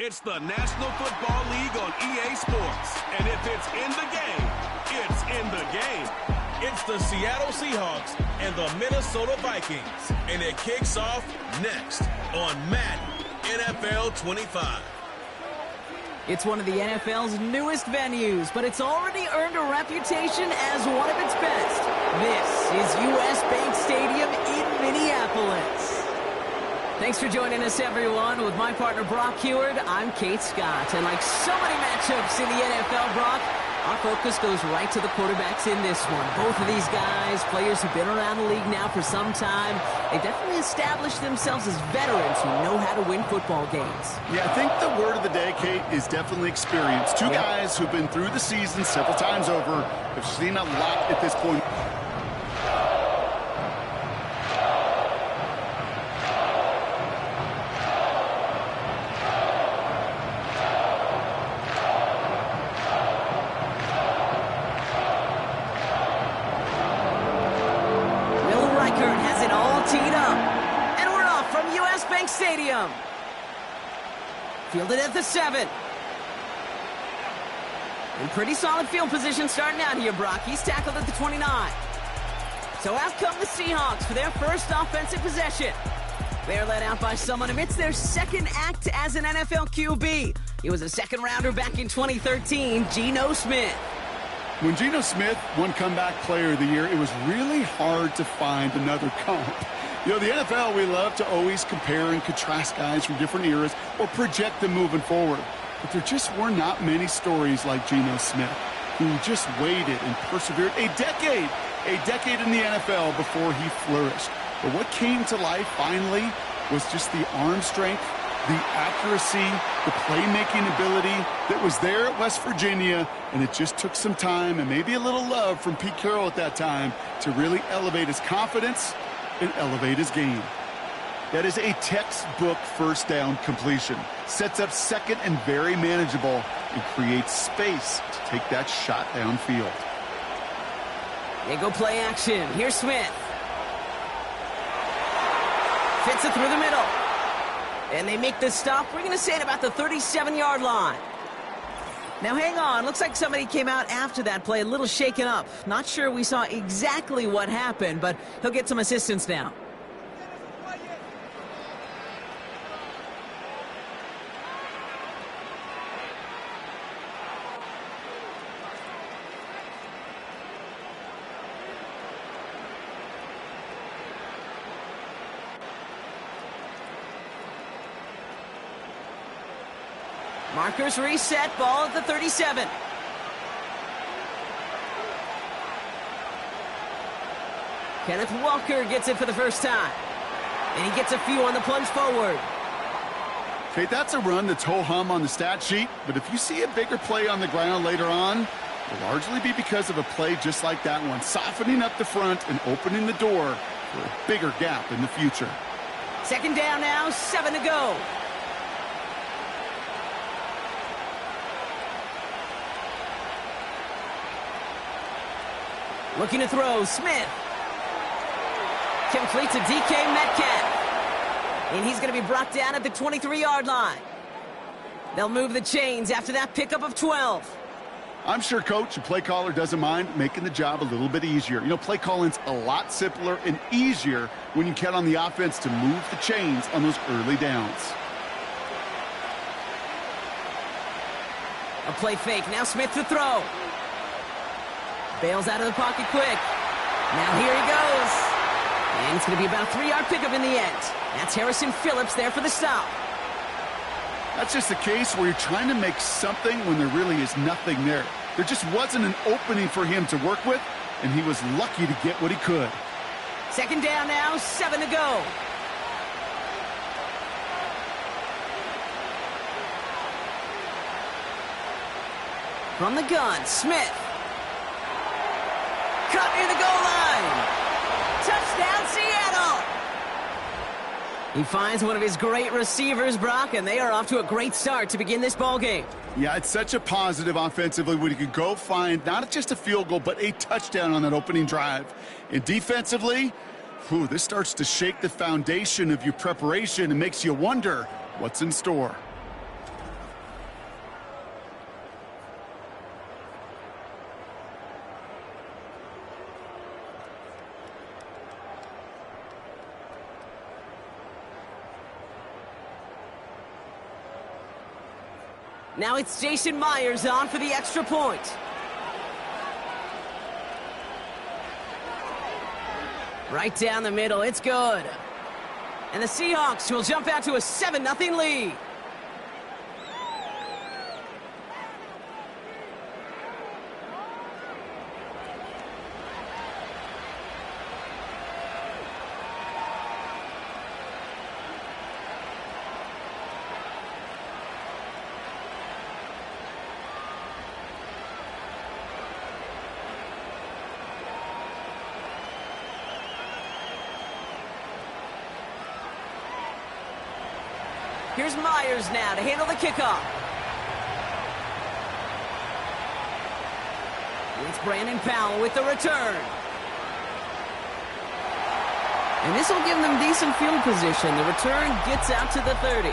It's the National Football League on EA Sports. And if it's in the game, it's in the game. It's the Seattle Seahawks and the Minnesota Vikings. And it kicks off next on Madden NFL 25. It's one of the NFL's newest venues, but it's already earned a reputation as one of its best. This is US Bank Stadium in Minneapolis. Thanks for joining us, everyone. With my partner, Brock Heward, I'm Kate Scott. And like so many matchups in the NFL, Brock, our focus goes right to the quarterbacks in this one. Both of these guys, players who've been around the league now for some time, they definitely established themselves as veterans who know how to win football games. Yeah, I think the word of the day, Kate, is definitely experience. Two guys who've been through the season several times over, have seen a lot at this point. Stadium. Fielded at the 7. In pretty solid field position starting out here, Brock. He's tackled at the 29. So out come the Seahawks for their first offensive possession. They're led out by someone amidst their second act as an NFL QB. He was a second-rounder back in 2013, Geno Smith. When Geno Smith won Comeback Player of the Year, it was really hard to find another comp. You know, the NFL, we love to always compare and contrast guys from different eras or project them moving forward. But there just were not many stories like Geno Smith, who just waited and persevered a decade in the NFL before he flourished. But what came to life finally was just the arm strength, the accuracy, the playmaking ability that was there at West Virginia, and it just took some time and maybe a little love from Pete Carroll at that time to really elevate his confidence and elevate his game. That is a textbook first down completion. Sets up second and very manageable and creates space to take that shot downfield. They go play action. Here's Smith. Fits it through the middle. And they make the stop. We're going to say it about the 37-yard line. Now, hang on. Looks like somebody came out after that play a little shaken up. Not sure we saw exactly what happened, but he'll get some assistance now. Markers reset, ball at the 37. Kenneth Walker gets it for the first time. And he gets a few on the plunge forward. Okay, that's a run that's ho-hum on the stat sheet, but if you see a bigger play on the ground later on, it'll largely be because of a play just like that one, softening up the front and opening the door for a bigger gap in the future. Second down now, 7 to go. Looking to throw, Smith. Completes a DK Metcalf. And he's going to be brought down at the 23-yard line. They'll move the chains after that pickup of 12. I'm sure coach and play caller doesn't mind making the job a little bit easier. You know, play calling's a lot simpler and easier when you count on the offense to move the chains on those early downs. A play fake. Now Smith to throw. Bails out of the pocket quick. Now here he goes. And it's going to be about a 3-yard pickup in the end. That's Harrison Phillips there for the stop. That's just a case where you're trying to make something when there really is nothing there. There just wasn't an opening for him to work with, and he was lucky to get what he could. Second down now, 7 to go. From the gun, Smith. Cut near the goal line. Touchdown, Seattle. He finds one of his great receivers, Brock, and they are off to a great start to begin this ball game. Yeah, it's such a positive offensively when you could go find not just a field goal, but a touchdown on that opening drive. And defensively, this starts to shake the foundation of your preparation and makes you wonder what's in store. Now it's Jason Myers on for the extra point. Right down the middle, it's good. And the Seahawks will jump out to a 7-0 lead. Here's Myers now to handle the kickoff. It's Brandon Powell with the return. And this will give them decent field position. The return gets out to the 30.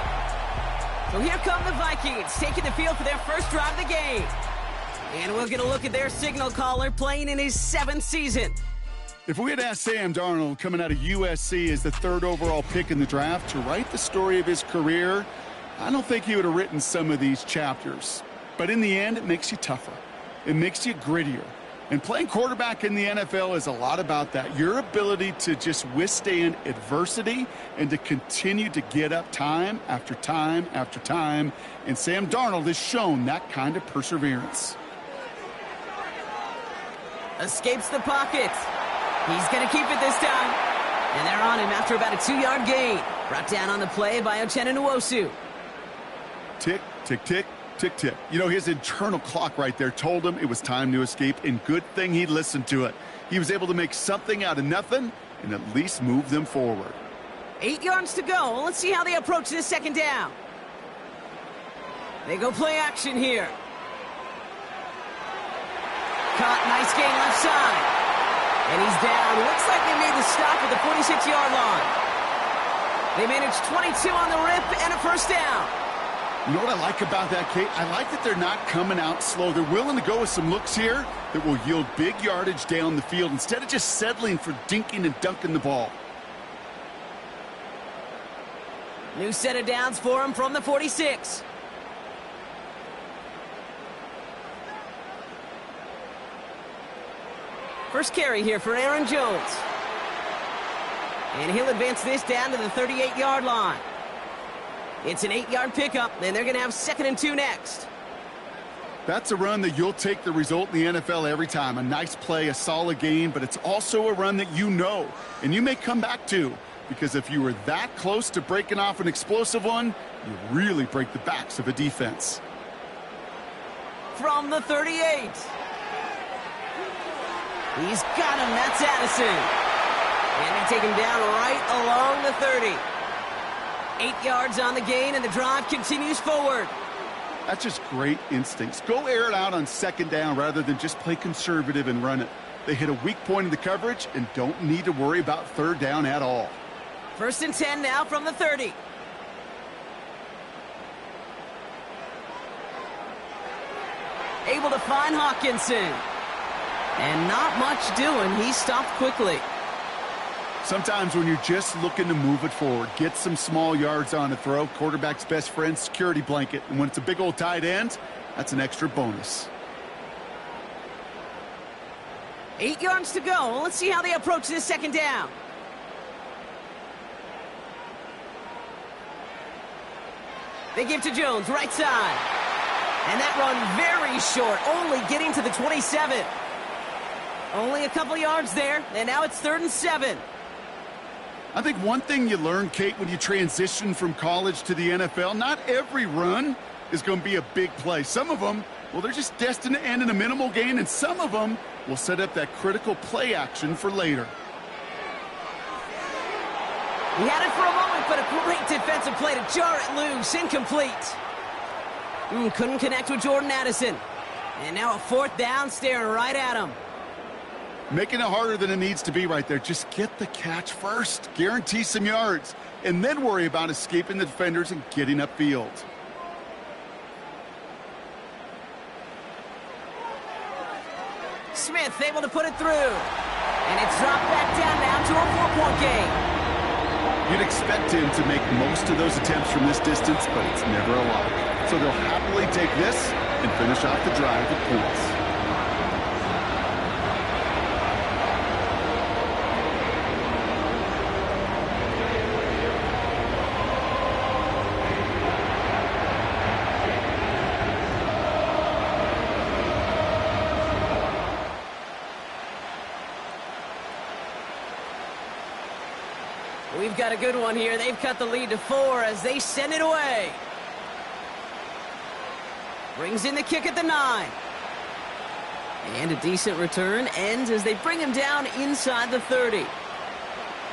So here come the Vikings, taking the field for their first drive of the game. And we'll get a look at their signal caller playing in his 7th season. If we had asked Sam Darnold, coming out of USC as the 3rd overall pick in the draft, to write the story of his career, I don't think he would have written some of these chapters. But in the end, it makes you tougher. It makes you grittier. And playing quarterback in the NFL is a lot about that. Your ability to just withstand adversity and to continue to get up time after time after time. And Sam Darnold has shown that kind of perseverance. Escapes the pocket. He's going to keep it this time. And they're on him after about a 2-yard gain. Brought down on the play by Uchenna Nwosu. Tick, tick, tick, tick, tick. You know, his internal clock right there told him it was time to escape, and good thing he listened to it. He was able to make something out of nothing and at least move them forward. 8 yards to go. Let's see how they approach this second down. They go play action here. Caught, nice gain left side. And he's down. Looks like they made the stop at the 46-yard line. They managed 22 on the rip and a first down. You know what I like about that, Kate? I like that they're not coming out slow. They're willing to go with some looks here that will yield big yardage down the field instead of just settling for dinking and dunking the ball. New set of downs for him from the 46. First carry here for Aaron Jones. And he'll advance this down to the 38-yard line. It's an 8-yard pickup, and they're going to have 2nd and 2 next. That's a run that you'll take the result in the NFL every time. A nice play, a solid game, but it's also a run that you know, and you may come back to, because if you were that close to breaking off an explosive one, you really break the backs of a defense. From the 38. He's got him. That's Addison. And they take him down right along the 30. 8 yards on the gain, and the drive continues forward. That's just great instincts. Go air it out on 2nd down rather than just play conservative and run it. They hit a weak point in the coverage and don't need to worry about 3rd down at all. 1st and 10 now from the 30. Able to find Hawkinson. And not much doing. He stopped quickly. Sometimes when you're just looking to move it forward, get some small yards on the throw, quarterback's best friend, security blanket. And when it's a big old tight end, that's an extra bonus. 8 yards to go. Let's see how they approach this second down. They give to Jones, right side. And that run very short, only getting to the 27. Only a couple yards there, and now it's 3rd and 7. I think one thing you learn, Kate, when you transition from college to the NFL, not every run is going to be a big play. Some of them, well, they're just destined to end in a minimal gain, and some of them will set up that critical play action for later. He had it for a moment, but a great defensive play to jar it loose. Incomplete. Couldn't connect with Jordan Addison. And now a 4th down staring right at him. Making it harder than it needs to be right there. Just get the catch first. Guarantee some yards. And then worry about escaping the defenders and getting upfield. Smith able to put it through. And it's dropped back down now to a 4-point game. You'd expect him to make most of those attempts from this distance, but it's never a lot. So they'll happily take this and finish off the drive with points. We've got a good one here. They've cut the lead to 4 as they send it away. Brings in the kick at the 9. And a decent return ends as they bring him down inside the 30.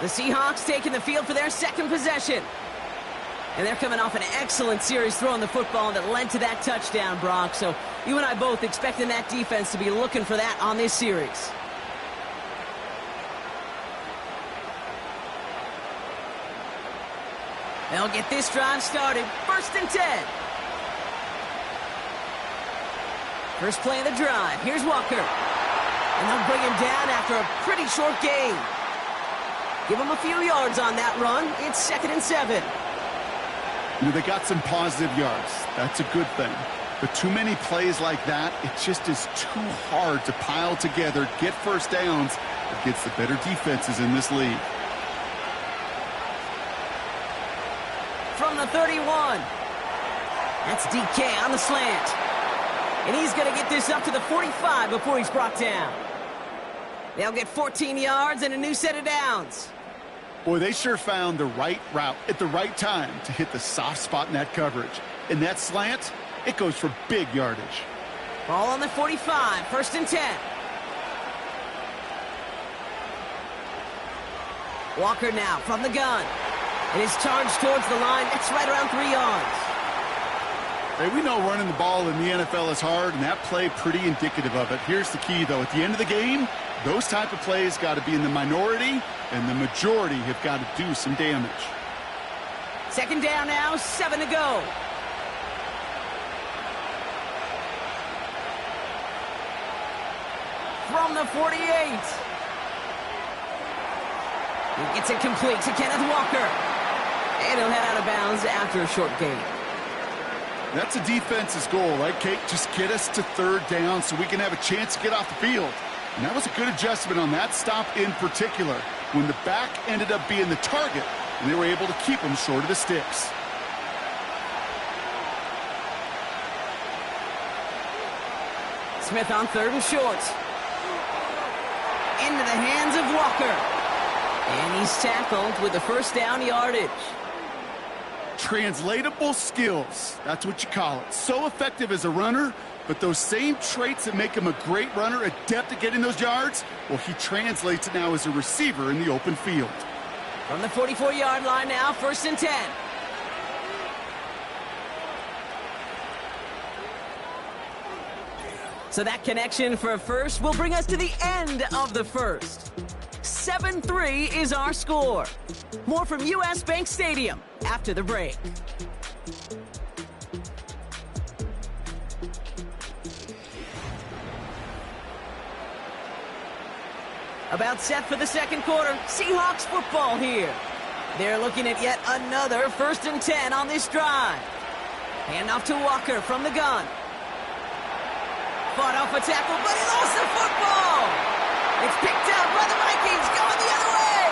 The Seahawks taking the field for their second possession. And they're coming off an excellent series throwing the football that led to that touchdown, Brock. So you and I both expecting that defense to be looking for that on this series. They'll get this drive started. 1st and 10. First play of the drive. Here's Walker. And they'll bring him down after a pretty short gain. Give him a few yards on that run. It's 2nd and 7. You know, they got some positive yards. That's a good thing. But too many plays like that, it just is too hard to pile together, get first downs against the better defenses in this league. From the 31. That's DK on the slant. And he's going to get this up to the 45 before he's brought down. They'll get 14 yards and a new set of downs. Boy, they sure found the right route at the right time to hit the soft spot in that coverage. And that slant, it goes for big yardage. Ball on the 45, 1st and 10. Walker now from the gun. And his charge towards the line, it's right around 3 yards. Hey, we know running the ball in the NFL is hard, and that play pretty indicative of it. Here's the key, though. At the end of the game, those type of plays got to be in the minority, and the majority have got to do some damage. 2nd down now, 7 to go. From the 48. He gets it complete to Kenneth Walker. And he'll head out of bounds after a short gain. That's a defense's goal, right, Kate? Just get us to 3rd down so we can have a chance to get off the field. And that was a good adjustment on that stop in particular, when the back ended up being the target, and they were able to keep him short of the sticks. Smith on 3rd and short. Into the hands of Walker. And he's tackled with the 1st down yardage. Translatable skills, that's what you call it. So effective as a runner, but those same traits that make him a great runner, adept at getting those yards, well, he translates it now as a receiver in the open field. From the 44-yard line now, 1st and 10. So that connection for a first will bring us to the end of the first. 7-3 is our score. More from U.S. Bank Stadium after the break. About set for the 2nd quarter. Seahawks football here. They're looking at yet another 1st and 10 on this drive. Handoff to Walker from the gun. Fought off a tackle, but he lost the football. It's picked up by the Vikings, going the other way.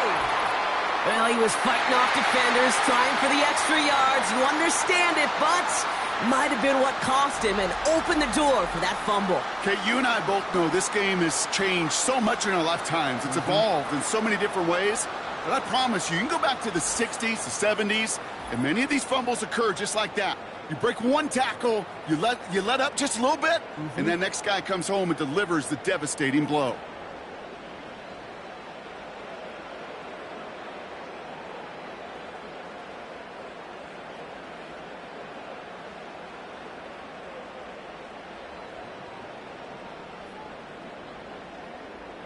Well, he was fighting off defenders, trying for the extra yards. You understand it, but might have been what cost him and opened the door for that fumble. Okay, you and I both know this game has changed so much in our lifetimes. It's evolved in so many different ways. But I promise you, you can go back to the 60s, the 70s, and many of these fumbles occur just like that. You break one tackle, you let up just a little bit, and that next guy comes home and delivers the devastating blow.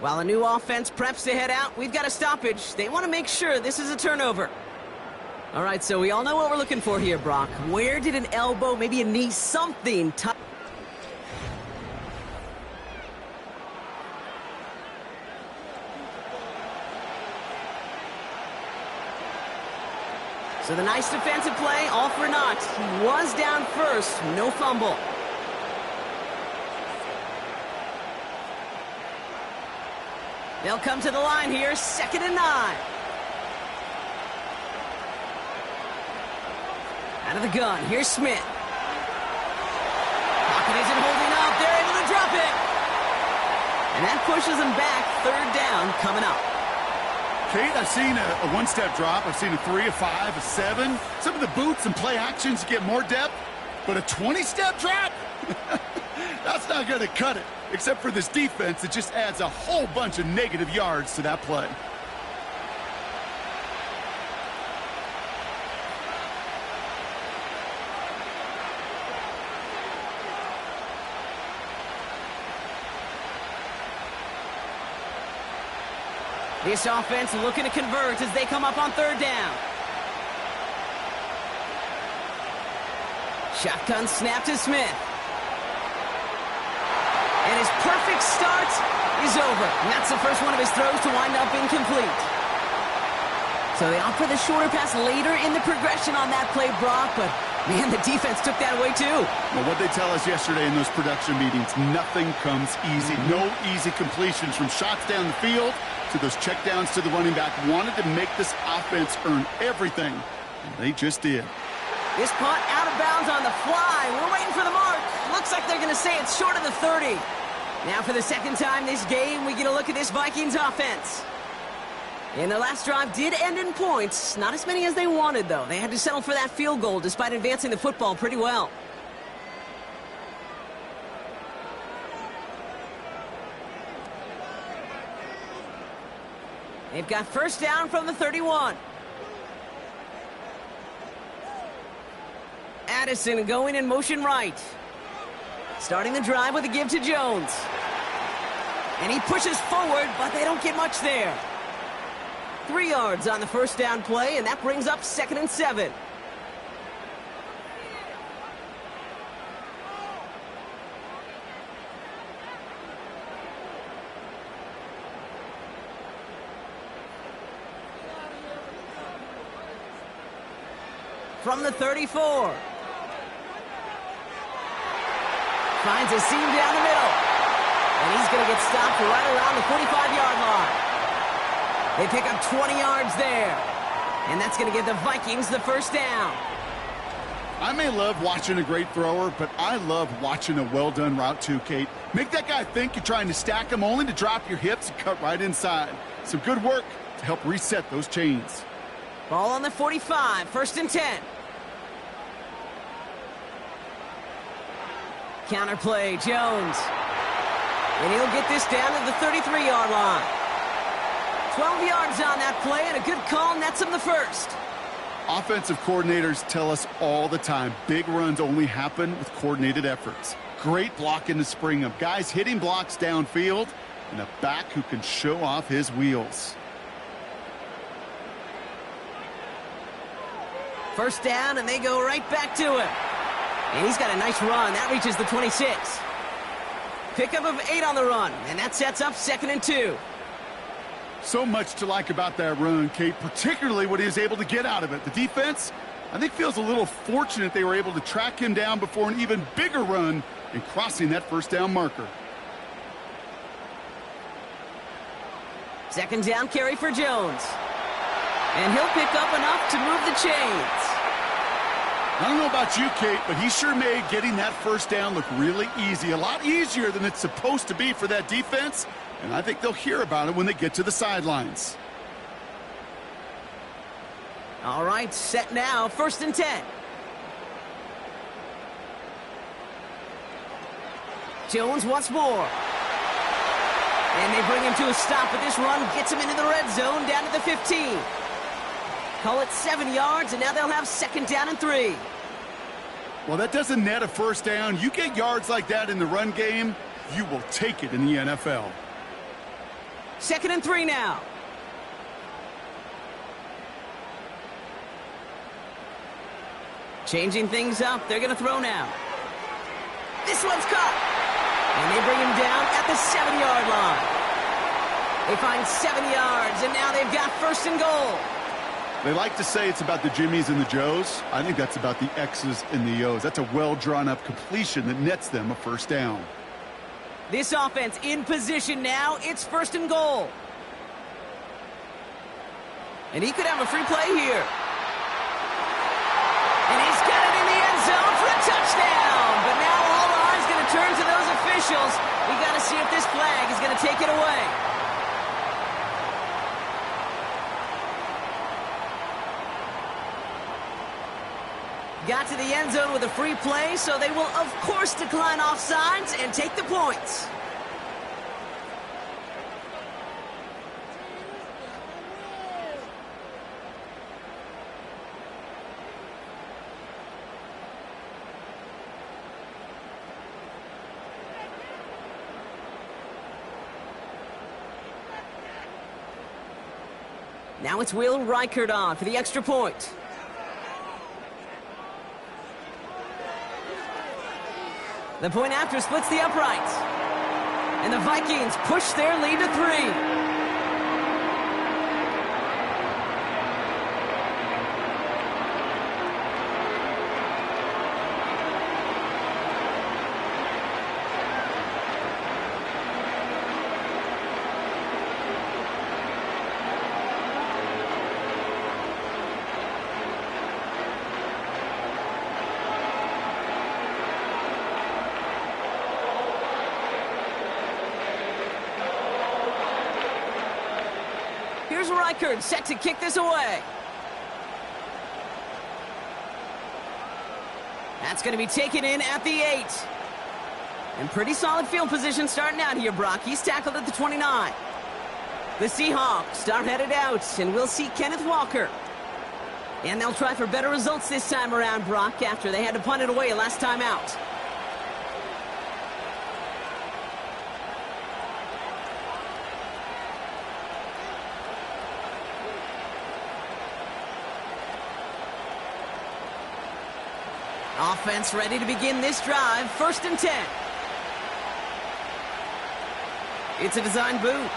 While a new offense preps to head out, we've got a stoppage. They want to make sure this is a turnover. All right, so we all know what we're looking for here, Brock. Where did an elbow, maybe a knee, something touch? So the nice defensive play, all for naught. He was down first, no fumble. They'll come to the line here, 2nd and 9. Out of the gun, here's Smith. Pocket isn't holding up. They're able to drop it. And that pushes them back. 3rd down coming up. Kate, I've seen a one-step drop. I've seen a 3, a 5, a 7. Some of the boots and play actions get more depth. But a 20-step drop? That's not going to cut it. Except for this defense, it just adds a whole bunch of negative yards to that play. This offense looking to convert as they come up on 3rd down. Shotgun snap to Smith. And his perfect start is over. And that's the first one of his throws to wind up incomplete. So they opt for the shorter pass later in the progression on that play, Brock. But, man, the defense took that away, too. Well, what they tell us yesterday in those production meetings, nothing comes easy. No easy completions from shots down the field to those checkdowns to the running back. Wanted to make this offense earn everything, and they just did. This punt out of bounds on the fly. We're waiting for the mark. Looks like they're going to say it's short of the 30. Now for the 2nd time this game, we get a look at this Vikings offense. And their last drive did end in points. Not as many as they wanted, though. They had to settle for that field goal despite advancing the football pretty well. They've got 1st down from the 31. Addison going in motion right. Starting the drive with a give to Jones. And he pushes forward, but they don't get much there. 3 yards on the 1st down play, and that brings up 2nd and 7. From the 34. Finds a seam down the middle. And he's going to get stopped right around the 45-yard line. They pick up 20 yards there. And that's going to give the Vikings the 1st down. I may love watching a great thrower, but I love watching a well-done route too, Kate. Make that guy think you're trying to stack him only to drop your hips and cut right inside. Some good work to help reset those chains. Ball on the 45, 1st and 10. Counterplay, Jones. And he'll get this down to the 33-yard line. 12 yards on that play, and a good call nets him the 1st. Offensive coordinators tell us all the time, big runs only happen with coordinated efforts. Great blocking to spring them. Guys hitting blocks downfield, and a back who can show off his wheels. 1st down, and they go right back to him. And he's got a nice run. That reaches the 26. Pickup of 8 on the run, and that sets up 2nd and 2. So much to like about that run, Kate, particularly what he was able to get out of it. The defense, I think, feels a little fortunate they were able to track him down before an even bigger run and crossing that 1st down marker. 2nd down carry for Jones. And he'll pick up enough to move the chains. I don't know about you, Kate, but he sure made getting that 1st down look really easy. A lot easier than it's supposed to be for that defense. And I think they'll hear about it when they get to the sidelines. All right, set now, 1st and 10. Jones once more. And they bring him to a stop, but this run gets him into the red zone down to the 15. Call it 7 yards, and now they'll have 2nd down and 3. Well, that doesn't net a 1st down. You get yards like that in the run game, you will take it in the NFL. 2nd and 3 now. Changing things up. They're going to throw now. This one's caught. And they bring him down at the 7-yard line. They find 7 yards, and now they've got 1st and goal. They like to say it's about the Jimmies and the Joes. I think that's about the X's and the O's. That's a well-drawn-up completion that nets them a 1st down. This offense in position now. It's 1st and goal. And he could have a free play here. And he's got it in the end zone for a touchdown. But now all eyes going to turn to those officials. We got to see if this flag is going to take it away. Got to the end zone with a free play, so they will, of course, decline offsides and take the points. Now it's Will Reichert on for the extra point. The point after splits the uprights. And the Vikings push their lead to 3. Here's Reichert set to kick this away. That's going to be taken in at the 8. And pretty solid field position starting out here, Brock. He's tackled at the 29. The Seahawks are headed out, and we'll see Kenneth Walker. And they'll try for better results this time around, Brock, after they had to punt it away last time out. Offense ready to begin this drive. 1st and 10. It's a design boot.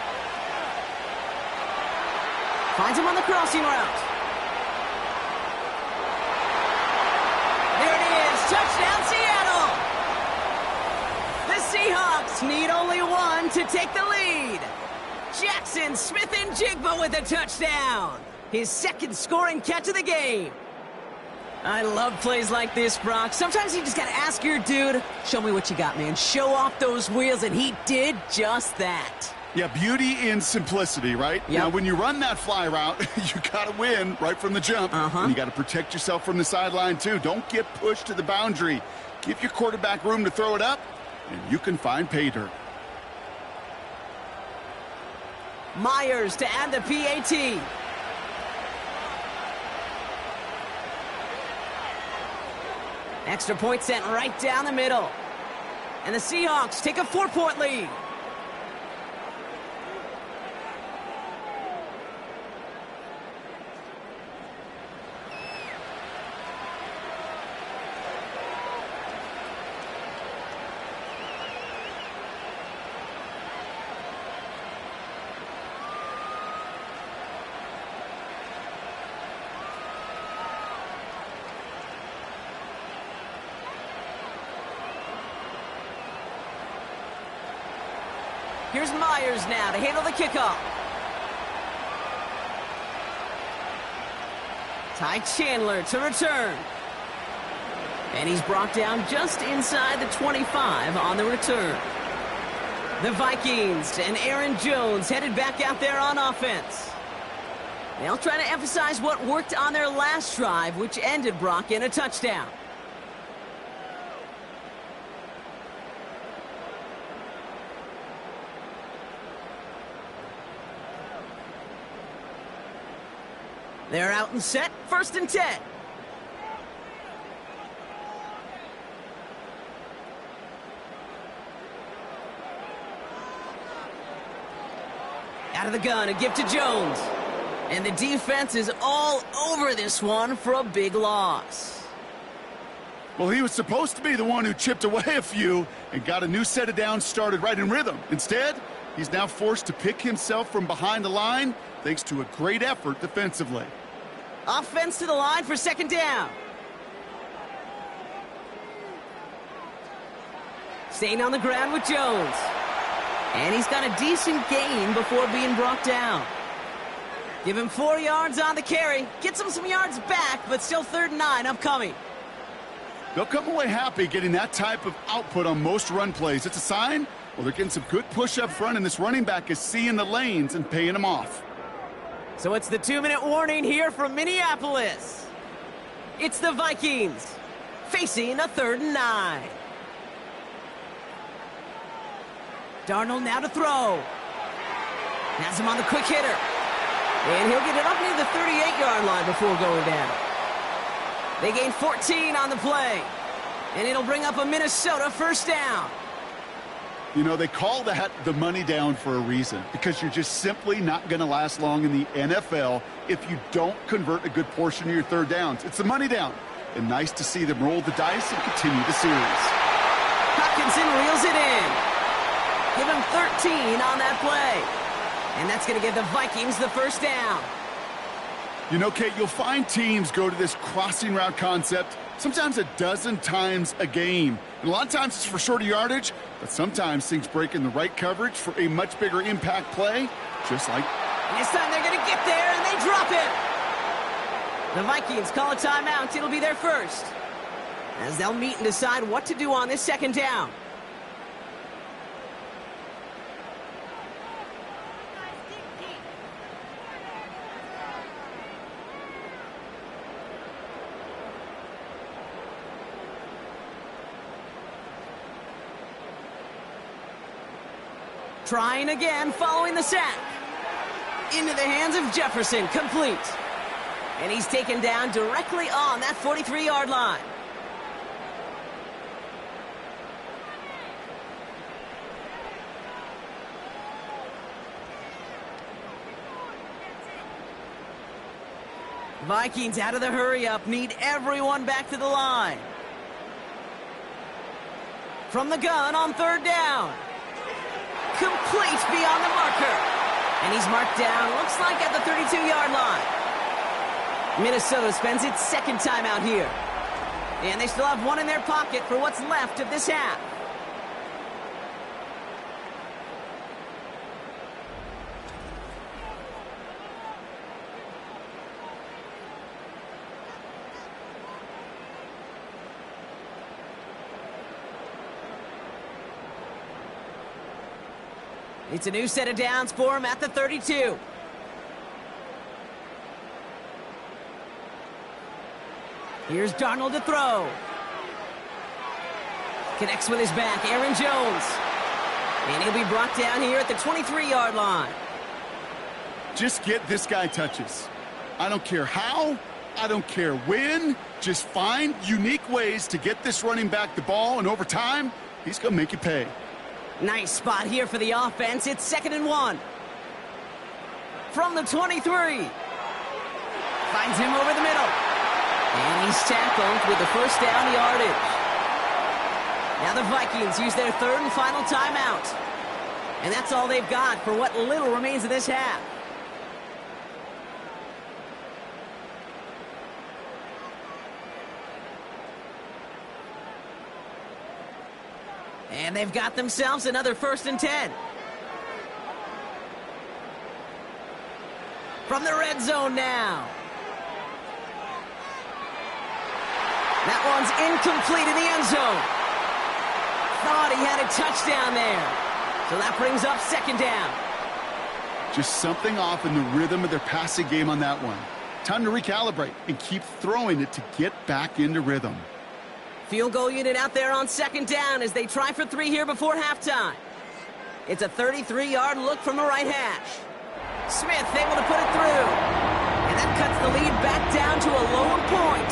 Finds him on the crossing route. There it is. Touchdown, Seattle. The Seahawks need only one to take the lead. Jackson Smith-Njigba with a touchdown. His 2nd scoring catch of the game. I love plays like this, Brock. Sometimes you just got to ask your dude, show me what you got, man. Show off those wheels, and he did just that. Yeah, beauty in simplicity, right? Yep. Now, when you run that fly route, you got to win right from the jump. And you got to protect yourself from the sideline, too. Don't get pushed to the boundary. Give your quarterback room to throw it up, and you can find pay dirt. Myers to add the PAT. Extra point sent right down the middle. And the Seahawks take a 4-point lead. Here's Myers now to handle the kickoff. Ty Chandler to return. And he's brought down just inside the 25 on the return. The Vikings and Aaron Jones headed back out there on offense. They'll try to emphasize what worked on their last drive, which ended, Brock, in a touchdown. They're out and set. 1st and 10. Out of the gun, a gift to Jones. And the defense is all over this one for a big loss. Well, he was supposed to be the one who chipped away a few and got a new set of downs started right in rhythm. Instead, he's now forced to pick himself from behind the line thanks to a great effort defensively. Offense to the line for 2nd down. Staying on the ground with Jones. And he's got a decent gain before being brought down. Give him 4 yards on the carry. Gets him some yards back, but still 3rd and 9 upcoming. They'll come away happy getting that type of output on most run plays. It's a sign, well, they're getting some good push up front, and this running back is seeing the lanes and paying them off. So it's the 2-minute warning here from Minneapolis. It's the Vikings facing a 3rd and 9. Darnold now to throw. Has him on the quick hitter. And he'll get it up near the 38-yard line before going down. They gain 14 on the play. And it'll bring up a Minnesota 1st down. You know, they call that the money down for a reason, because you're just simply not going to last long in the NFL if you don't convert a good portion of your 3rd downs. It's the money down. And nice to see them roll the dice and continue the series. Hopkinson reels it in. Give him 13 on that play. And that's going to give the Vikings the 1st down. You know, Kate, you'll find teams go to this crossing route concept sometimes a dozen times a game. And a lot of times it's for shorter yardage, but sometimes things break in the right coverage for a much bigger impact play, just like... And this time they're going to get there, and they drop it. The Vikings call a timeout. It'll be their 1st, as they'll meet and decide what to do on this 2nd down. Trying again, following the sack. Into the hands of Jefferson, complete. And he's taken down directly on that 43-yard line. Vikings out of the hurry-up, need everyone back to the line. From the gun on 3rd down. Complete beyond the marker. And he's marked down, looks like at the 32-yard line. Minnesota spends its 2nd timeout here. And they still have one in their pocket for what's left of this half. It's a new set of downs for him at the 32. Here's Darnold to throw. Connects with his back, Aaron Jones. And he'll be brought down here at the 23-yard line. Just get this guy touches. I don't care how, I don't care when. Just find unique ways to get this running back the ball, and over time, he's going to make you pay. Nice spot here for the offense. It's 2nd and 1. From the 23. Finds him over the middle. And he's tackled with the 1st down yardage. Now the Vikings use their 3rd and final timeout. And that's all they've got for what little remains of this half. And they've got themselves another 1st and 10. From the red zone now. That one's incomplete in the end zone. Thought he had a touchdown there. So that brings up 2nd down. Just something off in the rhythm of their passing game on that one. Time to recalibrate and keep throwing it to get back into rhythm. Field goal unit out there on 2nd down as they try for 3 here before halftime. It's a 33-yard look from the right hash. Smith able to put it through. And that cuts the lead back down to a lower point.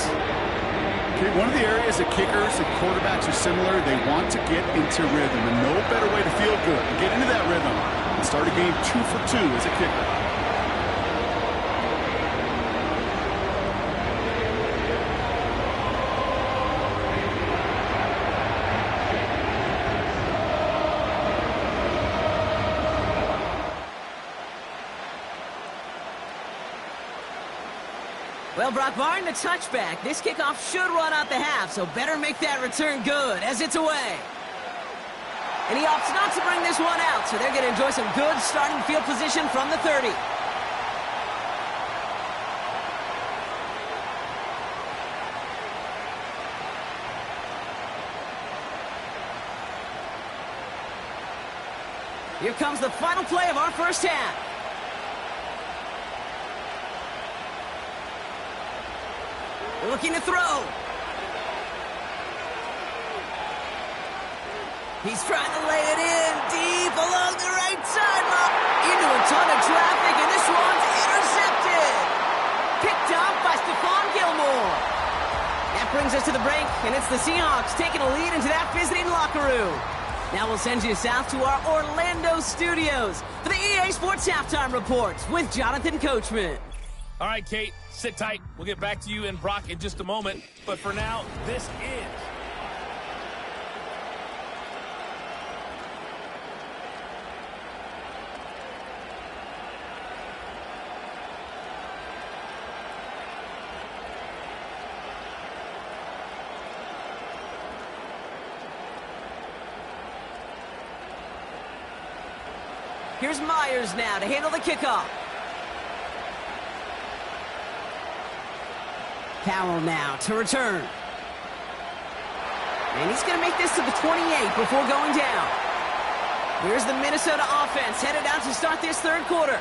Okay, one of the areas that kickers and quarterbacks are similar, they want to get into rhythm. And no better way to feel good and get into that rhythm and start a game 2 for 2 as a kicker. Well, Brock, barring the touchback, this kickoff should run out the half, so better make that return good as it's away. And he opts not to bring this one out, so they're going to enjoy some good starting field position from the 30. Here comes the final play of our first half. Looking to throw. He's trying to lay it in deep along the right sideline. Into a ton of traffic, and this one's intercepted. Picked off by Stephon Gilmore. That brings us to the break, and it's the Seahawks taking a lead into that visiting locker room. Now we'll send you south to our Orlando studios for the EA Sports Halftime Reports with Jonathan Coachman. All right, Kate, sit tight. We'll get back to you and Brock in just a moment. But for now, this is... Here's Myers now to handle the kickoff. Powell now to return. And he's going to make this to the 28 before going down. Here's the Minnesota offense headed out to start this third quarter.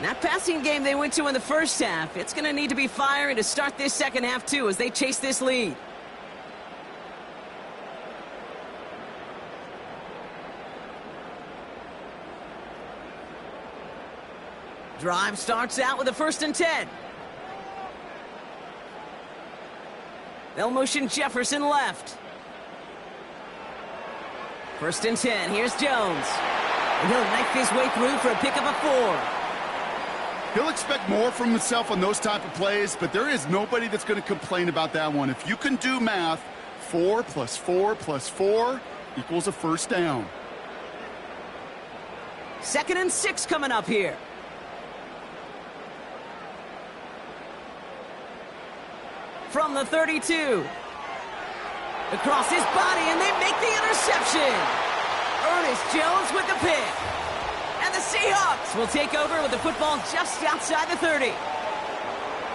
That passing game they went to in the first half, it's going to need to be firing to start this second half too as they chase this lead. Drive starts out with a 1st and 10. They'll motion Jefferson left. 1st and 10. Here's Jones. And he'll knife his way through for a pickup of 4. He'll expect more from himself on those type of plays, but there is nobody that's going to complain about that one. If you can do math, 4 plus 4 plus 4 equals a first down. 2nd and 6 coming up here. From the 32. Across his body, and they make the interception. Ernest Jones with the pick. And the Seahawks will take over with the football just outside the 30.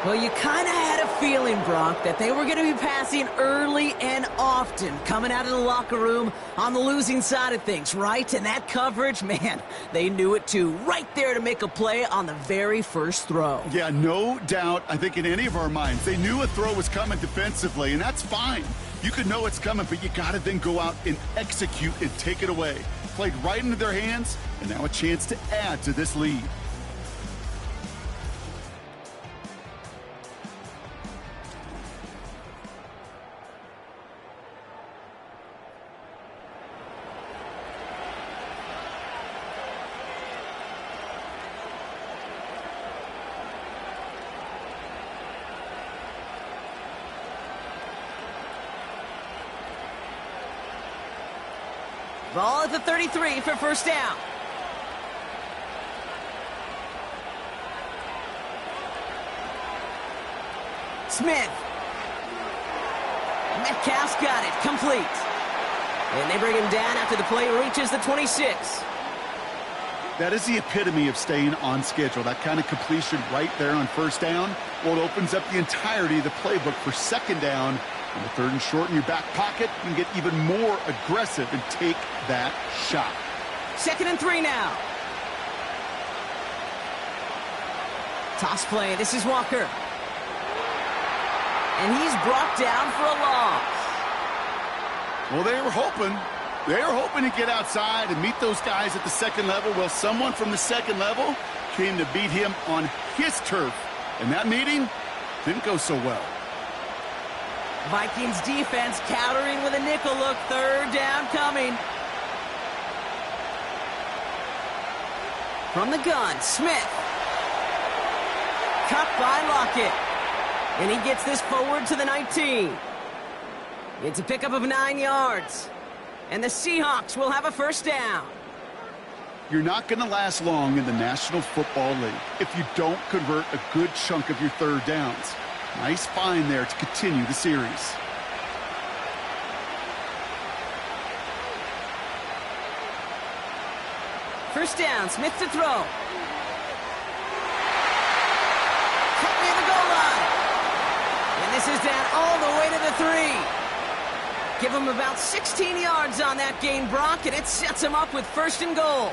Well, you kind of had a feeling, Brock, that they were going to be passing early and often coming out of the locker room on the losing side of things, right? And that coverage, man, they knew it too. Right there to make a play on the very first throw. Yeah, no doubt, I think in any of our minds, they knew a throw was coming defensively, and that's fine. You could know it's coming, but you got to then go out and execute and take it away. Played right into their hands, and now a chance to add to this lead. Ball at the 33 for first down. Smith. Metcalf's got it. Complete. And they bring him down after the play reaches the 26. That is the epitome of staying on schedule. That kind of completion right there on first down. Well, it opens up the entirety of the playbook for second down. On the 3rd and short in your back pocket, you can get even more aggressive and take that shot. 2nd and 3 now. Toss play. This is Walker. And he's brought down for a loss. Well, they were hoping to get outside and meet those guys at the second level. Well, someone from the second level came to beat him on his turf. And that meeting didn't go so well. Vikings defense countering with a nickel look. 3rd down coming. From the gun, Smith. Cut by Lockett. And he gets this forward to the 19. It's a pickup of 9 yards. And the Seahawks will have a first down. You're not going to last long in the National Football League if you don't convert a good chunk of your 3rd downs. Nice find there to continue the series. First down, Smith to throw. Near the goal line. And this is down all the way to the 3. Give him about 16 yards on that gain, Brock, and it sets him up with 1st and goal.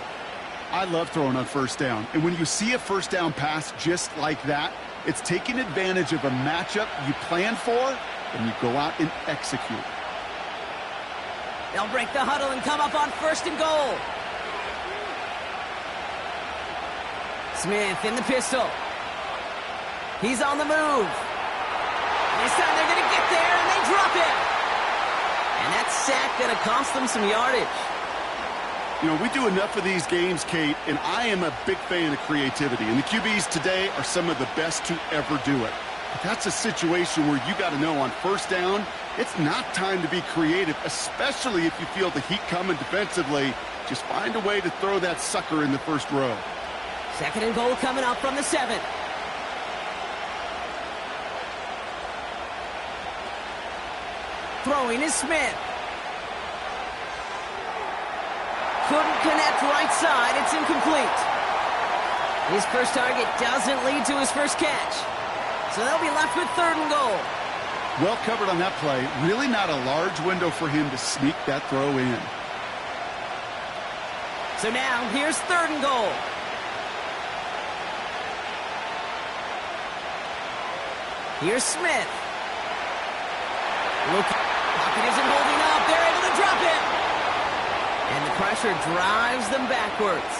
I love throwing on 1st down. And when you see a 1st down pass just like that, it's taking advantage of a matchup you plan for, and you go out and execute. They'll break the huddle and come up on 1st and goal. Smith in the pistol. He's on the move. This time they're going to get there, and they drop it. And that sack going to cost them some yardage. You know, we do enough of these games, Kate, and I am a big fan of creativity. And the QBs today are some of the best to ever do it. But that's a situation where you got to know on 1st down, it's not time to be creative, especially if you feel the heat coming defensively. Just find a way to throw that sucker in the 1st row. 2nd and goal coming up from the 7. Throwing is Smith. Couldn't connect right side. It's incomplete. His first target doesn't lead to his first catch. So they'll be left with 3rd and goal. Well covered on that play. Really not a large window for him to sneak that throw in. So now here's 3rd and goal. Here's Smith. Look, pocket isn't holding up. They're able to drop it. And the pressure drives them backwards.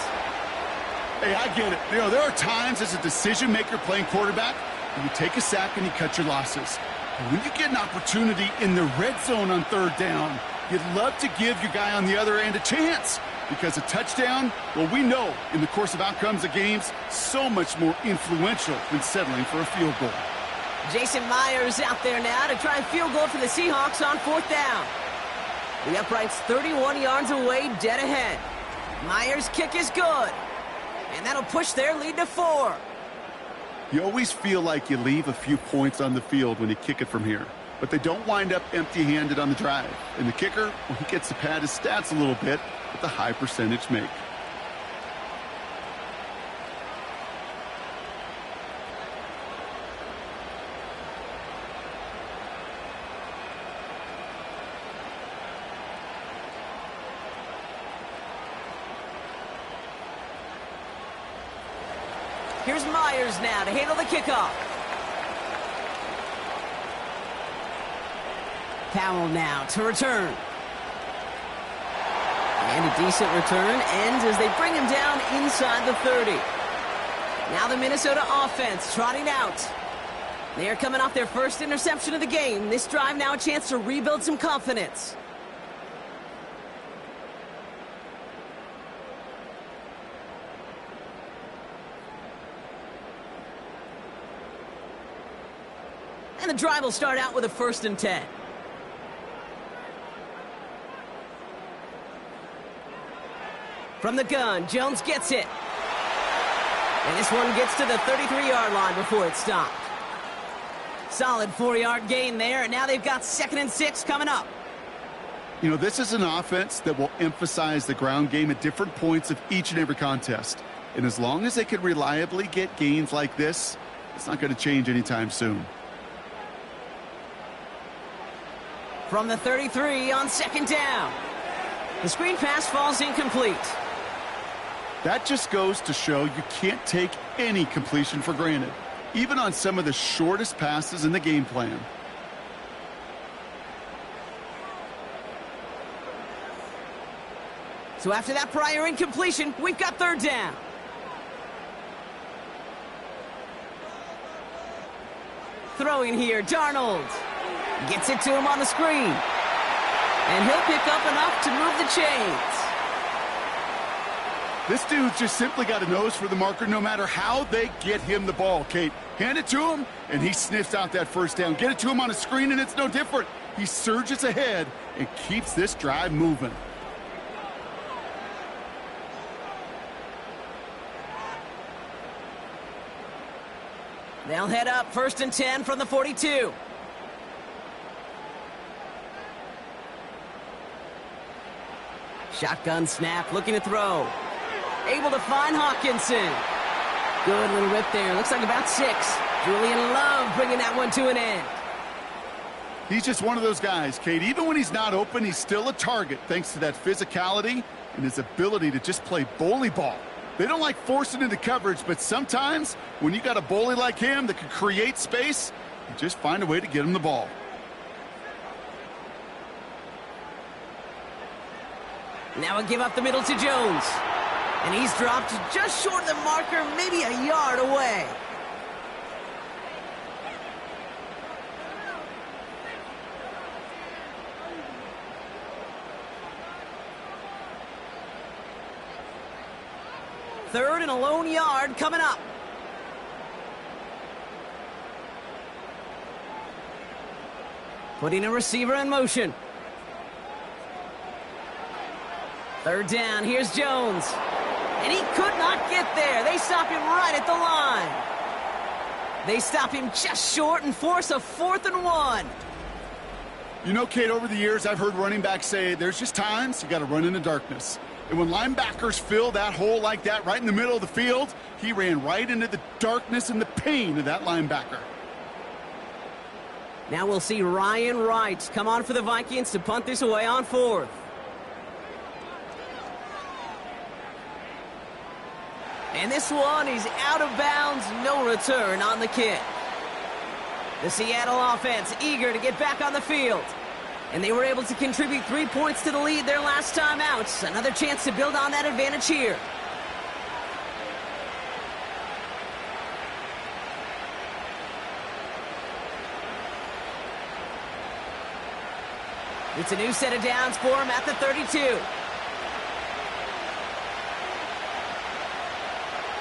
Hey, I get it. You know, there are times as a decision maker playing quarterback, you take a sack and you cut your losses. But when you get an opportunity in the red zone on 3rd down, you'd love to give your guy on the other end a chance. Because a touchdown, well, we know in the course of outcomes of games, so much more influential than settling for a field goal. Jason Myers out there now to try a field goal for the Seahawks on 4th down. The upright's 31 yards away, dead ahead. Myers' kick is good. And that'll push their lead to 4. You always feel like you leave a few points on the field when you kick it from here. But they don't wind up empty-handed on the drive. And the kicker, well, he gets to pad his stats a little bit with a high percentage make. Here's Myers now to handle the kickoff. Powell now to return. And a decent return ends as they bring him down inside the 30. Now the Minnesota offense trotting out. They are coming off their first interception of the game. This drive now a chance to rebuild some confidence. And the drive will start out with a 1st and 10. From the gun, Jones gets it. And this one gets to the 33-yard line before it's stopped. Solid 4-yard gain there, and now they've got 2nd and 6 coming up. You know, this is an offense that will emphasize the ground game at different points of each and every contest. And as long as they can reliably get gains like this, it's not going to change anytime soon. From the 33 on 2nd down. The screen pass falls incomplete. That just goes to show you can't take any completion for granted, even on some of the shortest passes in the game plan. So after that prior incompletion, we've got 3rd down. Throwing here, Darnold. Gets it to him on the screen. And he'll pick up enough to move the chains. This dude's just simply got a nose for the marker no matter how they get him the ball, Kate. Hand it to him, and he sniffs out that 1st down. Get it to him on a screen, and it's no different. He surges ahead and keeps this drive moving. They'll head up 1st and 10 from the 42. Shotgun snap, looking to throw. Able to find Hawkinson. Good little rip there. Looks like about 6. Julian Love bringing that one to an end. He's just one of those guys, Kate. Even when he's not open, he's still a target thanks to that physicality and his ability to just play bully ball. They don't like forcing into coverage, but sometimes when you got a bully like him that can create space, you just find a way to get him the ball. Now a give up the middle to Jones. And he's dropped just short of the marker, maybe a yard away. Third and a lone yard coming up. Putting a receiver in motion. Third down, here's Jones. And he could not get there. They stop him right at the line. They stop him just short and force a 4th and 1. You know, Kate, over the years, I've heard running backs say there's just times you got to run in the darkness. And when linebackers fill that hole like that right in the middle of the field, he ran right into the darkness and the pain of that linebacker. Now we'll see Ryan Wright come on for the Vikings to punt this away on 4th. And this one is out of bounds, no return on the kick. The Seattle offense eager to get back on the field. And they were able to contribute 3 points to the lead their last time out. Another chance to build on that advantage here. It's a new set of downs for him at the 32.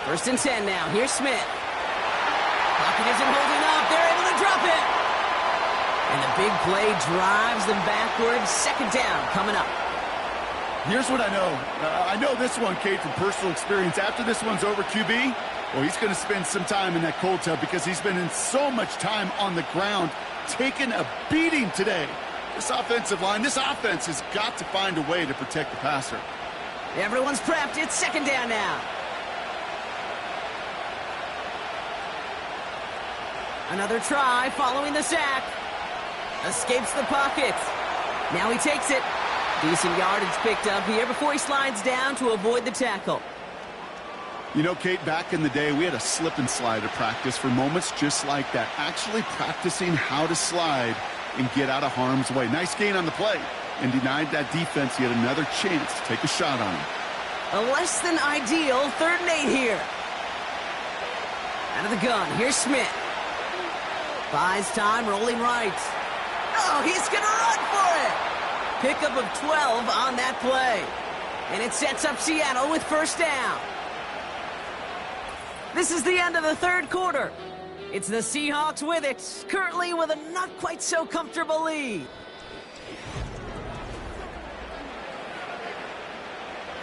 First and 10 now. Here's Smith. Pocket isn't holding up. They're able to drop it. And the big play drives them backwards. Second down coming up. Here's what I know. I know this one, Kate, from personal experience. After this one's over, QB, well, he's going to spend some time in that cold tub because he's been in so much time on the ground, taking a beating today. This offensive line, this offense has got to find a way to protect the passer. Everyone's prepped. It's second down now. Another try following the sack. Escapes the pocket. Now he takes it. Decent yardage picked up here before he slides down to avoid the tackle. You know, Kate, back in the day, we had a slip and slide at practice for moments just like that. Actually practicing how to slide and get out of harm's way. Nice gain on the play. And denied that defense yet another chance to take a shot on him. A less than ideal 3rd and 8 here. Out of the gun, here's Smith. Buys time, rolling right. Oh, he's going to run for it. Pickup of 12 on that play. And it sets up Seattle with first down. This is the end of the 3rd quarter. It's the Seahawks with it, currently with a not quite so comfortable lead.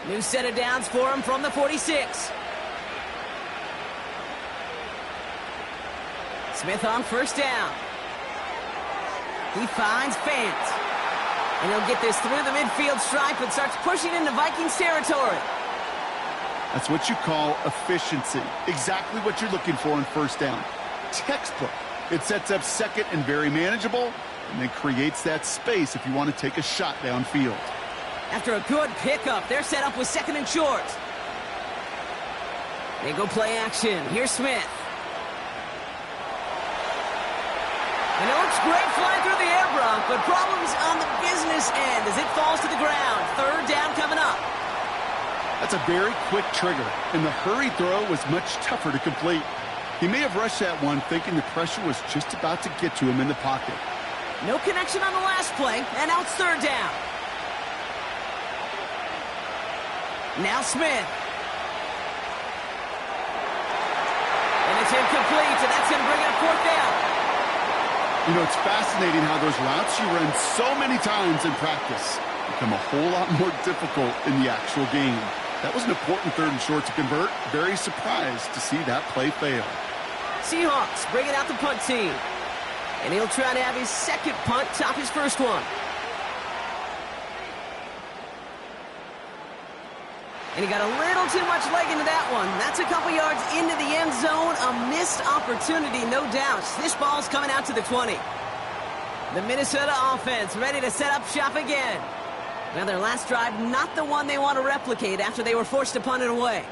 New set of downs for him from the 46. Smith on first down. He finds Fant. And he'll get this through the midfield stripe and starts pushing into Vikings territory. That's what you call efficiency. Exactly what you're looking for in first down. Textbook. It sets up second and very manageable, and then creates that space if you want to take a shot downfield. After a good pickup, they're set up with second and short. They go play action. Here's Smith. And it looks great flying through the air, Brock, but problems on the business end as it falls to the ground. Third down coming up. That's a very quick trigger, and the hurry throw was much tougher to complete. He may have rushed that one thinking the pressure was just about to get to him in the pocket. No connection on the last play, and now it's third down. Now Smith. And it's incomplete, and that's going to bring up fourth down. You know, it's fascinating how those routes you run so many times in practice become a whole lot more difficult in the actual game. That was an important third and short to convert. Very surprised to see that play fail. Seahawks bringing out the punt team. And he'll try to have his second punt top his first one. And he got a little too much leg into that one. That's a couple yards into the end zone. A missed opportunity, no doubt. This ball's coming out to the 20. The Minnesota offense ready to set up shop again. Now their last drive, not the one they want to replicate after they were forced to punt it away.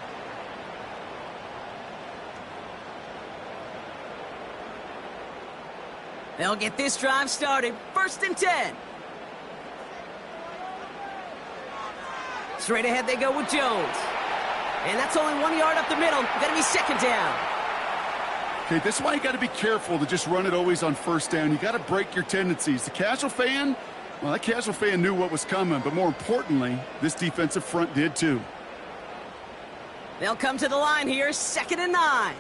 They'll get this drive started. 1st and 10. Straight ahead they go with Jones. And that's only 1 yard up the middle. Going to be 2nd down. Okay, this is why you got to be careful to just run it always on 1st down. You got to break your tendencies. The casual fan, well, that casual fan knew what was coming, but more importantly, this defensive front did too. They'll come to the line here, 2nd and 9.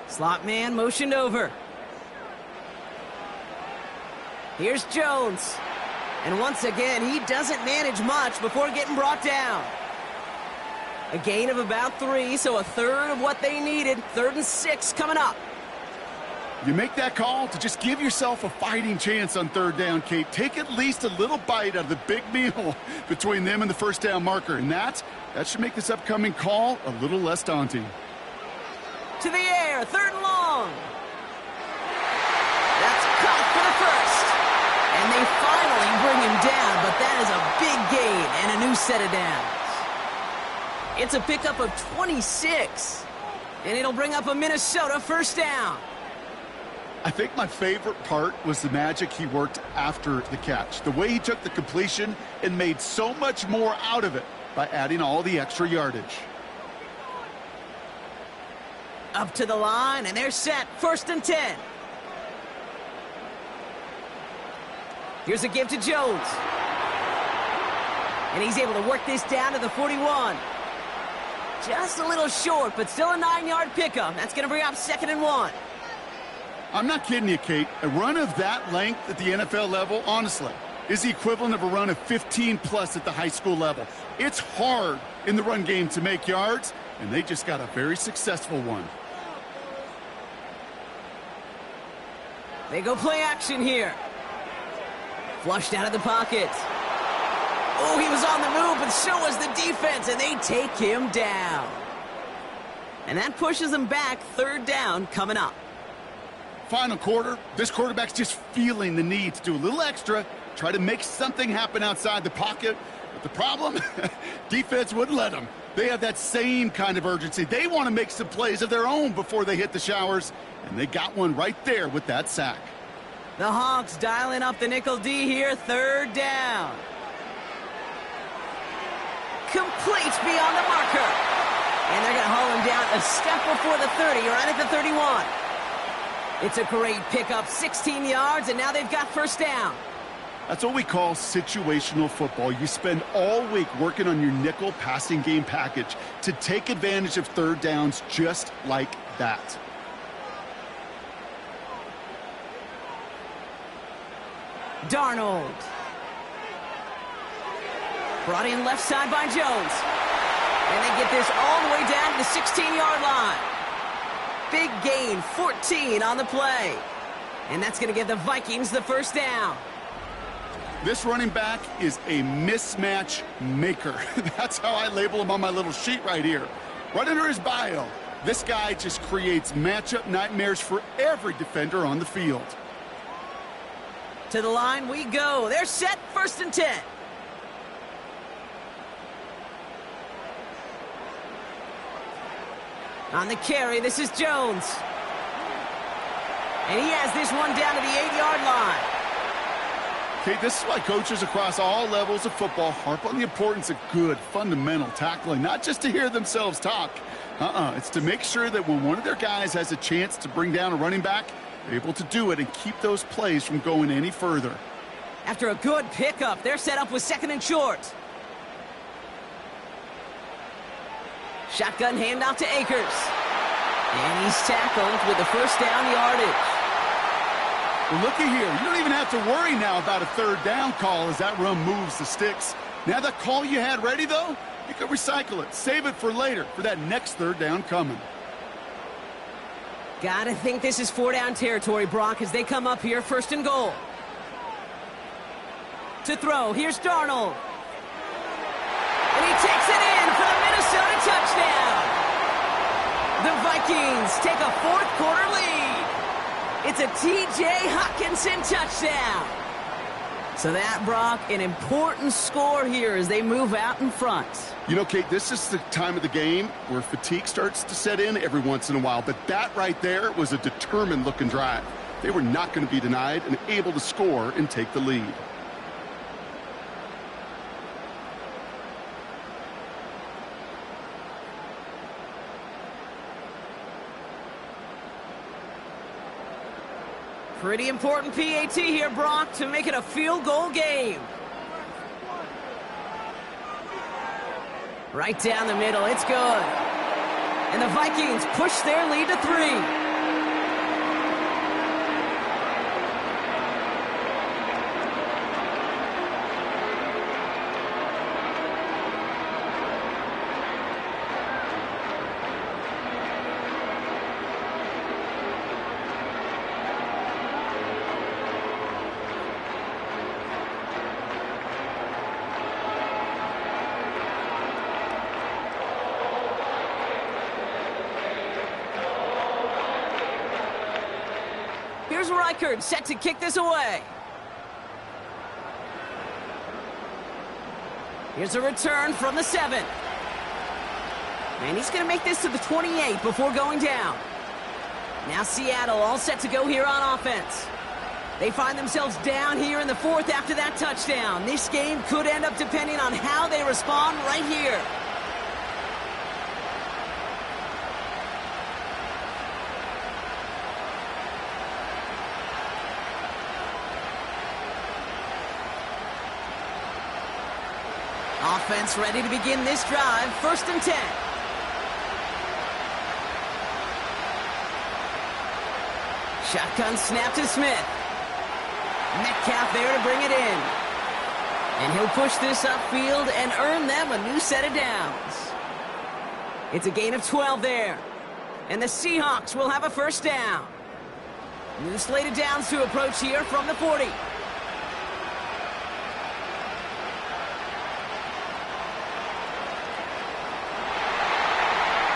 Slot man motioned over. Here's Jones. And once again, he doesn't manage much before getting brought down. A gain of about 3, so a third of what they needed. 3rd and 6 coming up. You make that call to just give yourself a fighting chance on 3rd down, Kate. Take at least a little bite out of the big meal between them and the 1st down marker. And that should make this upcoming call a little less daunting. To the air, 3rd and long. That's caught for the 1st. And they finally bring him down, but that is a big gain and a new set of downs. It's a pickup of 26. And it'll bring up a Minnesota 1st down. I think my favorite part was the magic he worked after the catch. The way he took the completion and made so much more out of it by adding all the extra yardage. Up to the line, and they're set. 1st and 10. Here's a give to Jones. And he's able to work this down to the 41. Just a little short, but still a 9-yard pickup. That's going to bring up 2nd and 1. I'm not kidding you, Kate. A run of that length at the NFL level, honestly, is the equivalent of a run of 15-plus at the high school level. It's hard in the run game to make yards, and they just got a very successful one. They go play action here. Flushed out of the pocket. Oh, he was on the move, but so was the defense, and they take him down. And that pushes them back. 3rd down coming up. Final quarter, this quarterback's just feeling the need to do a little extra, try to make something happen outside the pocket. But the problem, defense wouldn't let them. They have that same kind of urgency. They want to make some plays of their own before they hit the showers, and they got one right there with that sack. The Hawks dialing up the nickel D here. 3rd down. Complete beyond the marker. And they're going to haul him down a step before the 30, right at the 31. It's a great pickup, 16 yards, and now they've got 1st down. That's what we call situational football. You spend all week working on your nickel passing game package to take advantage of 3rd downs just like that. Darnold. Brought in left side by Jones. And they get this all the way down to the 16-yard line. Big gain, 14 on the play. And that's going to give the Vikings the 1st down. This running back is a mismatch maker. That's how I label him on my little sheet right here. Right under his bio, this guy just creates matchup nightmares for every defender on the field. To the line we go. They're set. 1st and 10. On the carry, this is Jones. And he has this one down to the 8-yard line. Okay, this is why coaches across all levels of football harp on the importance of good, fundamental tackling, not just to hear themselves talk. It's to make sure that when one of their guys has a chance to bring down a running back, they're able to do it and keep those plays from going any further. After a good pickup, they're set up with 2nd and short. Shotgun handoff to Akers. And he's tackled with the 1st down yardage. Well, looky here. You don't even have to worry now about a 3rd down call as that run moves the sticks. Now that call you had ready, though, you can recycle it. Save it for later for that next 3rd down coming. Gotta think this is 4-down territory, Brock, as they come up here. 1st and goal. To throw, here's Darnold. And he takes it in for the Minnesota touchdown. The Vikings take a fourth-quarter lead. It's a T.J. Hockenson touchdown. So that, Brock, an important score here as they move out in front. You know, Kate, this is the time of the game where fatigue starts to set in every once in a while. But that right there was a determined-looking drive. They were not going to be denied and able to score and take the lead. Pretty important PAT here, Brock, to make it a field goal game. Right down the middle, it's good. And the Vikings push their lead to 3. Here's Reichard set to kick this away. Here's a return from the 7. And he's going to make this to the 28 before going down. Now Seattle all set to go here on offense. They find themselves down here in the 4th after that touchdown. This game could end up depending on how they respond right here. Offense ready to begin this drive. 1st and 10. Shotgun snap to Smith. Metcalf there to bring it in. And he'll push this upfield and earn them a new set of downs. It's a gain of 12 there. And the Seahawks will have a 1st down. New slated downs to approach here from the 40.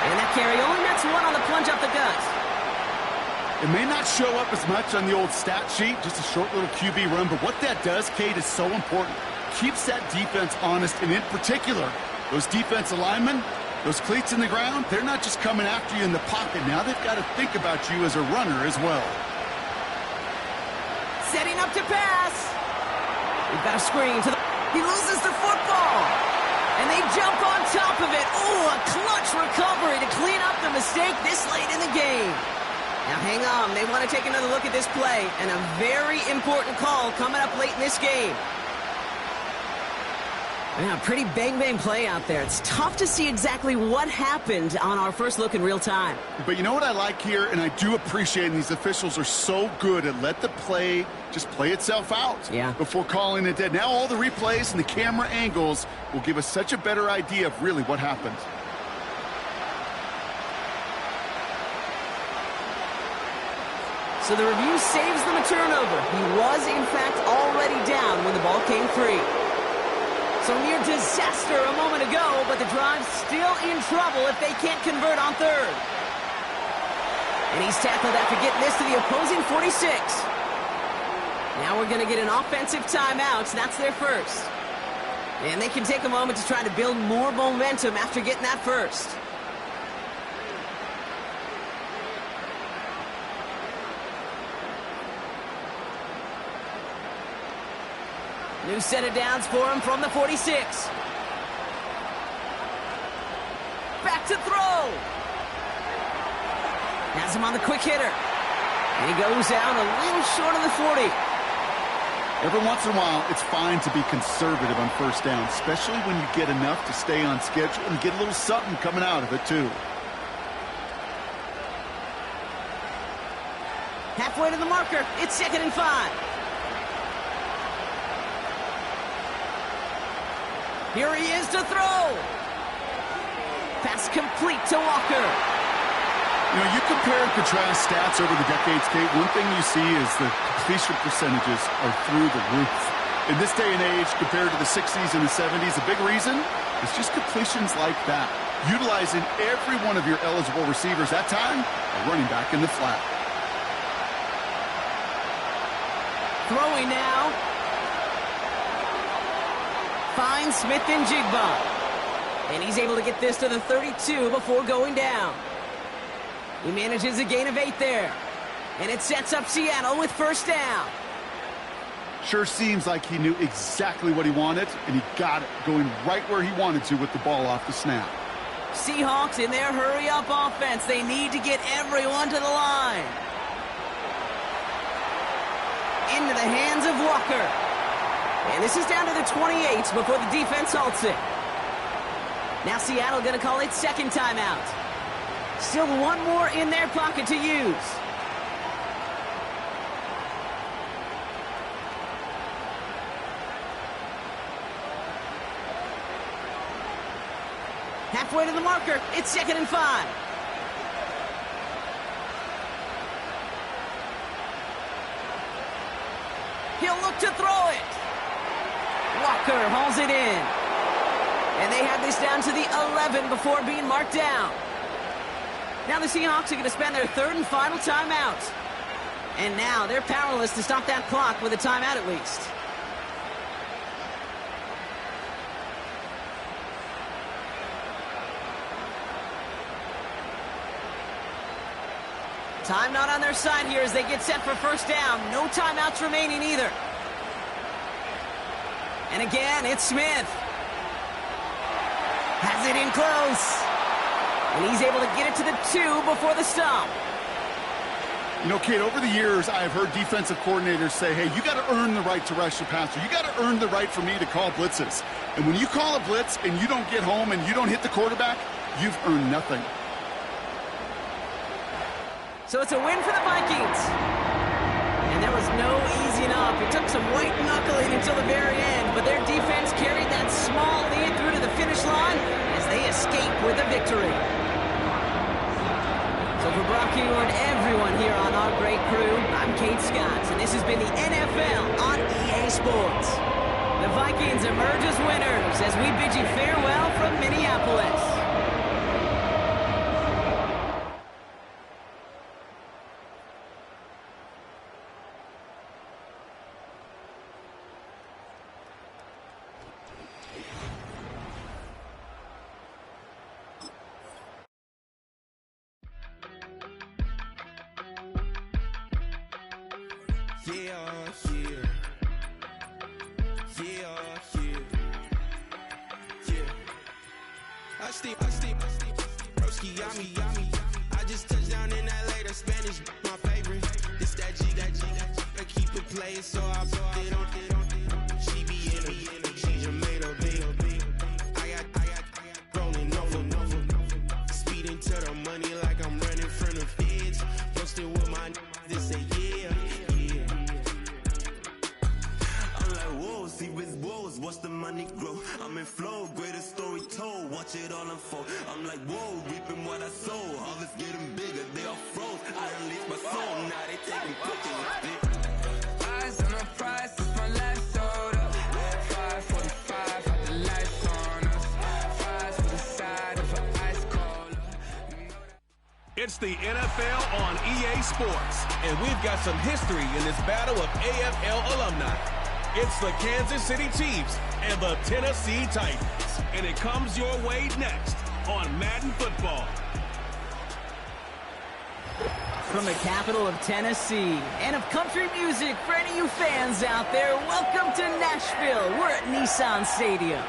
And that carry only nets 1 on the plunge up the gut. It may not show up as much on the old stat sheet, just a short little QB run, but what that does, Kate, is so important. Keeps that defense honest, and in particular, those defensive linemen, those cleats in the ground, they're not just coming after you in the pocket. Now they've got to think about you as a runner as well. Setting up to pass. We've got a screen to the... He loses the football. And they jump on top of it. Oh, a clutch recovery to clean up the mistake this late in the game. Now hang on, they want to take another look at this play, and a very important call coming up late in this game. Yeah, pretty bang-bang play out there. It's tough to see exactly what happened on our first look in real time. But you know what I like here, and I do appreciate, and these officials are so good at let the play just play itself out before calling it dead. Now all the replays and the camera angles will give us such a better idea of really what happened. So the review saves them a turnover. He was, in fact, already down when the ball came free. So near disaster a moment ago, but the drive's still in trouble if they can't convert on 3rd. And he's tackled after getting this to the opposing 46. Now we're going to get an offensive timeout. That's their 1st. And they can take a moment to try to build more momentum after getting that 1st. New set of downs for him from the 46. Back to throw. Has him on the quick hitter. And he goes down a little short of the 40. Every once in a while, it's fine to be conservative on 1st down, especially when you get enough to stay on schedule and get a little something coming out of it, too. Halfway to the marker. It's 2nd and 5. Here he is to throw. Pass complete to Walker. You know, you compare and contrast stats over the decades, Kate. One thing you see is the completion percentages are through the roof. In this day and age, compared to the 60s and the 70s, a big reason is just completions like that. utilizing every one of your eligible receivers. That time, a running back in the flat. Throwing now. Finds Smith and Jigba. And he's able to get this to the 32 before going down. He manages a gain of 8 there. And it sets up Seattle with first down. Sure seems like he knew exactly what he wanted, and he got it, going right where he wanted to with the ball off the snap. Seahawks in their hurry-up offense. They need to get everyone to the line. Into the hands of Walker. And this is down to the 28 before the defense halts it. Now Seattle going to call its second timeout. Still one more in their pocket to use. Halfway to the marker. It's 2nd and 5. He'll look to throw it. Walker hauls it in. And they have this down to the 11 before being marked down. Now the Seahawks are going to spend their 3rd and final timeout. And now they're powerless to stop that clock with a timeout at least. Time not on their side here as they get set for first down. No timeouts remaining either. And again, it's Smith. Has it in close. And he's able to get it to the 2 before the stop. You know, Kate, over the years, I've heard defensive coordinators say, hey, you got to earn the right to rush your passer. You got to earn the right for me to call blitzes. And when you call a blitz and you don't get home and you don't hit the quarterback, you've earned nothing. So it's a win for the Vikings. And there was no easing up. It took some white knuckling until the very end, but their defense carried that small lead through to the finish line as they escape with a victory. So for Brock Huard and everyone here on our great crew, I'm Kate Scott, and this has been the NFL on EA Sports. The Vikings emerge as winners as we bid you farewell from Minneapolis. I just touched down in LA, the Spanish, my favorite. This that G, I keep it playing, so I put it on. She be in the she's made a big. I got rolling over. Speeding to the money like I'm running from the feds. Posted with my this say yeah. I'm like, whoa, see with woes, watch the money grow. I'm in flow, greatest story told, watch it all unfold. I'm like, whoa, reaping what I sow. Harvest getting bigger, they all froze. I unleashed my soul, now they taking pictures. Eyes on the prize, it's my last soda. 5:45, got the lights on us. Fries for the side of an ice cola. It's the NFL on EA Sports, and we've got some history in this battle of AFL alumni. It's the Kansas City Chiefs and the Tennessee Titans, and it comes your way next on Madden Football. From the capital of Tennessee and of country music for any of you fans out there, welcome to Nashville. We're at Nissan Stadium.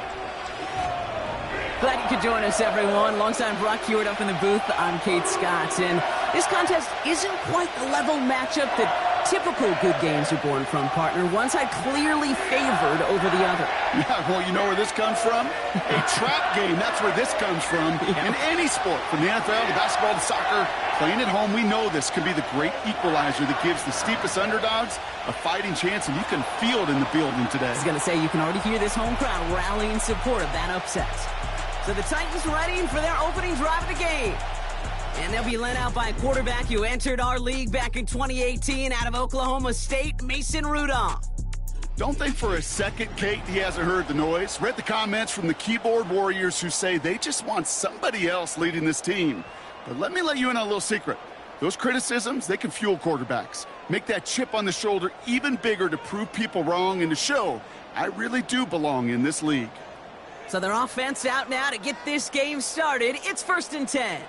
Glad you could join us, everyone. Alongside Brock Huard up in the booth, I'm Kate Scott. And this contest isn't quite the level matchup that typical good games are born from, partner. One side clearly favored over the other. Yeah, well, you know where this comes from? A trap game. That's where this comes from. Yeah. In any sport, from the NFL to basketball to soccer, playing at home, we know this can be the great equalizer that gives the steepest underdogs a fighting chance, and you can feel it in the building today. I was going to say, you can already hear this home crowd rallying in support of that upset. So the Titans ready for their opening drive of the game. And they'll be led out by a quarterback who entered our league back in 2018 out of Oklahoma State, Mason Rudolph. Don't think for a second, Kate, he hasn't heard the noise. Read the comments from the keyboard warriors who say they just want somebody else leading this team. But let me let you in on a little secret. Those criticisms, they can fuel quarterbacks. Make that chip on the shoulder even bigger to prove people wrong and to show I really do belong in this league. So their offense out now to get this game started. It's 1st and 10.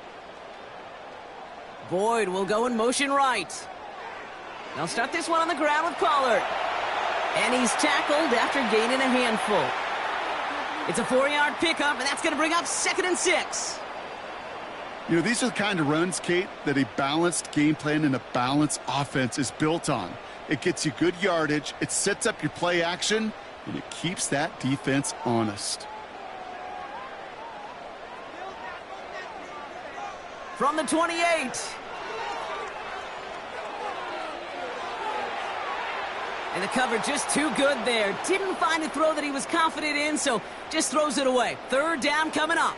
Boyd will go in motion right. They'll start this one on the ground with Pollard. And he's tackled after gaining a handful. It's a 4-yard pickup, and that's going to bring up 2nd and 6. You know, these are the kind of runs, Kate, that a balanced game plan and a balanced offense is built on. It gets you good yardage, it sets up your play action, and it keeps that defense honest. From the 28. And the cover just too good there. Didn't find a throw that he was confident in, so just throws it away. 3rd down coming up.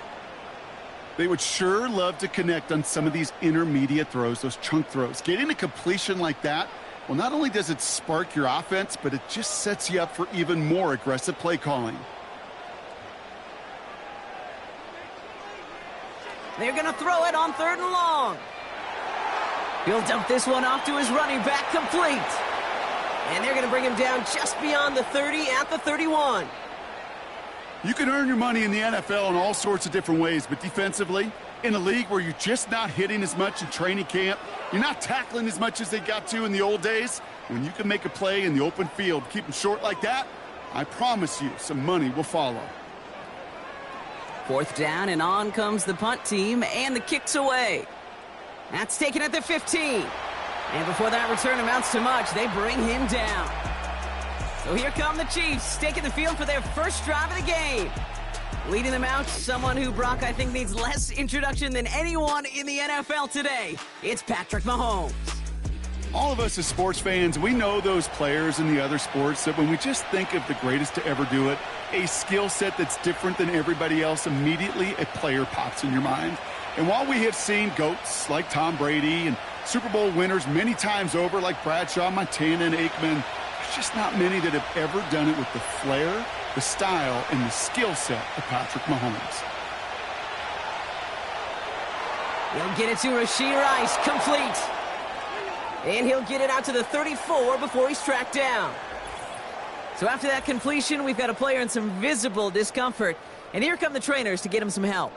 They would sure love to connect on some of these intermediate throws, those chunk throws. Getting a completion like that, well, not only does it spark your offense, but it just sets you up for even more aggressive play calling. They're going to throw it on 3rd and long. He'll dump this one off to his running back, complete. And they're going to bring him down just beyond the 30 at the 31. You can earn your money in the NFL in all sorts of different ways, but defensively, in a league where you're just not hitting as much in training camp, you're not tackling as much as they got to in the old days, when you can make a play in the open field, keep them short like that, I promise you some money will follow. 4th down, and on comes the punt team, and the kick's away. That's taken at the 15. And before that return amounts to much, they bring him down. So here come the Chiefs, taking the field for their first drive of the game. Leading them out, someone who, Brock, I think needs less introduction than anyone in the NFL today. It's Patrick Mahomes. All of us as sports fans, we know those players in the other sports that when we just think of the greatest to ever do it, a skill set that's different than everybody else, immediately a player pops in your mind. And while we have seen GOATs like Tom Brady and Super Bowl winners many times over like Bradshaw, Montana, and Aikman, there's just not many that have ever done it with the flair, the style, and the skill set of Patrick Mahomes. He'll get it to Rashee Rice, complete. And he'll get it out to the 34 before he's tracked down. So after that completion, we've got a player in some visible discomfort. And here come the trainers to get him some help.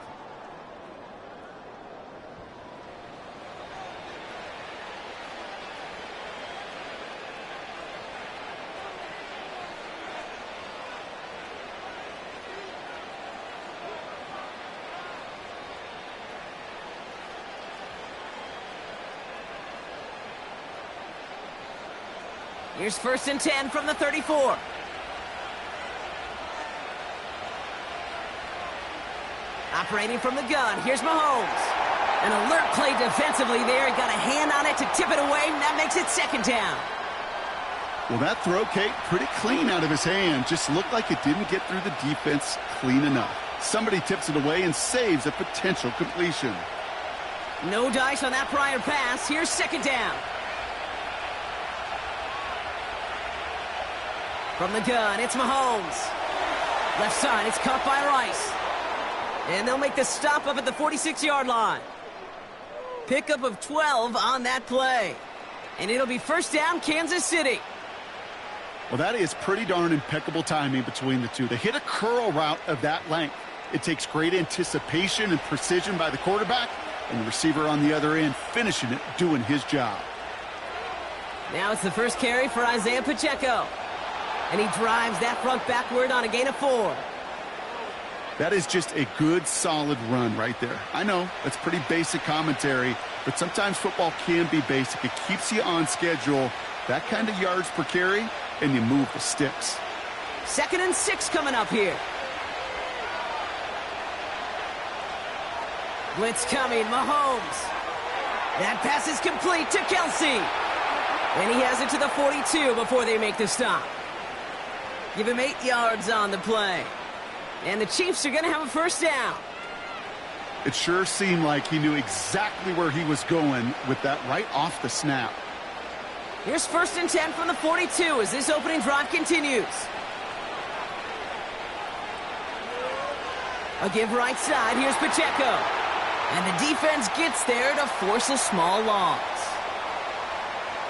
Here's 1st and 10 from the 34. Operating from the gun, here's Mahomes. An alert play defensively there. He got a hand on it to tip it away, and that makes it 2nd down. Well, that throw, Kate, pretty clean out of his hand. Just looked like it didn't get through the defense clean enough. Somebody tips it away and saves a potential completion. No dice on that prior pass. Here's 2nd down. From the gun, it's Mahomes. Left side, it's caught by Rice. And they'll make the stop up at the 46-yard line. Pickup of 12 on that play. And it'll be 1st down, Kansas City. Well, that is pretty darn impeccable timing between the two. They hit a curl route of that length. It takes great anticipation and precision by the quarterback, and the receiver on the other end finishing it, doing his job. Now it's the first carry for Isaiah Pacheco. And he drives that front backward on a gain of 4. That is just a good, solid run right there. I know, that's pretty basic commentary, but sometimes football can be basic. It keeps you on schedule, that kind of yards per carry, and you move the sticks. 2nd and 6 coming up here. Blitz coming, Mahomes. That pass is complete to Kelsey. And he has it to the 42 before they make the stop. Give him 8 yards on the play. And the Chiefs are going to have a 1st down. It sure seemed like he knew exactly where he was going with that right off the snap. Here's 1st and 10 from the 42 as this opening drive continues. A give right side. Here's Pacheco. And the defense gets there to force a small loss.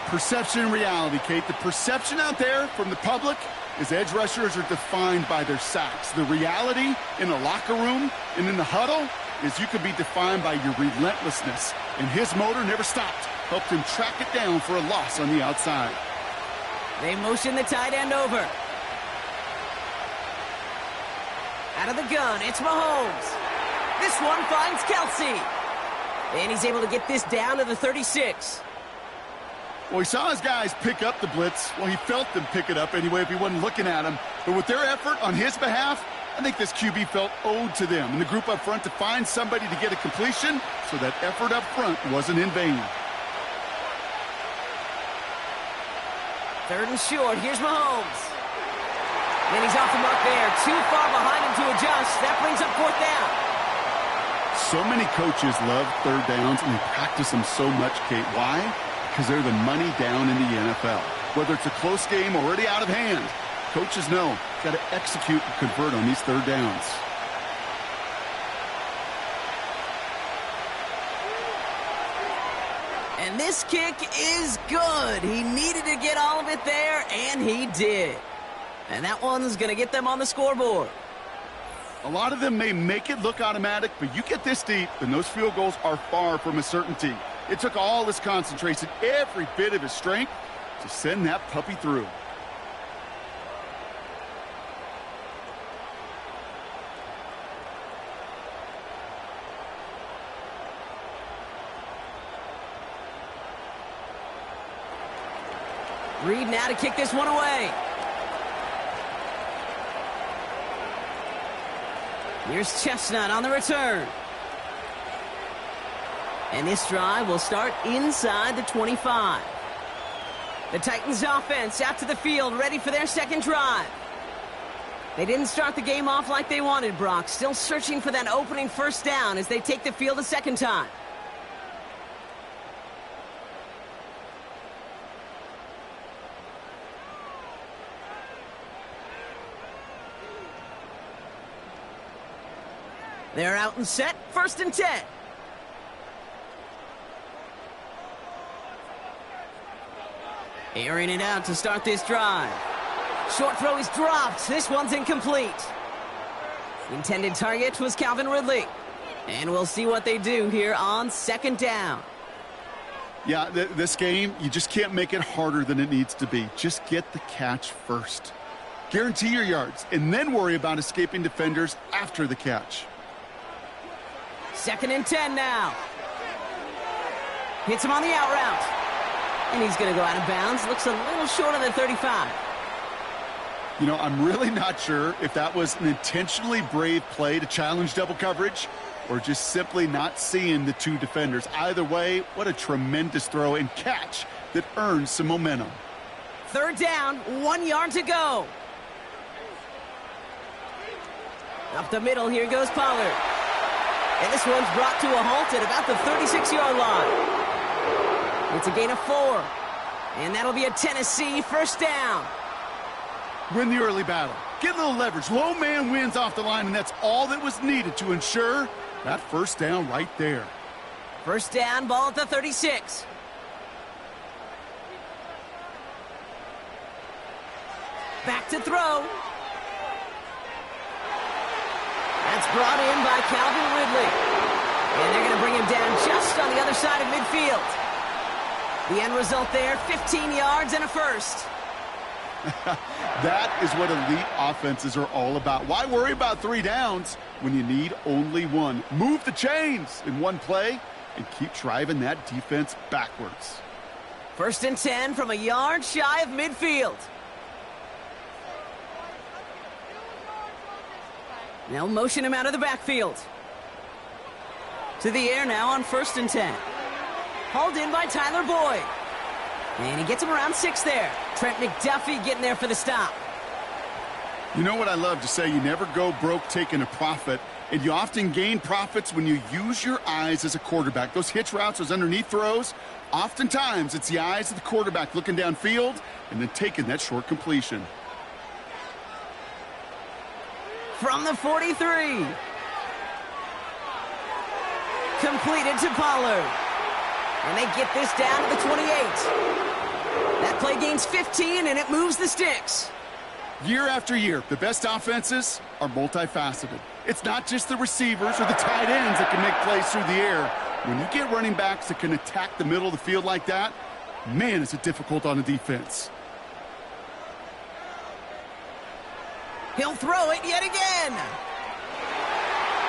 Perception and reality, Kate. The perception out there from the public is edge rushers are defined by their sacks. The reality in the locker room and in the huddle is you could be defined by your relentlessness. And his motor never stopped. Helped him track it down for a loss on the outside. They motion the tight end over. Out of the gun, it's Mahomes. This one finds Kelsey. And he's able to get this down to the 36. Well, he saw his guys pick up the blitz. Well, he felt them pick it up anyway if he wasn't looking at him. But with their effort on his behalf, I think this QB felt owed to them and the group up front to find somebody to get a completion so that effort up front wasn't in vain. 3rd and short. Here's Mahomes. And he's off the mark there. Too far behind him to adjust. That brings up 4th down. So many coaches love 3rd downs and they practice them so much, Kate. Why? Because they're the money down in the NFL. Whether it's a close game already out of hand, coaches know got to execute and convert on these 3rd downs. And this kick is good. He needed to get all of it there, and he did. And that one's going to get them on the scoreboard. A lot of them may make it look automatic, but you get this deep, and those field goals are far from a certainty. It took all his concentration, every bit of his strength, to send that puppy through. Reed now to kick this one away. Here's Chestnut on the return. And this drive will start inside the 25. The Titans offense out to the field, ready for their 2nd drive. They didn't start the game off like they wanted, Brock. Still searching for that opening 1st down as they take the field a 2nd time. They're out and set. 1st and 10. Airing it out to start this drive. Short throw is dropped. This one's incomplete. Intended target was Calvin Ridley. And we'll see what they do here on 2nd down. Yeah, this game, you just can't make it harder than it needs to be. Just get the catch first. Guarantee your yards, and then worry about escaping defenders after the catch. 2nd and 10 now. Hits him on the out route. And he's going to go out of bounds. Looks a little short of the 35. You know, I'm really not sure if that was an intentionally brave play to challenge double coverage or just simply not seeing the 2 defenders. Either way, what a tremendous throw and catch that earns some momentum. 3rd down, 1 yard to go. Up the middle, here goes Pollard. And this one's brought to a halt at about the 36-yard line. It's a gain of 4. And that'll be a Tennessee 1st down. Win the early battle. Get a little leverage. Low man wins off the line, and that's all that was needed to ensure that 1st down right there. 1st down, ball at the 36. Back to throw. That's brought in by Calvin Ridley. And they're going to bring him down just on the other side of midfield. The end result there, 15 yards and a 1st. That is what elite offenses are all about. Why worry about 3 downs when you need only 1? Move the chains in one play and keep driving that defense backwards. 1st and 10 from a yard shy of midfield. They'll motion him out of the backfield. To the air now on 1st and 10. Hauled in by Tyler Boyd. And he gets him around 6 there. Trent McDuffie getting there for the stop. You know what I love to say? You never go broke taking a profit. And you often gain profits when you use your eyes as a quarterback. Those hitch routes, those underneath throws, oftentimes it's the eyes of the quarterback looking downfield and then taking that short completion. From the 43. Completed to Pollard. And they get this down to the 28. That play gains 15, and it moves the sticks. Year after year, the best offenses are multifaceted. It's not just the receivers or the tight ends that can make plays through the air. When you get running backs that can attack the middle of the field like that, man, is it difficult on the defense. He'll throw it yet again.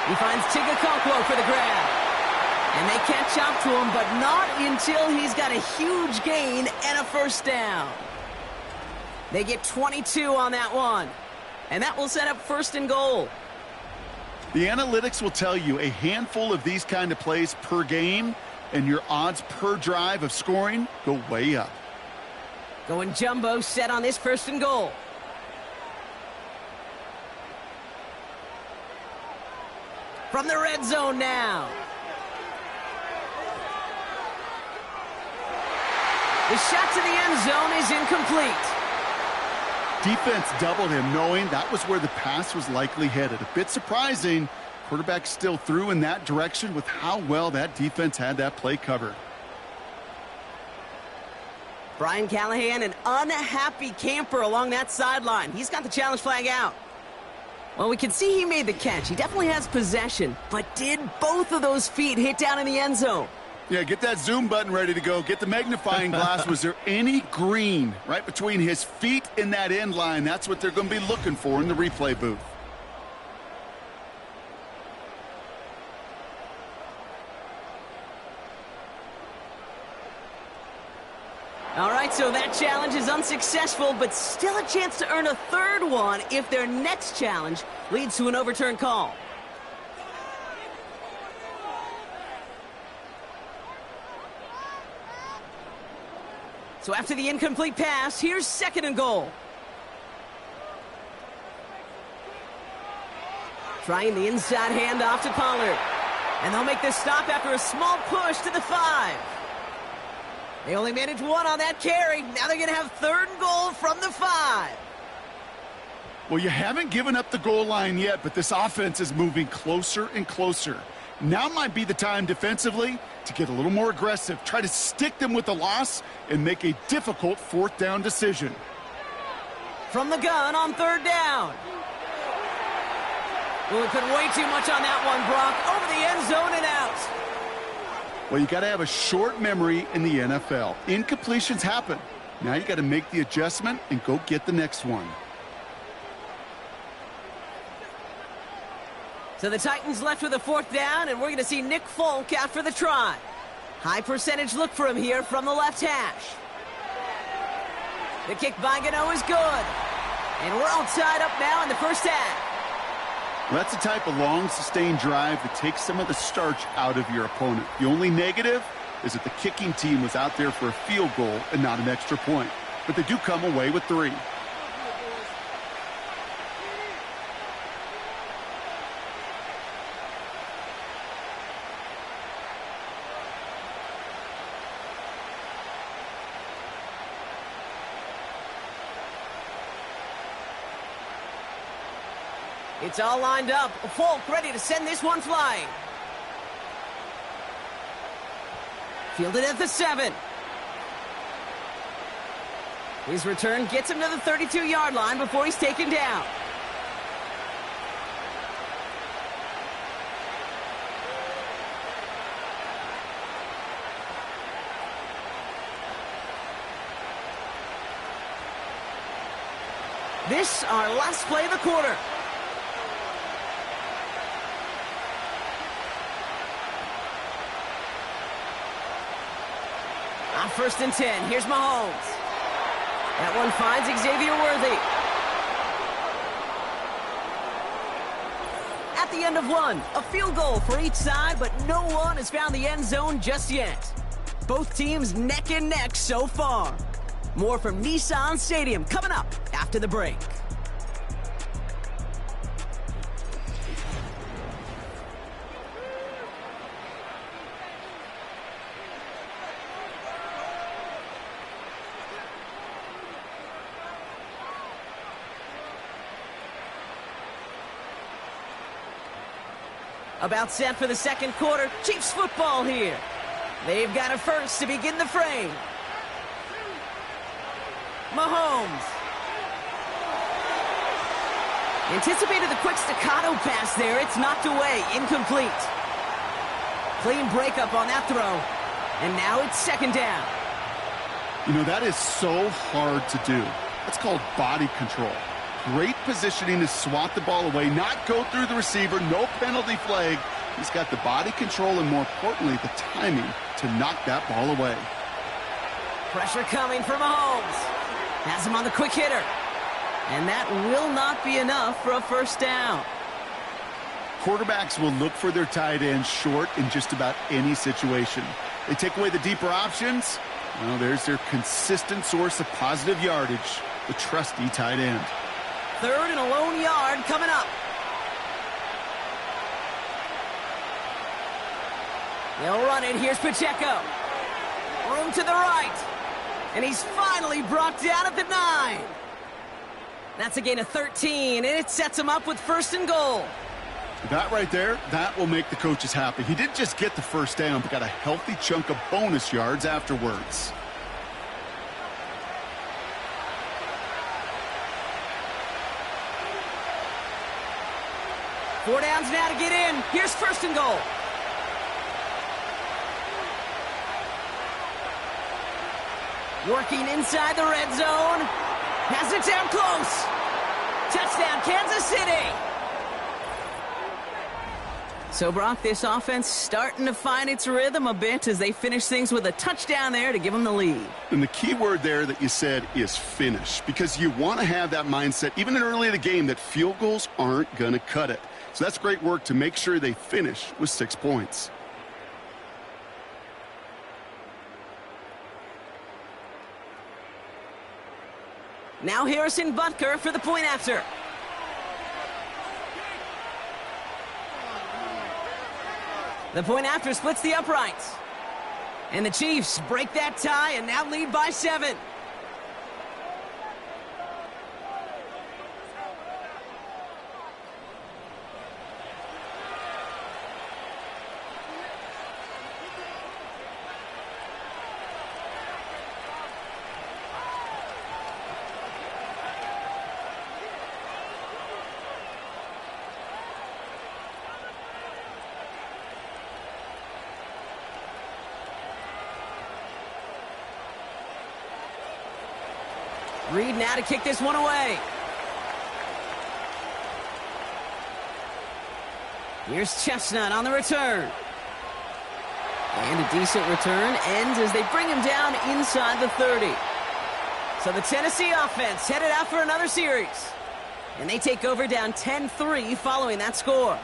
He finds Tigakokwo for the grab. And they catch up to him, but not until he's got a huge gain and a first down. They get 22 on that one. And that will set up first and goal. The analytics will tell you a handful of these kind of plays per game, and your odds per drive of scoring go way up. Going jumbo set on this first and goal. From the red zone now. The shot to the end zone is incomplete. Defense doubled him, knowing that was where the pass was likely headed. A bit surprising. Quarterback still threw in that direction with how well that defense had that play covered. Brian Callahan, an unhappy camper along that sideline. He's got the challenge flag out. Well, we can see he made the catch. He definitely has possession, but did both of those feet hit down in the end zone? Yeah, get that zoom button ready to go. Get the magnifying glass. Was there any green right between his feet and that end line? That's what they're going to be looking for in the replay booth. All right, so that challenge is unsuccessful, but still a chance to earn a third one if their next challenge leads to an overturned call. So after the incomplete pass, here's second and goal. Trying the inside handoff to Pollard. And they'll make this stop after a small push to the 5. They only managed one on that carry. Now they're going to have third and goal from the 5. Well, you haven't given up the goal line yet, but this offense is moving closer and closer. Now might be the time defensively to get a little more aggressive. Try to stick them with the loss and make a difficult fourth down decision. From the gun on third down. Well, we put way too much on that one, Brock. Over the end zone and out. Well, you got to have a short memory in the NFL. Incompletions happen. Now you got to make the adjustment and go get the next one. So the Titans left with a fourth down, and we're going to see Nick Folk out for the try. High percentage look for him here from the left hash. The kick by Gano is good. And we're all tied up now in the first half. Well, that's the type of long, sustained drive that takes some of the starch out of your opponent. The only negative is that the kicking team was out there for a field goal and not an extra point. But they do come away with 3. It's all lined up. Folk ready to send this one flying. Fielded at the 7. His return gets him to the 32-yard line before he's taken down. This our last play of the quarter. On 1st and 10, here's Mahomes. That one finds Xavier Worthy. At the end of one, a field goal for each side, but no one has found the end zone just yet. Both teams neck and neck so far. More from Nissan Stadium coming up after the break. About set for the second quarter. Chiefs football here. They've got a first to begin the frame. Mahomes. Anticipated the quick staccato pass there. It's knocked away. Incomplete. Clean breakup on that throw. And now it's second down. You know, that is so hard to do. That's called body control. Great positioning to swat the ball away, not go through the receiver, no penalty flag. He's got the body control and, more importantly, the timing to knock that ball away. Pressure coming from Mahomes. Has him on the quick hitter. And that will not be enough for a first down. Quarterbacks will look for their tight end short in just about any situation. They take away the deeper options. Well, there's their consistent source of positive yardage, the trusty tight end. Third and a lone yard coming up. They'll run it. Here's Pacheco. Room to the right. And he's finally brought down at the 9. That's a gain of 13, and it sets him up with first and goal. That right there, that will make the coaches happy. He didn't just get the first down, but got a healthy chunk of bonus yards afterwards. Four downs now to get in. Here's first and goal. Working inside the red zone. Has it down close. Touchdown, Kansas City. So, Brock, this offense starting to find its rhythm a bit as they finish things with a touchdown there to give them the lead. And the key word there that you said is finish, because you want to have that mindset, even early in the game, that field goals aren't going to cut it. So that's great work to make sure they finish with 6 points. Now Harrison Butker for the point after. The point after splits the uprights. And the Chiefs break that tie and now lead by 7. Reed now to kick this one away. Here's Chestnut on the return. And a decent return ends as they bring him down inside the 30. So the Tennessee offense headed out for another series. And they take over down 10-3 following that score.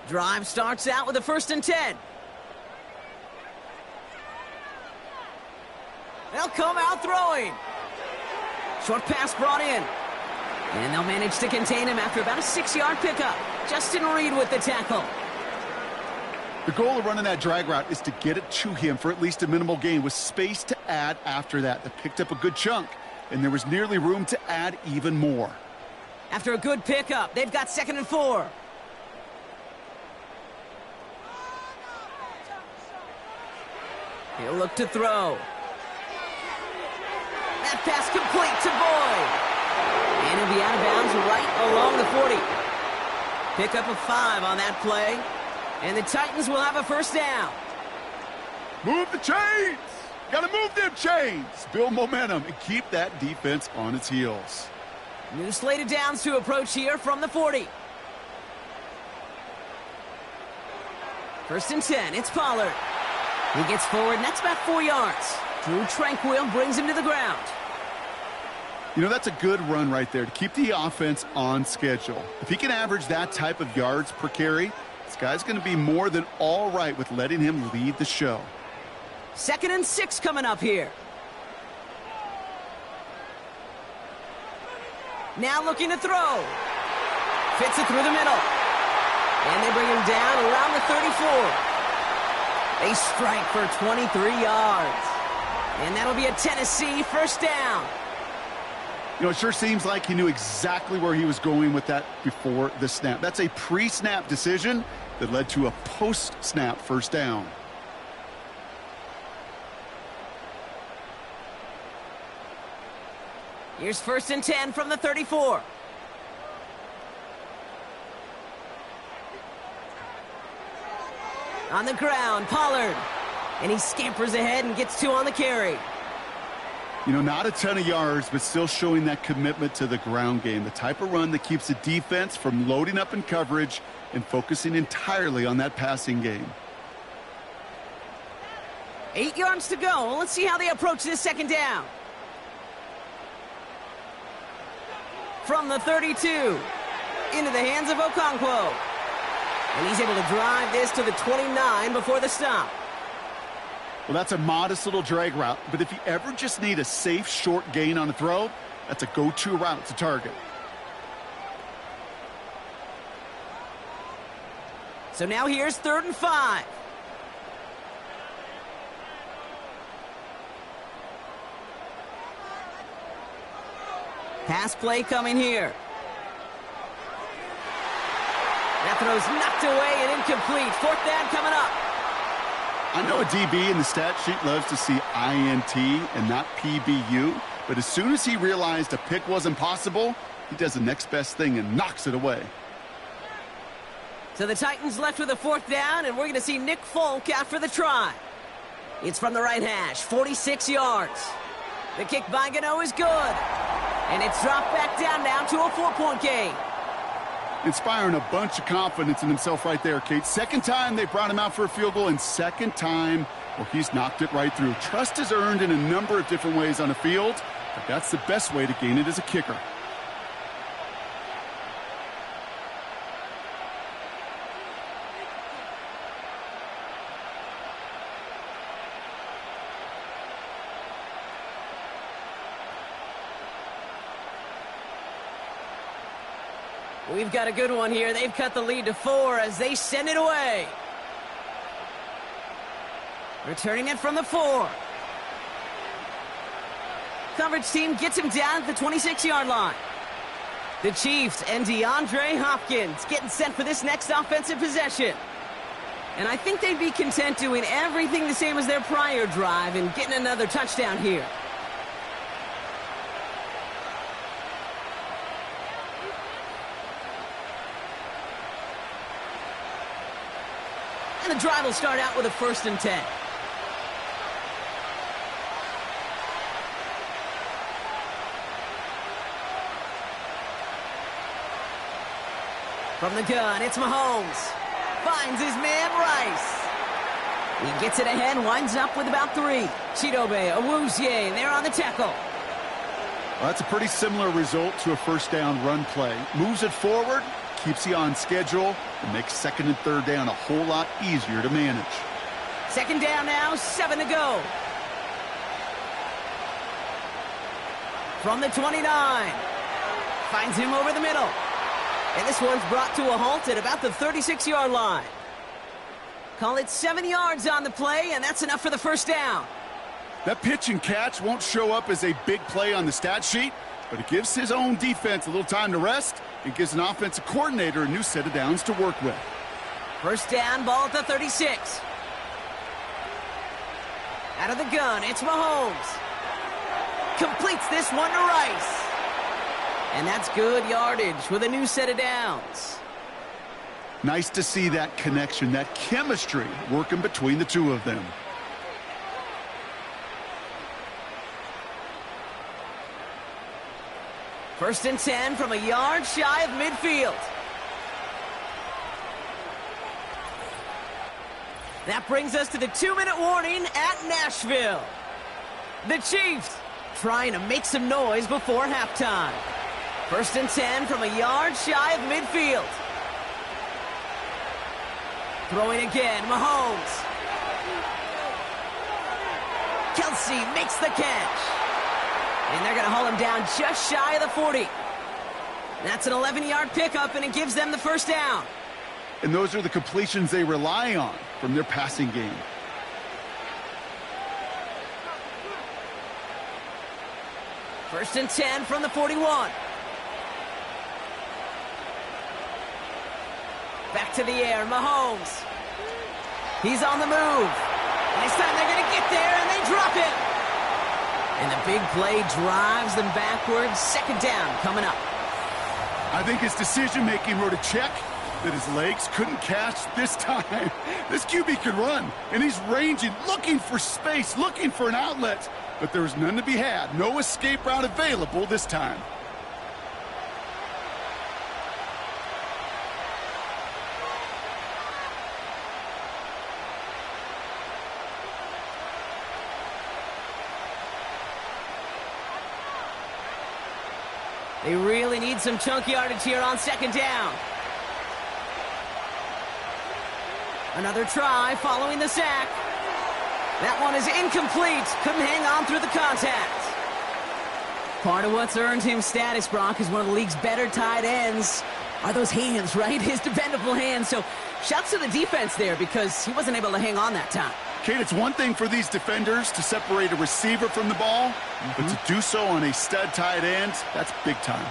Drive starts out with a 1st and 10. They'll come out throwing. Short pass brought in. And they'll manage to contain him after about a 6-yard pickup. Justin Reed with the tackle. The goal of running that drag route is to get it to him for at least a minimal gain with space to add after that. They picked up a good chunk, and there was nearly room to add even more. After a good pickup, they've got 2nd and 4. He'll look to throw. That pass complete to Boyd. And he'll be out of bounds right along the 40. Pick up a 5 on that play. And the Titans will have a first down. Move the chains. Got to move them chains. Build momentum and keep that defense on its heels. New slate of downs to approach here from the 40. 1st and 10. It's Pollard. He gets forward, and that's about 4 yards. Drew Tranquil brings him to the ground. You know, that's a good run right there to keep the offense on schedule. If he can average that type of yards per carry, this guy's going to be more than all right with letting him lead the show. 2nd and 6 coming up here. Now looking to throw. Fits it through the middle. And they bring him down around the 34. They strike for 23 yards. And that'll be a Tennessee first down. You know, it sure seems like he knew exactly where he was going with that before the snap. That's a pre-snap decision that led to a post-snap first down. Here's 1st and 10 from the 34. On the ground, Pollard. And he scampers ahead and gets 2 on the carry. You know, not a ton of yards, but still showing that commitment to the ground game. The type of run that keeps the defense from loading up in coverage and focusing entirely on that passing game. 8 yards to go. Let's see how they approach this second down. From the 32, into the hands of Okonkwo. And he's able to drive this to the 29 before the stop. Well, that's a modest little drag route, but if you ever just need a safe, short gain on a throw, that's a go-to route to target. So now here's 3rd and 5. Pass play coming here. That throw's knocked away and incomplete. 4th down coming up. I know a DB in the stat sheet loves to see INT and not PBU, but as soon as he realized a pick wasn't possible, he does the next best thing and knocks it away. So the Titans left with a 4th down, and we're going to see Nick Folk after the try. It's from the right hash, 46 yards. The kick by Gano is good. And it's dropped back down now to a 4-point game. Inspiring a bunch of confidence in himself right there, Kate. Second time they brought him out for a field goal, and second time, well, he's knocked it right through. Trust is earned in a number of different ways on the field, but that's the best way to gain it as a kicker. We've got a good one here. They've cut the lead to 4 as they send it away. Returning it from the 4. Coverage team gets him down at the 26-yard line. The Chiefs and DeAndre Hopkins getting set for this next offensive possession. And I think they'd be content doing everything the same as their prior drive and getting another touchdown here. And the drive will start out with a 1st and 10. From the gun, it's Mahomes. Finds his man, Rice. He gets it ahead, winds up with about 3. Chidobe, Awuzie, they're on the tackle. Well, that's a pretty similar result to a first down run play. Moves it forward, keeps you on schedule, and makes 2nd and 3rd down a whole lot easier to manage. 2nd down now, 7 to go. From the 29. Finds him over the middle. And this one's brought to a halt at about the 36-yard line. Call it 7 yards on the play, and that's enough for the 1st down. That pitch and catch won't show up as a big play on the stat sheet, but it gives his own defense a little time to rest. It gives an offensive coordinator a new set of downs to work with. 1st down, ball at the 36. Out of the gun, it's Mahomes. Completes this one to Rice. And that's good yardage with a new set of downs. Nice to see that connection, that chemistry working between the two of them. First and 10 from a yard shy of midfield. That brings us to the 2-minute warning at Nashville. The Chiefs trying to make some noise before halftime. First and 10 from a yard shy of midfield. Throwing again, Mahomes. Kelsey makes the catch. And they're going to haul him down just shy of the 40. That's an 11-yard pickup, and it gives them the 1st down. and those are the completions they rely on from their passing game. First and 10 from the 41. Back to the air, Mahomes. He's on the move. This time they're going to get there, and they drop him. And the big play drives them backwards. Second down coming up. I think his decision-making wrote a check that his legs couldn't catch this time. This QB could run, and he's ranging, looking for space, looking for an outlet. But there was none to be had. No escape route available this time. They really need some chunk yardage here on second down. Another try following the sack. That one is incomplete. Couldn't hang on through the contact. Part of what's earned him status, Brock, is one of the league's better tight ends. Are those hands, right? His dependable hands. So shouts to the defense there because he wasn't able to hang on that time. Kate, it's one thing for these defenders to separate a receiver from the ball, but to do so on a stud tight end, that's big time.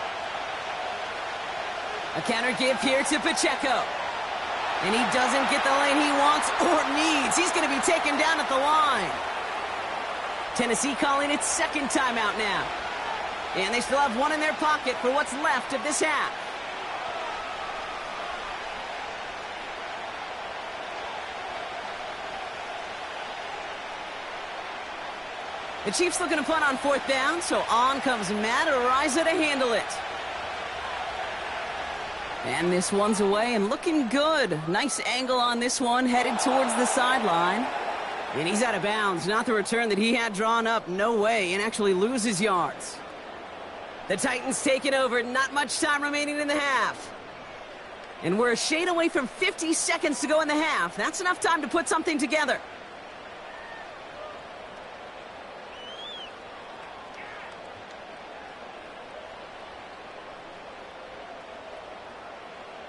A counter give here to Pacheco. And he doesn't get the lane he wants or needs. He's going to be taken down at the line. Tennessee calling its second timeout now. And they still have one in their pocket for what's left of this half. The Chiefs looking to punt on fourth down, so on comes Matt Araiza to handle it. And this one's away and looking good. Nice angle on this one, headed towards the sideline. And he's out of bounds. Not the return that he had drawn up. No way. And actually loses yards. The Titans take it over. Not much time remaining in the half. And we're a shade away from 50 seconds to go in the half. That's enough time to put something together.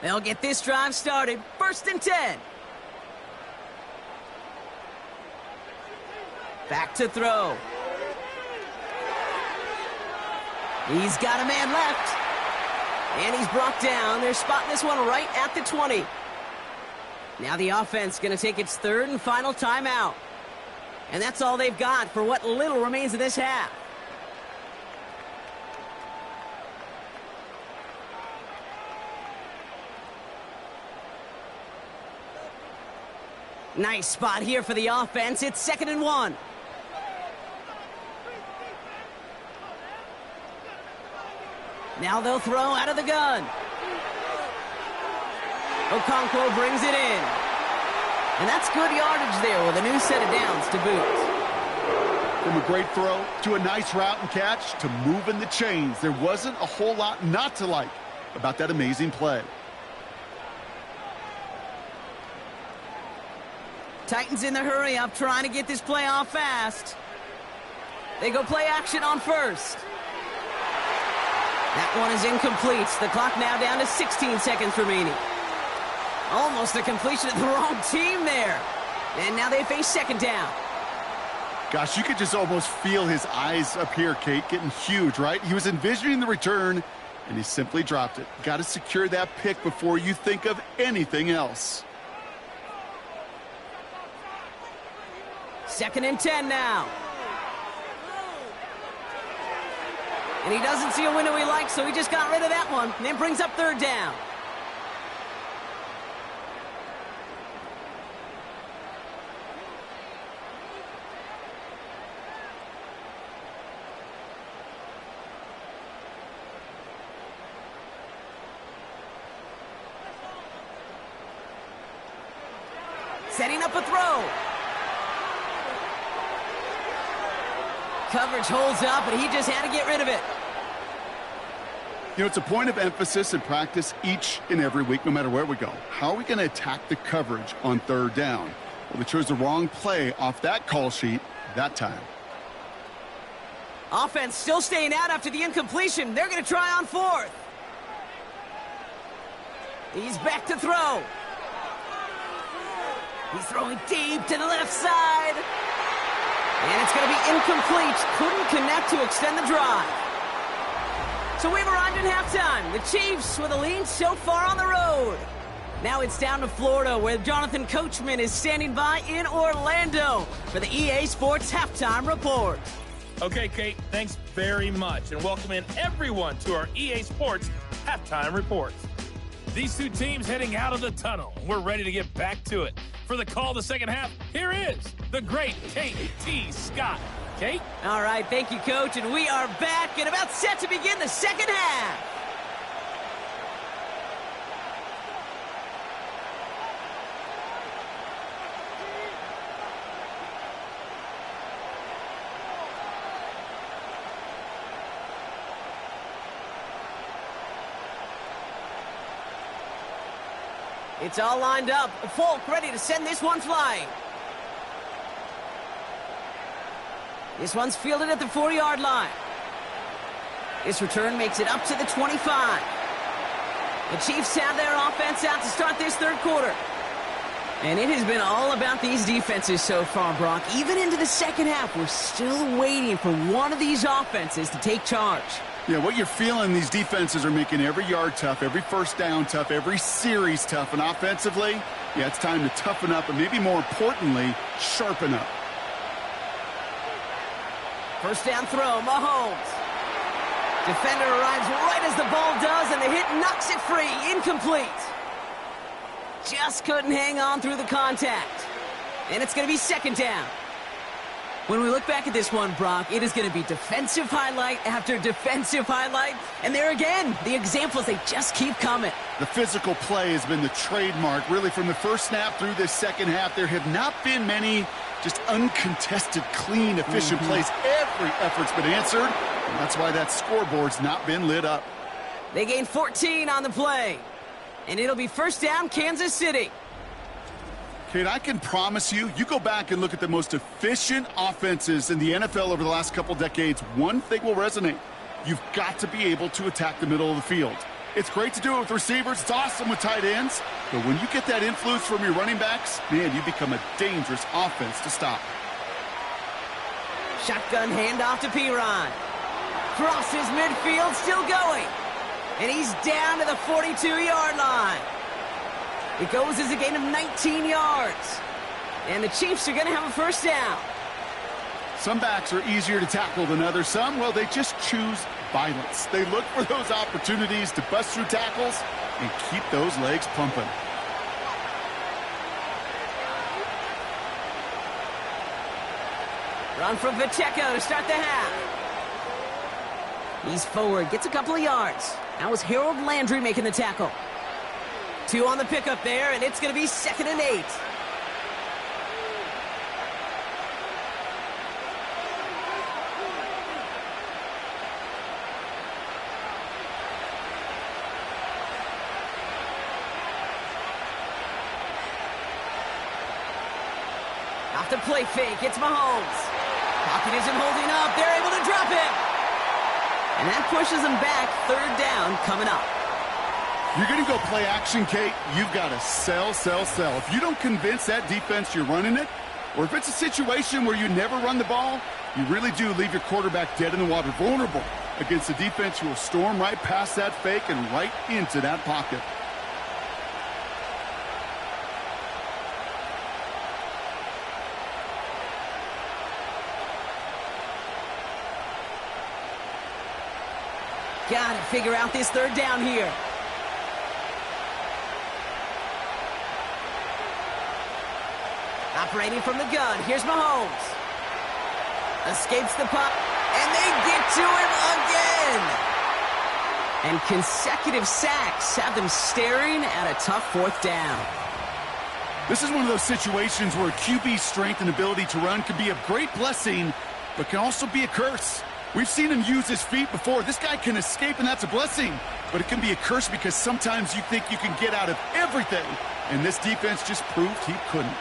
They'll get this drive started. First and 10. Back to throw. He's got a man left. And he's brought down. They're spotting this one right at the 20. Now the offense going to take its third and final timeout. And that's all they've got for what little remains of this half. Nice spot here for the offense. It's 2nd and 1. Now they'll throw out of the gun. Okonkwo brings it in. And that's good yardage there with a new set of downs to boot. From a great throw to a nice route and catch to moving the chains, there wasn't a whole lot not to like about that amazing play. Titans in the hurry-up, trying to get this play off fast. They go play action on first. That one is incomplete. The clock now down to 16 seconds remaining. Almost a completion of the wrong team there. And now they face second down. Gosh, you could just almost feel his eyes up here, Kate, getting huge, right? He was envisioning the return, and he simply dropped it. Got to secure that pick before you think of anything else. 2nd and 10 now. And he doesn't see a window he likes, so he just got rid of that one. And then brings up third down. Setting up a throw. Coverage holds up, and he just had to get rid of it. You know, it's a point of emphasis in practice each and every week, no matter where we go. How are we going to attack the coverage on third down? Well, they chose the wrong play off that call sheet that time. Offense still staying out after the incompletion. They're going to try on fourth. He's back to throw. He's throwing deep to the left side. And it's going to be incomplete. Couldn't connect to extend the drive. So we've arrived at halftime. The Chiefs with a lead so far on the road. Now it's down to Florida, where Jonathan Coachman is standing by in Orlando for the EA Sports Halftime Report. Okay, Kate, thanks very much. And welcome in everyone to our EA Sports Halftime Reports. These two teams heading out of the tunnel. We're ready to get back to it. For the call of the second half, here is the great Kate T. Scott. Kate? All right, thank you, Coach. And we are back and about set to begin the second half. It's all lined up. Folk ready to send this one flying. This one's fielded at the 4-yard line. This return makes it up to the 25. The Chiefs have their offense out to start this third quarter. And it has been all about these defenses so far, Brock. Even into the second half, we're still waiting for one of these offenses to take charge. Yeah, what you're feeling, these defenses are making every yard tough, every first down tough, every series tough. And offensively, yeah, it's time to toughen up and maybe more importantly, sharpen up. First down throw, Mahomes. Defender arrives right as the ball does, and the hit knocks it free. Incomplete. Just couldn't hang on through the contact. And it's going to be second down. When we look back at this one, Brock, it is going to be defensive highlight after defensive highlight. And there again, the examples, they just keep coming. The physical play has been the trademark. Really, from the first snap through this second half, there have not been many just uncontested, clean, efficient plays. Every effort's been answered, and that's why that scoreboard's not been lit up. They gain 14 on the play, and it'll be first down, Kansas City. Kate, I can promise you, you go back and look at the most efficient offenses in the NFL over the last couple decades, one thing will resonate. You've got to be able to attack the middle of the field. It's great to do it with receivers. It's awesome with tight ends. But when you get that influence from your running backs, man, you become a dangerous offense to stop. Shotgun handoff to Piron. Crosses midfield, still going. And he's down to the 42-yard line. It goes as a gain of 19 yards. And the Chiefs are going to have a first down. Some backs are easier to tackle than others. Some, well, they just choose violence. They look for those opportunities to bust through tackles and keep those legs pumping. Run from Pacheco to start the half. He's forward, gets a couple of yards. That was Harold Landry making the tackle. 2 on the pickup there, and it's going to be 2nd and 8. Off the play fake, it's Mahomes. Pocket isn't holding up. They're able to drop him. And that pushes them back. 3rd down coming up. You're going to go play action, Kate. You've got to sell, sell, sell. If you don't convince that defense you're running it, or if it's a situation where you never run the ball, you really do leave your quarterback dead in the water, vulnerable against a defense who will storm right past that fake and right into that pocket. Got to figure out this 3rd down here. Operating from the gun, here's Mahomes. Escapes the puck, and they get to him again. And consecutive sacks have them staring at a tough 4th down. This is one of those situations where QB's strength and ability to run can be a great blessing, but can also be a curse. We've seen him use his feet before. This guy can escape, and that's a blessing. But it can be a curse because sometimes you think you can get out of everything. And this defense just proved he couldn't.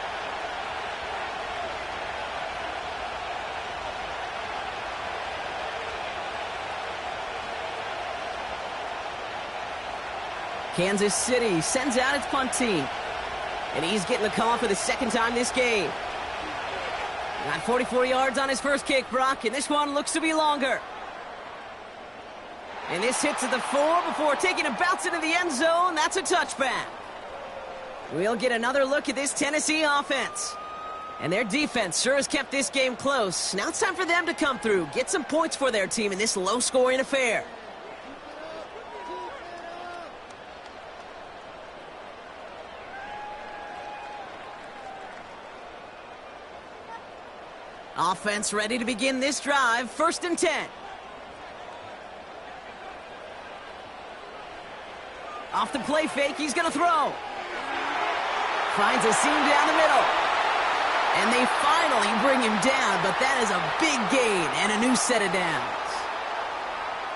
Kansas City sends out its punt team. And he's getting the call for the second time this game. Got 44 yards on his first kick, Brock, and this one looks to be longer. And this hits at the 4 before taking a bounce into the end zone. That's a touchback. We'll get another look at this Tennessee offense. And their defense sure has kept this game close. Now it's time for them to come through, get some points for their team in this low-scoring affair. Offense ready to begin this drive. 1st and 10. Off the play fake, he's going to throw. Finds a seam down the middle. And they finally bring him down, but that is a big gain and a new set of downs.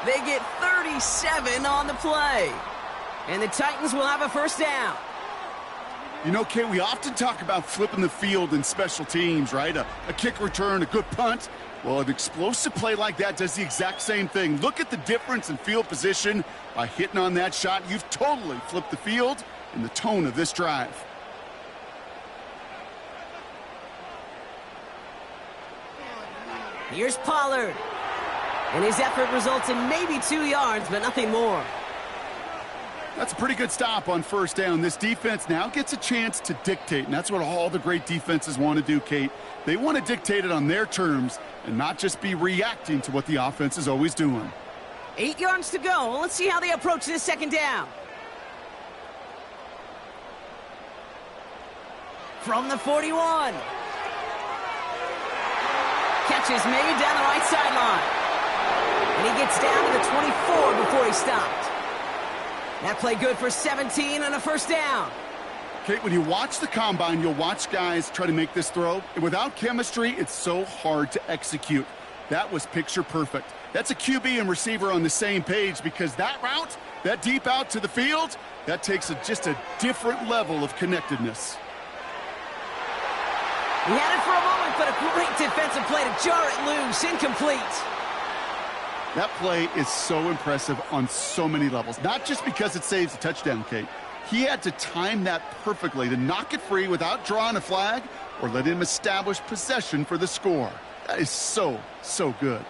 They get 37 on the play. And the Titans will have a 1st down. You know, Kate, we often talk about flipping the field in special teams, right? A kick return, a good punt. Well, an explosive play like that does the exact same thing. Look at the difference in field position by hitting on that shot. You've totally flipped the field and the tone of this drive. Here's Pollard. And his effort results in maybe 2 yards, but nothing more. That's a pretty good stop on 1st down. This defense now gets a chance to dictate, and that's what all the great defenses want to do, Kate. They want to dictate it on their terms and not just be reacting to what the offense is always doing. 8 yards to go. Let's see how they approach this 2nd down. From the 41. Catch is made down the right sideline. And he gets down to the 24 before he stopped. That play good for 17 and a 1st down. Kate, when you watch the combine, you'll watch guys try to make this throw. And without chemistry, it's so hard to execute. That was picture perfect. That's a QB and receiver on the same page because that route, that deep out to the field, that takes just a different level of connectedness. He had it for a moment, but a great defensive play to jar it loose. Incomplete. That play is so impressive on so many levels. Not just because it saves a touchdown, Kate. He had to time that perfectly to knock it free without drawing a flag or let him establish possession for the score. That is so, so good.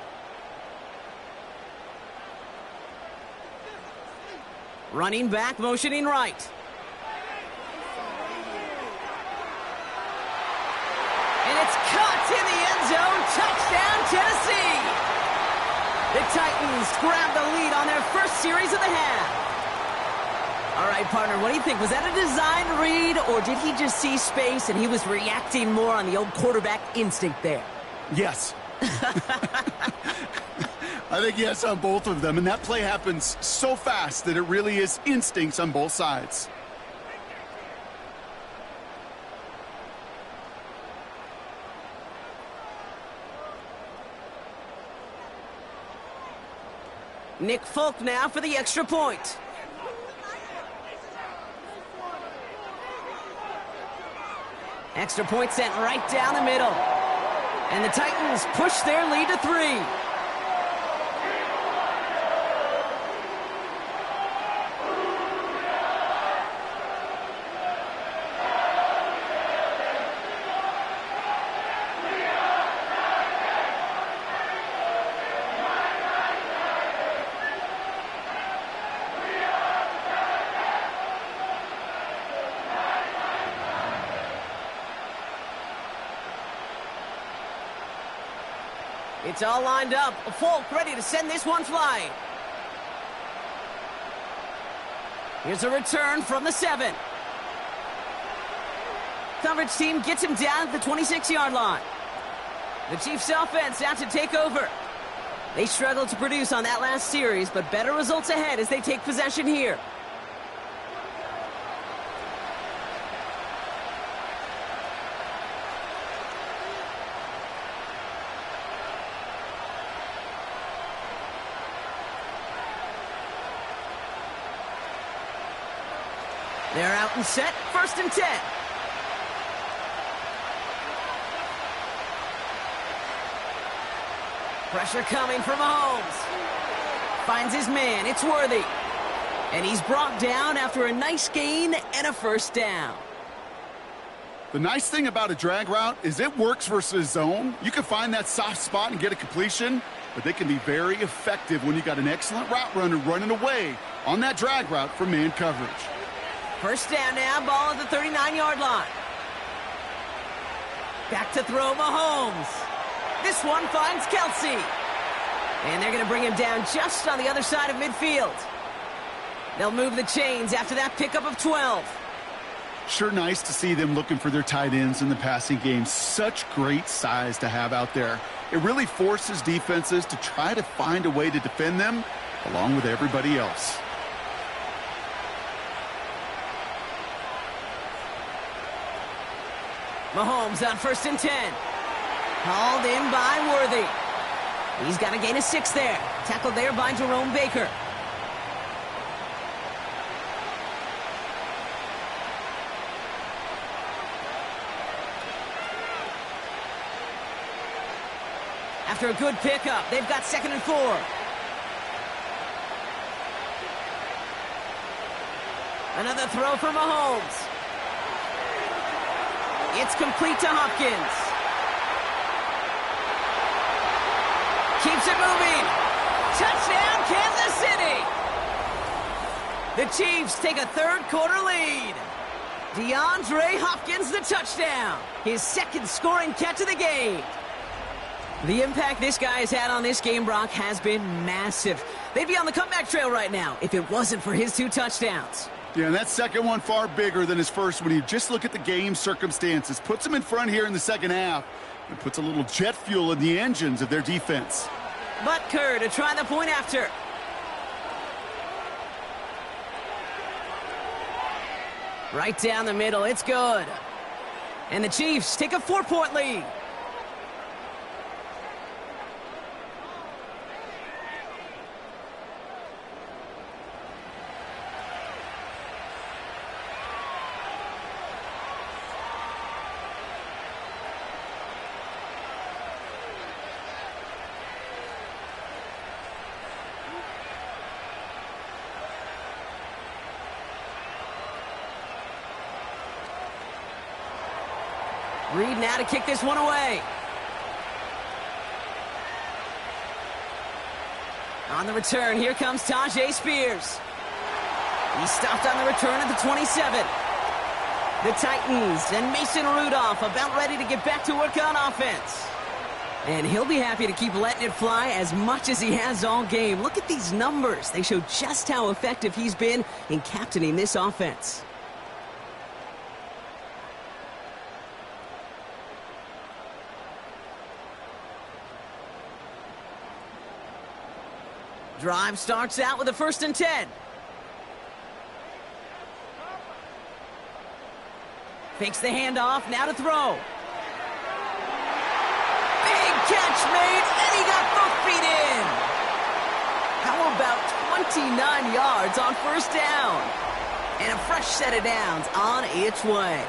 Running back, motioning right. And it's caught in the end zone. Touchdown, Tennessee. The Titans grab the lead on their first series of the half. All right, partner, what do you think? Was that a design read, or did he just see space and he was reacting more on the old quarterback instinct there? Yes. I think yes on both of them, and that play happens so fast that it really is instincts on both sides. Nick Folk now for the extra point. Extra point sent right down the middle. And the Titans push their lead to 3. It's all lined up. Folk ready to send this one flying. Here's a return from the 7. Coverage team gets him down at the 26-yard line. The Chiefs offense out to take over. They struggled to produce on that last series, but better results ahead as they take possession here. They're out and set, 1st and 10. Pressure coming from Mahomes. Finds his man, it's Worthy. And he's brought down after a nice gain and a 1st down. The nice thing about a drag route is it works versus zone. You can find that soft spot and get a completion, but they can be very effective when you got an excellent route runner running away on that drag route from man coverage. First down now, ball at the 39-yard line. Back to throw Mahomes. This one finds Kelsey. And they're going to bring him down just on the other side of midfield. They'll move the chains after that pickup of 12. Sure nice to see them looking for their tight ends in the passing game. Such great size to have out there. It really forces defenses to try to find a way to defend them along with everybody else. Mahomes on 1st and 10. Hauled in by Worthy. He's got a gain of 6 there. Tackled there by Jerome Baker. After a good pickup, they've got 2nd and 4. Another throw for Mahomes. It's complete to Hopkins. Keeps it moving. Touchdown, Kansas City. The Chiefs take a third-quarter lead. DeAndre Hopkins, the touchdown. His 2nd scoring catch of the game. The impact this guy has had on this game, Brock, has been massive. They'd be on the comeback trail right now if it wasn't for his 2 touchdowns. Yeah, and that second one far bigger than his first when you just look at the game circumstances. Puts them in front here in the second half and puts a little jet fuel in the engines of their defense. Butker to try the point after. Right down the middle, it's good. And the Chiefs take a 4-point lead. Reed now to kick this one away. On the return, here comes Tajay Spears. He's stopped on the return at the 27. The Titans and Mason Rudolph about ready to get back to work on offense. And he'll be happy to keep letting it fly as much as he has all game. Look at these numbers. They show just how effective he's been in captaining this offense. Drive starts out with a 1st and 10. Fakes the handoff, now to throw. Big catch made, and he got both feet in. How about 29 yards on 1st down? And a fresh set of downs on its way.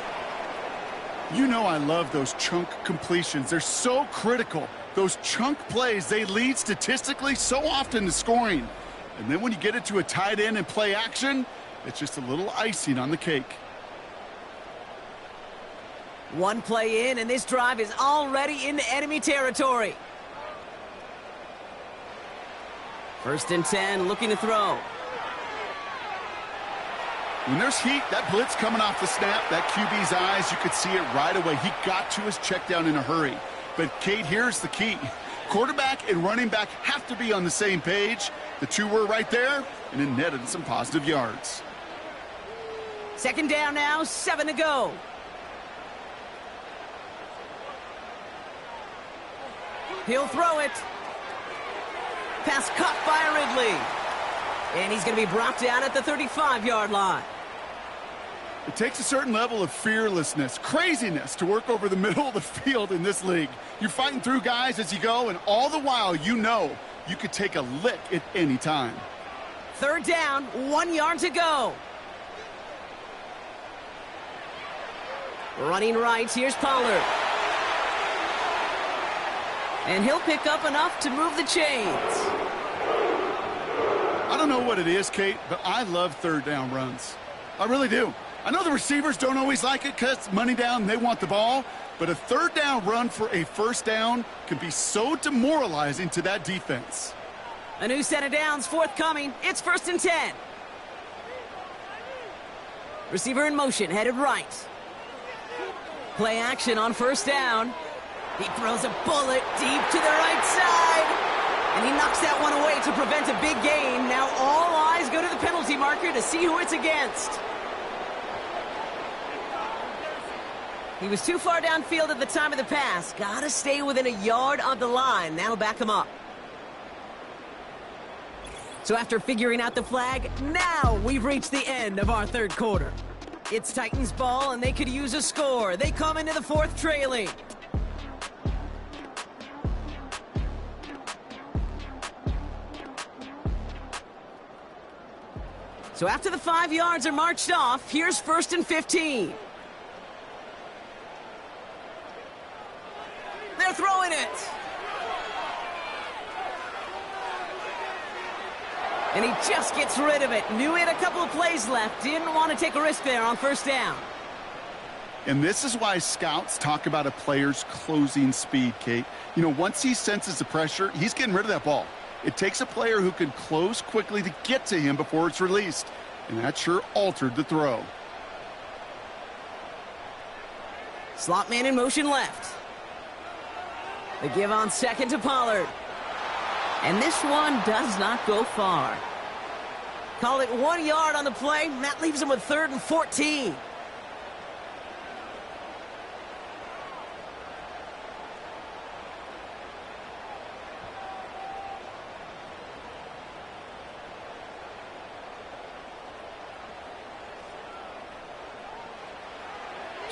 You know I love those chunk completions. They're so critical. Those chunk plays, they lead statistically so often to scoring. And then when you get it to a tight end and play action, it's just a little icing on the cake. One play in, and this drive is already into enemy territory. 1st and 10, looking to throw. When there's heat, that blitz coming off the snap, that QB's eyes, you could see it right away. He got to his check down in a hurry. But, Kate, here's the key. Quarterback and running back have to be on the same page. The two were right there, and it netted some positive yards. 2nd down now, 7 to go. He'll throw it. Pass caught by Ridley. And he's going to be brought down at the 35-yard line. It takes a certain level of fearlessness, craziness to work over the middle of the field in this league. You're fighting through guys as you go, and all the while you know you could take a lick at any time. 3rd down, 1 yard to go. Running right, here's Pollard. And he'll pick up enough to move the chains. I don't know what it is, Kate, but I love 3rd down runs. I really do. I know the receivers don't always like it because money down, they want the ball, but a third down run for a first down can be so demoralizing to that defense. A new set of downs forthcoming. It's 1st and 10. Receiver in motion, headed right. Play action on 1st down. He throws a bullet deep to the right side. And he knocks that one away to prevent a big gain. Now all eyes go to the penalty marker to see who it's against. He was too far downfield at the time of the pass. Gotta stay within a yard of the line. That'll back him up. So after figuring out the flag, now we've reached the end of our third quarter. It's Titans ball, and they could use a score. They come into the fourth trailing. So after the 5 yards are marched off, here's 1st and 15. They're throwing it. And he just gets rid of it. Knew he had a couple of plays left. Didn't want to take a risk there on 1st down. And this is why scouts talk about a player's closing speed, Kate. You know, once he senses the pressure, he's getting rid of that ball. It takes a player who can close quickly to get to him before it's released. And that sure altered the throw. Slot man in motion left. The give on 2nd to Pollard. And this one does not go far. Call it 1 yard on the play. That leaves him with 3rd and 14.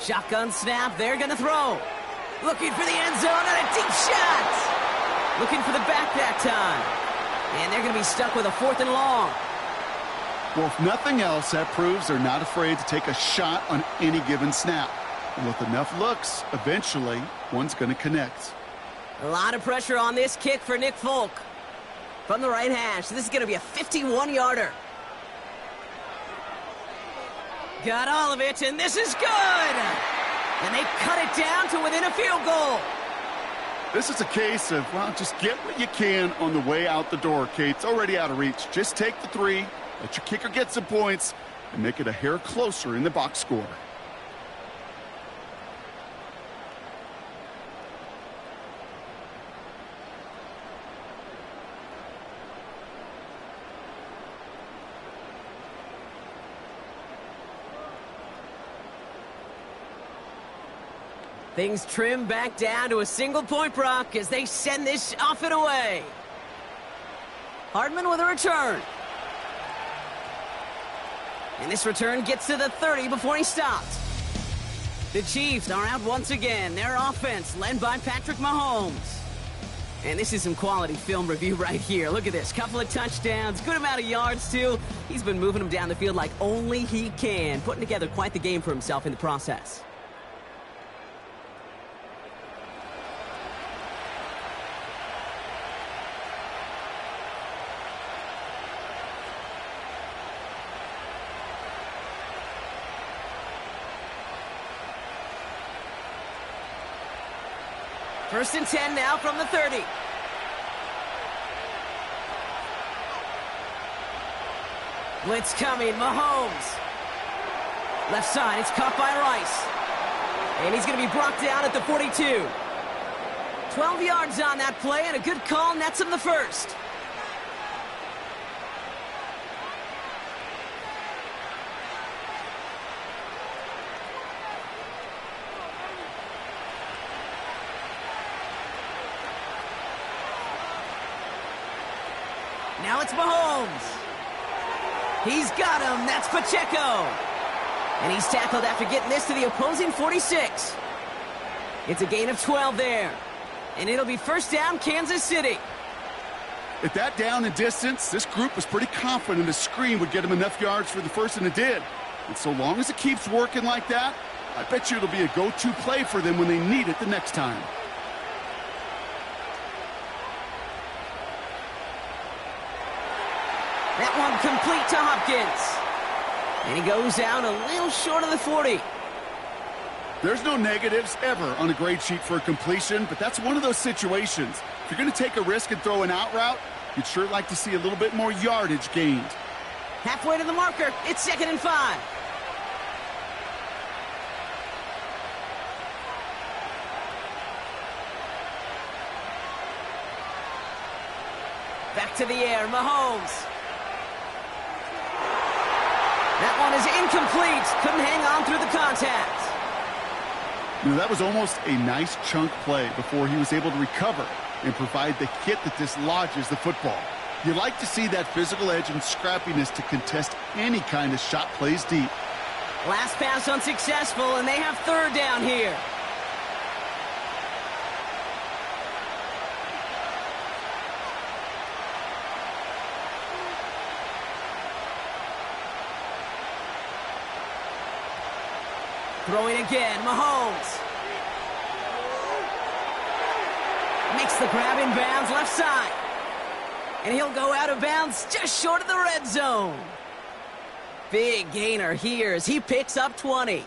Shotgun snap. They're going to throw. Looking for the end zone and a deep shot. Looking for the back that time. And they're going to be stuck with a 4th and long. Well, if nothing else, that proves they're not afraid to take a shot on any given snap. And with enough looks, eventually, one's going to connect. A lot of pressure on this kick for Nick Folk. From the right hash, this is going to be a 51-yarder. Got all of it, and this is good! And they cut it down to within a field goal. This is a case of, well, just get what you can on the way out the door, Kate. It's already out of reach. Just take the 3, let your kicker get some points, and make it a hair closer in the box score. Things trim back down to a single-point Brock as they send this off and away. Hardman with a return. And this return gets to the 30 before he stops. The Chiefs are out once again. Their offense led by Patrick Mahomes. And this is some quality film review right here. Look at this. Couple of touchdowns. Good amount of yards, too. He's been moving them down the field like only he can. Putting together quite the game for himself in the process. First and 10 now from the 30. Blitz coming, Mahomes. Left side, it's caught by Rice. And he's going to be brought down at the 42. 12 yards on that play, and a good call nets him the first. Now it's Mahomes. He's got him. That's Pacheco. And he's tackled after getting this to the opposing 46. It's a gain of 12 there. And it'll be first down, Kansas City. At that down and distance, this group was pretty confident a screen would get him enough yards for the first, and it did. And so long as it keeps working like that, I bet you it'll be a go-to play for them when they need it the next time. That one complete to Hopkins. And he goes out a little short of the 40. There's no negatives ever on a grade sheet for a completion, but that's one of those situations. If you're going to take a risk and throw an out route, you'd sure like to see a little bit more yardage gained. Halfway to the marker. It's 2nd and 5. Back to the air, Mahomes. That one is incomplete. Couldn't hang on through the contact. That was almost a nice chunk play before he was able to recover and provide the hit that dislodges the football. You like to see that physical edge and scrappiness to contest any kind of shot plays deep. Last pass unsuccessful, and they have 3rd down here. Throwing again, Mahomes. Makes the grab in bounds, left side. And he'll go out of bounds just short of the red zone. Big gainer here as he picks up 20.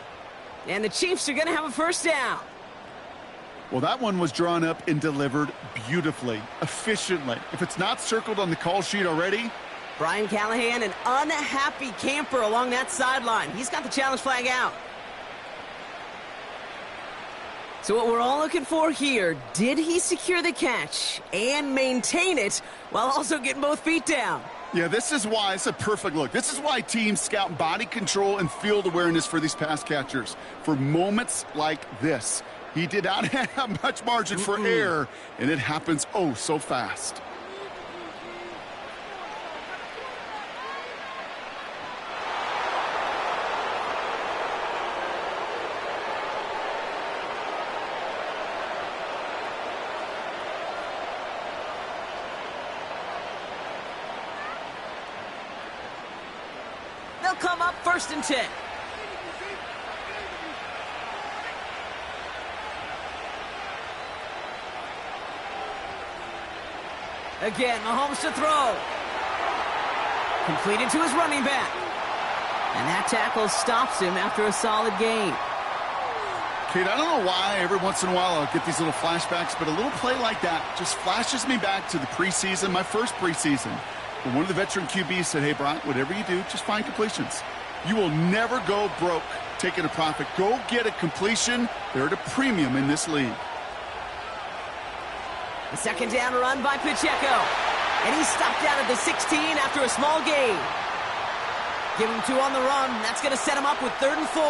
And the Chiefs are going to have a 1st down. Well, that one was drawn up and delivered beautifully, efficiently. If it's not circled on the call sheet already. Brian Callahan, an unhappy camper along that sideline. He's got the challenge flag out. So what we're all looking for here, did he secure the catch and maintain it while also getting both feet down? Yeah, this is why it's a perfect look. This is why teams scout body control and field awareness for these pass catchers. For moments like this, he did not have much margin for error, and it happens oh so fast. They'll come up 1st and 10. Again, Mahomes to throw. Completed to his running back. And that tackle stops him after a solid gain. Kate, I don't know why every once in a while I'll get these little flashbacks, but a little play like that just flashes me back to the preseason, my first preseason. When one of the veteran QBs said, hey, Brian, whatever you do, just find completions. You will never go broke taking a profit. Go get a completion. They're at a premium in this league. The 2nd down run by Pacheco. And he's stopped out at the 16 after a small gain. Give him 2 on the run. That's going to set him up with 3rd and 4.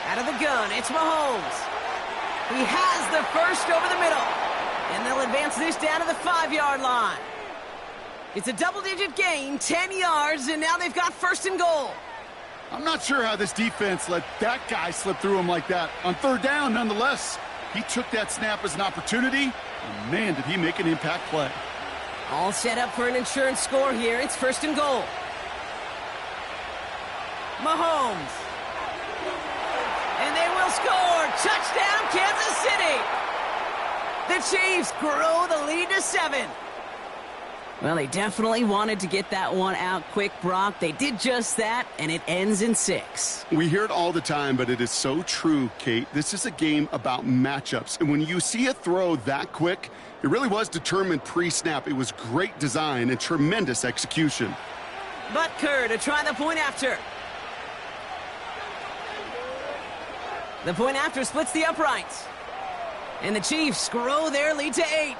Out of the gun, it's Mahomes. He has the 1st over the middle. And they'll advance this down to the 5-yard line. It's a double-digit gain, 10 yards, and now they've got 1st and goal. I'm not sure how this defense let that guy slip through him like that. On 3rd down, nonetheless, he took that snap as an opportunity, and man, did he make an impact play. All set up for an insurance score here. It's 1st and goal. Mahomes. And they will score. Touchdown, Kansas City. The Chiefs grow the lead to 7. Well, they definitely wanted to get that one out quick, Brock. They did just that, and it ends in 6. We hear it all the time, but it is so true, Kate. This is a game about matchups. And when you see a throw that quick, it really was determined pre-snap. It was great design and tremendous execution. Butker to try the point after. The point after splits the uprights. And the Chiefs grow their lead to 8.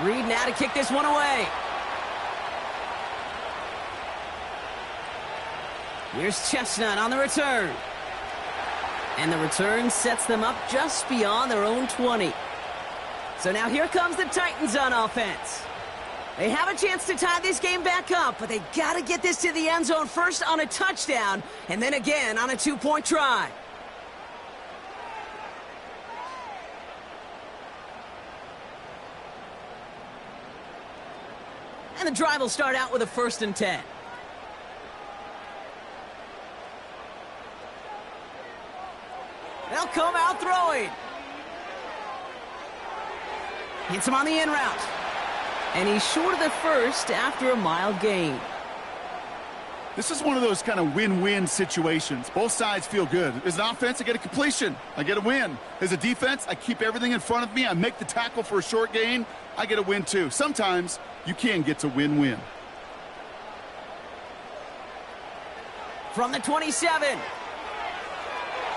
Reed now to kick this one away. Here's Chestnut on the return. And the return sets them up just beyond their own 20. So now here comes the Titans on offense. They have a chance to tie this game back up, but they got to get this to the end zone first on a touchdown, and then again on a 2-point try. And the drive will start out with a 1st and 10. They'll come out throwing. Hits him on the in route. And he's short of the first after a mild gain. This is one of those kind of win-win situations. Both sides feel good. As an offense, I get a completion. I get a win. As a defense, I keep everything in front of me. I make the tackle for a short gain. I get a win too. Sometimes you can get to win-win. From the 27.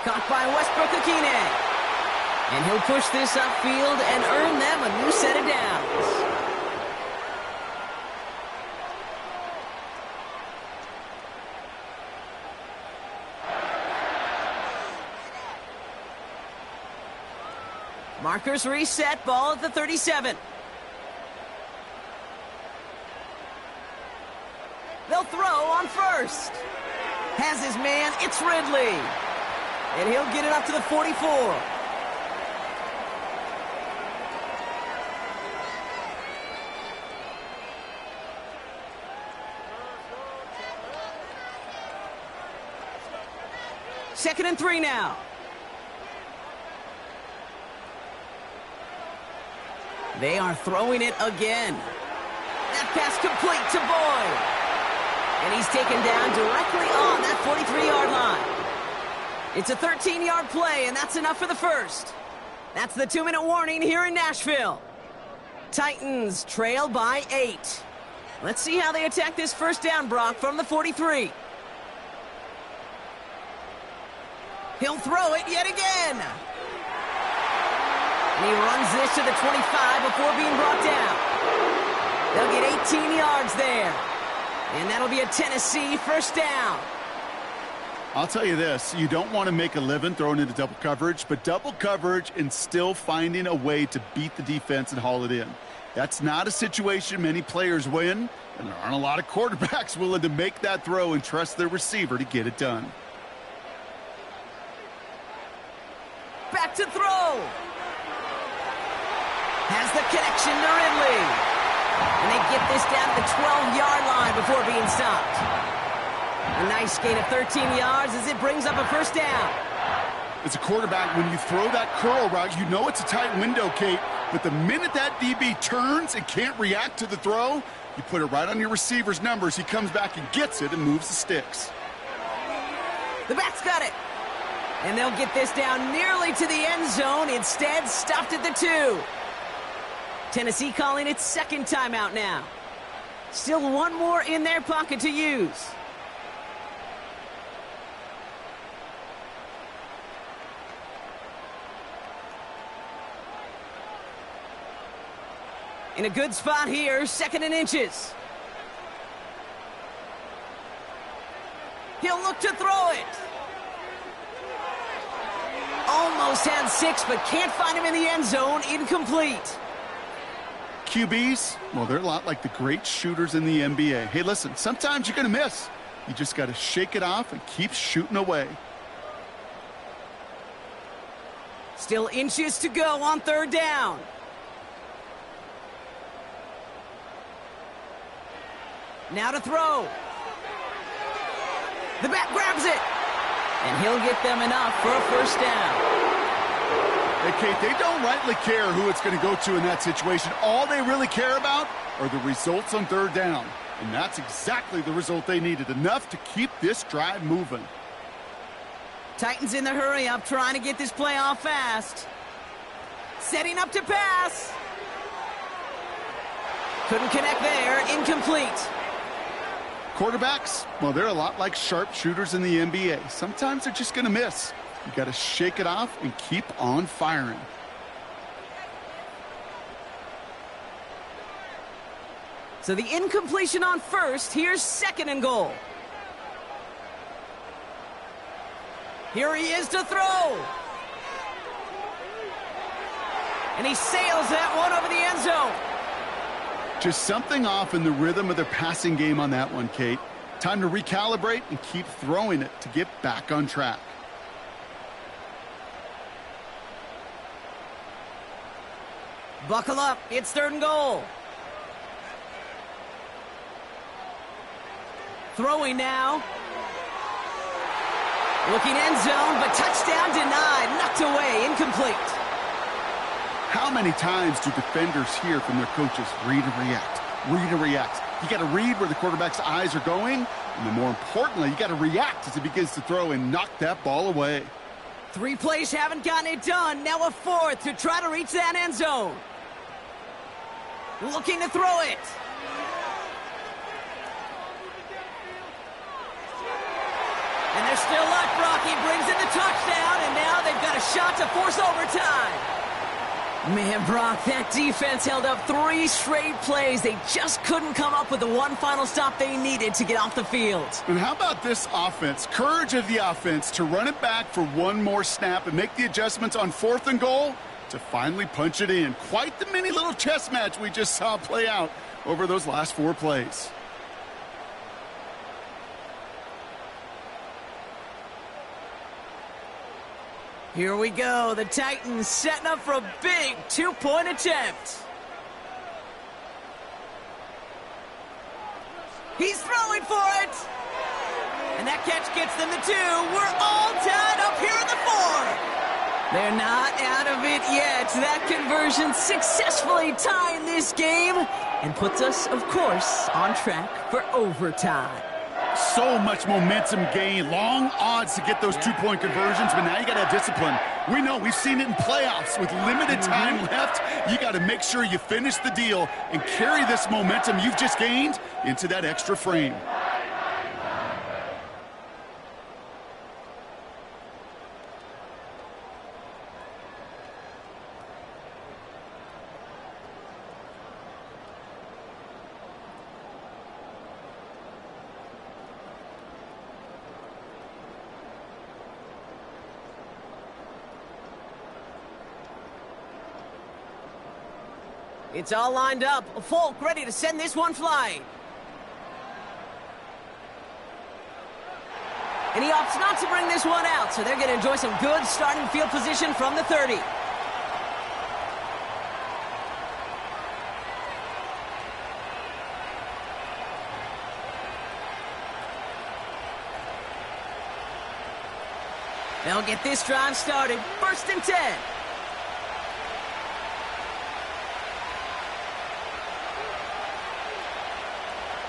Caught by Westbrook-Akine. And he'll push this upfield and earn them a new set of downs. Markers reset, ball at the 37. They'll throw on first. Has his man, it's Ridley. And he'll get it up to the 44. Second and 3 now. They are throwing it again. That pass complete to Boyd. And he's taken down directly on that 43-yard line. It's a 13-yard play, and that's enough for the first. That's the 2-minute warning here in Nashville. Titans trail by 8. Let's see how they attack this first down, Brock, from the 43. He'll throw it yet again. And he runs this to the 25 before being brought down. They'll get 18 yards there. And that'll be a Tennessee first down. I'll tell you this, you don't want to make a living throwing into double coverage, but double coverage and still finding a way to beat the defense and haul it in. That's not a situation many players win, and there aren't a lot of quarterbacks willing to make that throw and trust their receiver to get it done. Back to throw. Has the connection to Ridley. And they get this down to the 12-yard line before being stopped. A nice gain of 13 yards as it brings up a first down. As a quarterback, when you throw that curl route, you know it's a tight window, Kate. But the minute that DB turns and can't react to the throw, you put it right on your receiver's numbers. He comes back and gets it and moves the sticks. The back's got it. And they'll get this down nearly to the end zone. Instead, stopped at the 2. Tennessee calling its second timeout now. Still one more in their pocket to use. In a good spot here, 2nd and inches. He'll look to throw it. Almost had 6, but can't find him in the end zone. Incomplete. QBs, well, they're a lot like the great shooters in the NBA. Hey, listen, sometimes you're going to miss. You just got to shake it off and keep shooting away. Still inches to go on 3rd down. Now to throw. The back grabs it. And he'll get them enough for a first down. Hey, Kate, they don't rightly care who it's going to go to in that situation. All they really care about are the results on 3rd down. And that's exactly the result they needed. Enough to keep this drive moving. Titans in the hurry up, trying to get this play off fast. Setting up to pass. Couldn't connect there. Incomplete. Quarterbacks, well, they're a lot like sharpshooters in the NBA. Sometimes they're just going to miss. You got to shake it off and keep on firing. So the incompletion on first. Here's 2nd and goal. Here he is to throw. And he sails that one over the end zone. Just something off in the rhythm of their passing game on that one, Kate. Time to recalibrate and keep throwing it to get back on track. Buckle up, it's 3rd and goal. Throwing now. Looking end zone, but touchdown denied. Knocked away, incomplete. How many times do defenders hear from their coaches, read and react, read and react? You got to read where the quarterback's eyes are going, and then more importantly, you got to react as he begins to throw and knock that ball away. 3 plays haven't gotten it done. Now a 4th to try to reach that end zone. Looking to throw it. And they're still up. Rocky brings in the touchdown, and now they've got a shot to force overtime. Man, Brock, that defense held up 3 straight plays. They just couldn't come up with the one final stop they needed to get off the field. And how about this offense? Courage of the offense to run it back for one more snap and make the adjustments on 4th and goal to finally punch it in. Quite the mini little chess match we just saw play out over those last 4 plays. Here we go. The Titans setting up for a big 2-point attempt. He's throwing for it. And that catch gets them the 2. We're all tied up here in the 4th. They're not out of it yet. That conversion successfully tying this game and puts us, of course, on track for overtime. So much momentum gain, long odds to get those 2-point conversions, but now you got to have discipline. We know, we've seen it in playoffs with limited time left. You got to make sure you finish the deal and carry this momentum you've just gained into that extra frame. It's all lined up. Folk ready to send this one flying. And he opts not to bring this one out, so they're going to enjoy some good starting field position from the 30. They'll get this drive started. 1st and 10.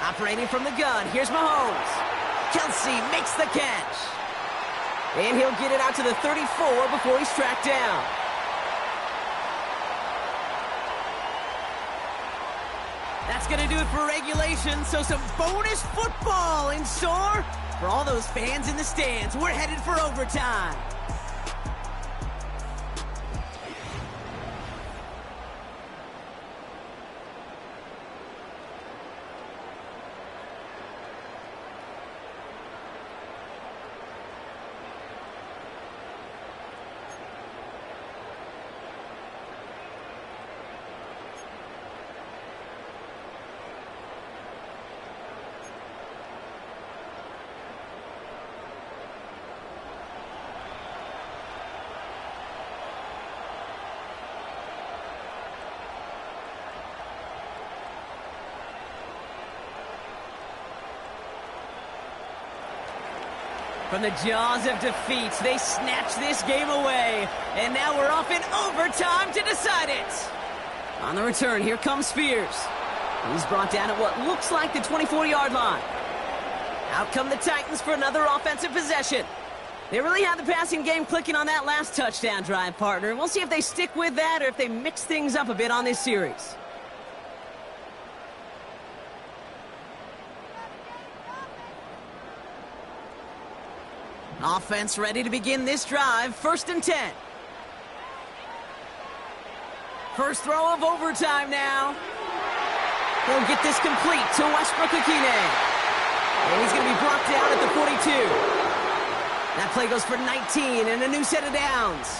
Operating from the gun, here's Mahomes. Kelsey makes the catch. And he'll get it out to the 34 before he's tracked down. That's going to do it for regulation, so some bonus football in store for all those fans in the stands. We're headed for overtime. From the jaws of defeat, they snatch this game away. And now we're off in overtime to decide it. On the return, here comes Spears. He's brought down at what looks like the 24-yard line. Out come the Titans for another offensive possession. They really had the passing game clicking on that last touchdown drive, partner. And we'll see if they stick with that or if they mix things up a bit on this series. Offense ready to begin this drive. 1st and 10. First throw of overtime now. He'll get this complete to Westbrook-Akine. And he's going to be brought down at the 42. That play goes for 19 and a new set of downs.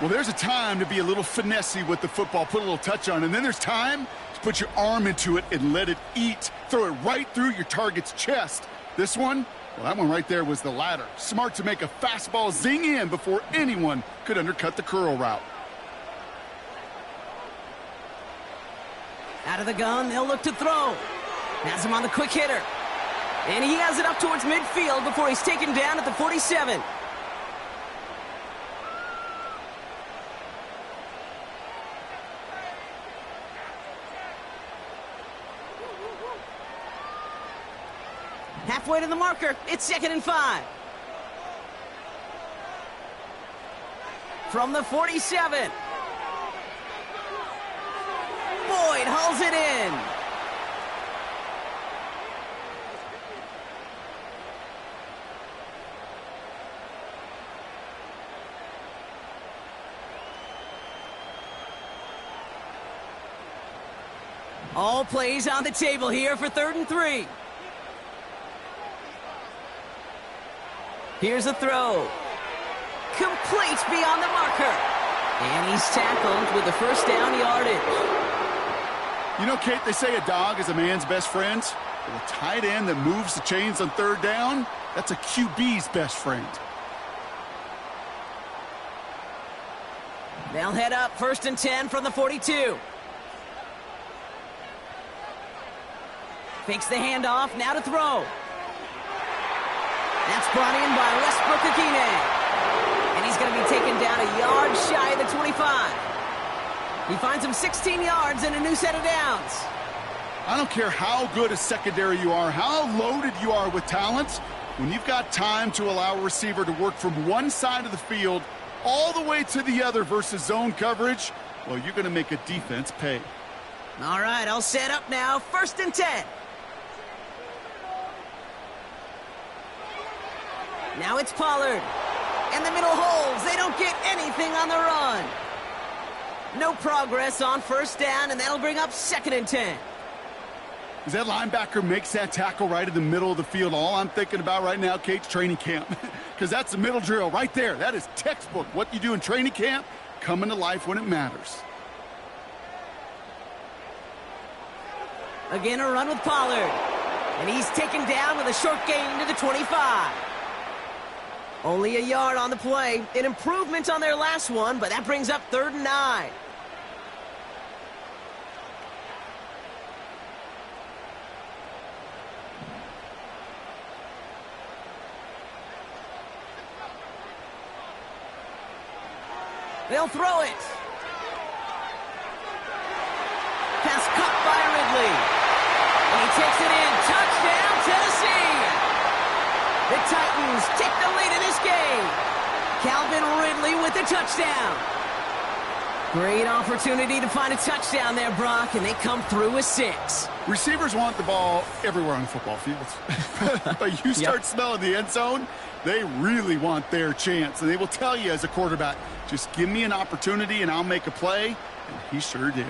Well, there's a time to be a little finessey with the football, put a little touch on, and then there's time to put your arm into it and let it eat. Throw it right through your target's chest. This one, well, that one right there was the latter. Smart to make a fastball zing in before anyone could undercut the curl route. Out of the gun, they'll look to throw. Has him on the quick hitter. And he has it up towards midfield before he's taken down at the 47. Halfway to the marker, it's 2nd and 5. From the 47. Boyd hauls it in. All plays on the table here for 3rd and 3. Here's a throw. Complete beyond the marker. And he's tackled with the first down yardage. You know, Kate, they say a dog is a man's best friend. Well, a tight end that moves the chains on 3rd down, that's a QB's best friend. They'll head up 1st and 10 from the 42. Fakes the handoff, now to throw. That's brought in by Westbrook-Akine. And he's going to be taken down a yard shy of the 25. He finds him 16 yards and a new set of downs. I don't care how good a secondary you are, how loaded you are with talent. When you've got time to allow a receiver to work from one side of the field all the way to the other versus zone coverage, well, you're going to make a defense pay. All right, I'll set up now. 1st and 10. Now it's Pollard. And the middle holds. They don't get anything on the run. No progress on 1st down, and that'll bring up 2nd and 10. As that linebacker makes that tackle right in the middle of the field, all I'm thinking about right now, Kate's training camp. Because that's the middle drill right there. That is textbook. What you do in training camp, coming to life when it matters. Again, a run with Pollard. And he's taken down with a short gain to the 25. Only a yard on the play. An improvement on their last one, but that brings up 3rd and 9. They'll throw it. Pass caught by Ridley. And he takes it in. Touchdown, Tennessee. The Titans take the lead in this game. Calvin Ridley with the touchdown. Great opportunity to find a touchdown there, Brock, and they come through with 6. Receivers want the ball everywhere on the football field. But you start smelling the end zone, they really want their chance. And they will tell you as a quarterback, just give me an opportunity and I'll make a play. And he sure did.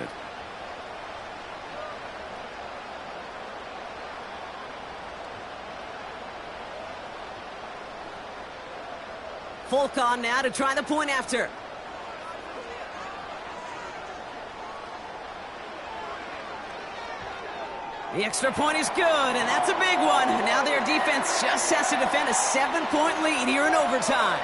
Folk on now to try the point after. The extra point is good, and that's a big one. Now their defense just has to defend a 7-point lead here in overtime.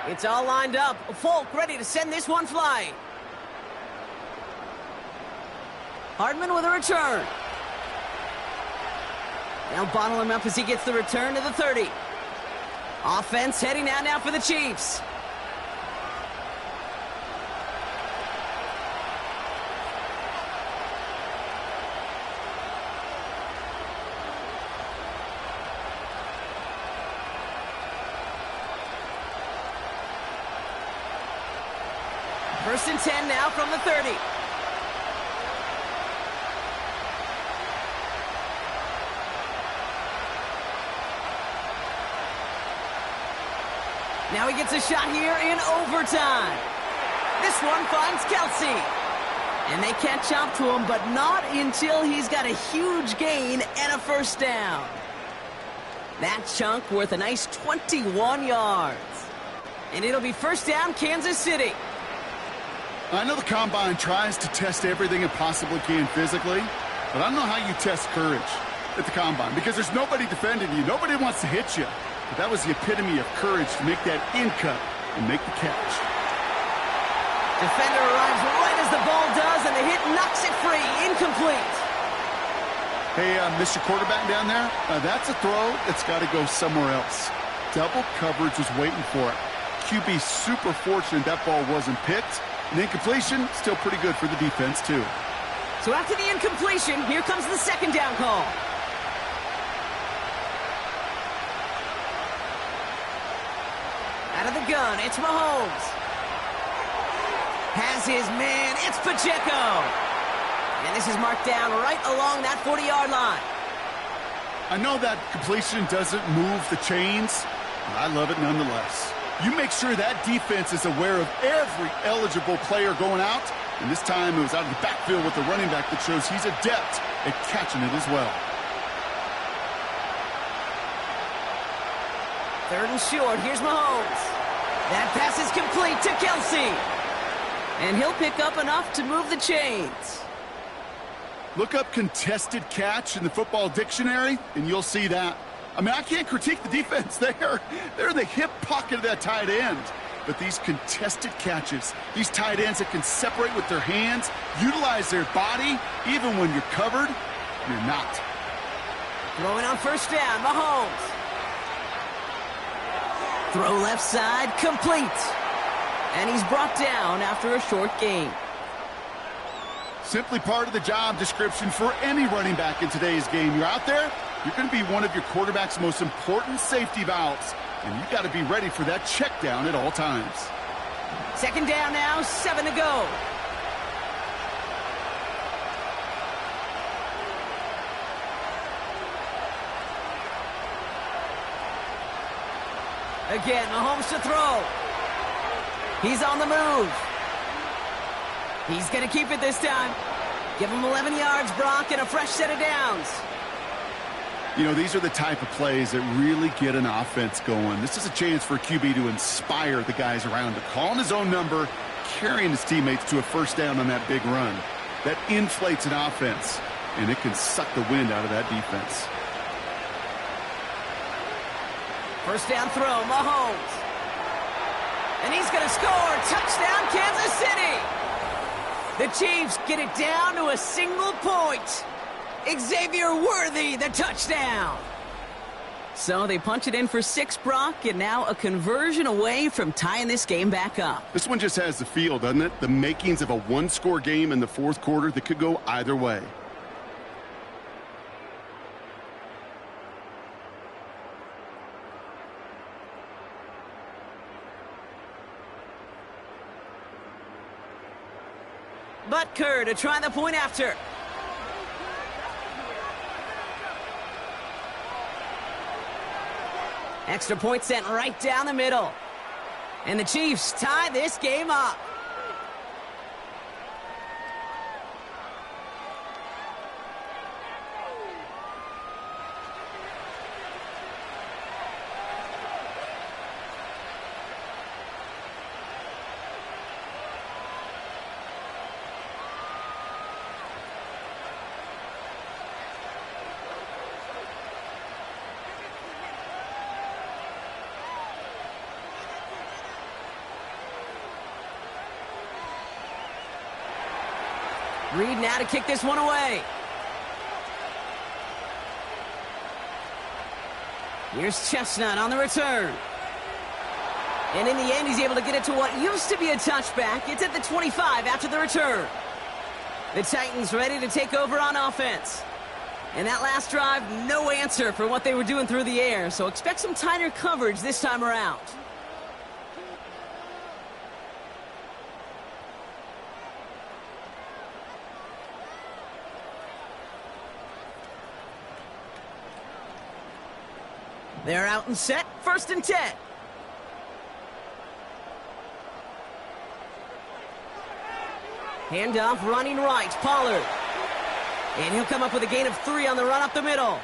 It's all lined up. Folk ready to send this one flying. Hardman with a return. They'll bottle him up as he gets the return to the 30. Offense heading out now for the Chiefs. First and 10 now from the 30. Now he gets a shot here in overtime. This one finds Kelsey. And they catch up to him, but not until he's got a huge gain and a first down. That chunk worth a nice 21 yards. And it'll be first down, Kansas City. I know the Combine tries to test everything it possibly can physically, but I don't know how you test courage at the Combine because there's nobody defending you. Nobody wants to hit you. But that was the epitome of courage to make that in cut and make the catch. Defender arrives right as the ball does, and the hit knocks it free. Incomplete. Hey, Mr. Quarterback down there, that's a throw that's got to go somewhere else. Double coverage was waiting for it. QB super fortunate that ball wasn't picked. And incompletion, still pretty good for the defense, too. So after the incompletion, here comes the second down call. Out of the gun, it's Mahomes. Has his man, it's Pacheco. And this is marked down right along that 40-yard line. I know that completion doesn't move the chains, but I love it nonetheless. You make sure that defense is aware of every eligible player going out, and this time it was out of the backfield with the running back that shows he's adept at catching it as well. Third and short, here's Mahomes. That pass is complete to Kelsey. And he'll pick up enough to move the chains. Look up contested catch in the football dictionary, and you'll see that. I mean, I can't critique the defense there. They're in the hip pocket of that tight end. But these contested catches, these tight ends that can separate with their hands, utilize their body, even when you're covered, you're not. Throwing on first down, Mahomes. Throw left side, complete. And he's brought down after a short gain. Simply part of the job description for any running back in today's game. You're out there, you're going to be one of your quarterback's most important safety valves. And you've got to be ready for that check down at all times. Second down now, 7 to go. Again, Mahomes to throw. He's on the move. He's going to keep it this time. Give him 11 yards, Brock, and a fresh set of downs. You know, these are the type of plays that really get an offense going. This is a chance for QB to inspire the guys around him. Calling his own number, carrying his teammates to a first down on that big run. That inflates an offense, and it can suck the wind out of that defense. First down throw, Mahomes. And he's going to score. Touchdown, Kansas City. The Chiefs get it down to a single point. Xavier Worthy, the touchdown. So they punch it in for 6, Brock, and now a conversion away from tying this game back up. This one just has the feel, doesn't it? The makings of a one-score game in the fourth quarter that could go either way. Butker to try the point after. Extra point sent right down the middle. And the Chiefs tie this game up. Reed now to kick this one away. Here's Chestnut on the return. And in the end, he's able to get it to what used to be a touchback. It's at the 25 after the return. The Titans ready to take over on offense. And that last drive, no answer for what they were doing through the air. So expect some tighter coverage this time around. They're out and set, 1st and 10. Handoff running right, Pollard. And he'll come up with a gain of 3 on the run up the middle.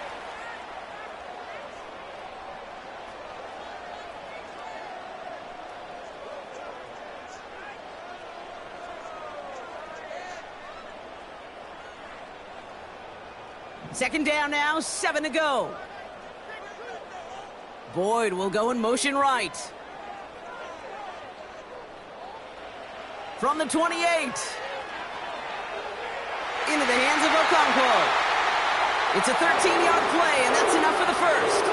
Second down now, 7 to go. Boyd will go in motion right. From the 28. Into the hands of Okonkwo. It's a 13-yard play, and that's enough for the first.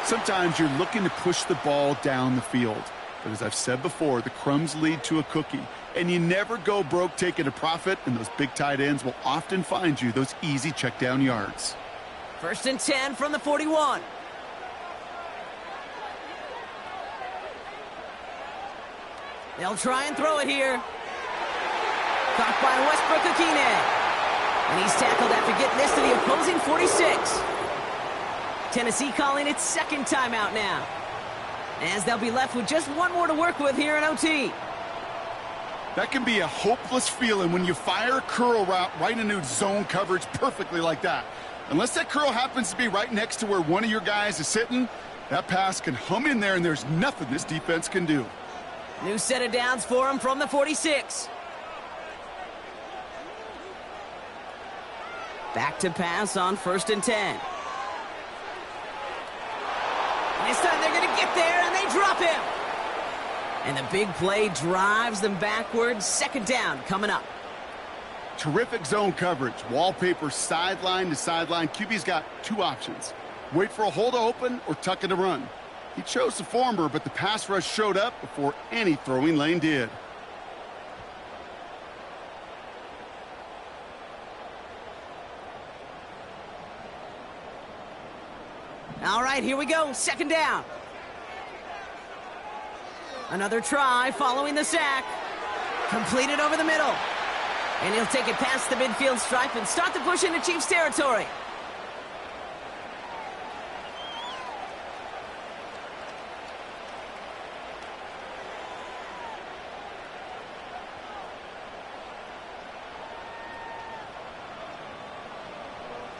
Sometimes you're looking to push the ball down the field. But as I've said before, the crumbs lead to a cookie. And you never go broke taking a profit, and those big tight ends will often find you those easy check down yards. First and 10 from the 41. They'll try and throw it here. Caught by Westbrook-Akine. And he's tackled after getting this to the opposing 46. Tennessee calling its second timeout now, as they'll be left with just one more to work with here in OT. That can be a hopeless feeling when you fire a curl route right into zone coverage perfectly like that. Unless that curl happens to be right next to where one of your guys is sitting, that pass can hum in there and there's nothing this defense can do. New set of downs for him from the 46. Back to pass on first and 10. And this time they're going to get there, and they drop him. And the big play drives them backwards. Second down coming up. Terrific zone coverage. Wallpaper sideline to sideline. QB's got 2 options. Wait for a hole to open or tuck it to run. He chose the former, but the pass rush showed up before any throwing lane did. All right, here we go. Second down. Another try following the sack. Completed over the middle. And he'll take it past the midfield stripe and start the push into Chiefs territory.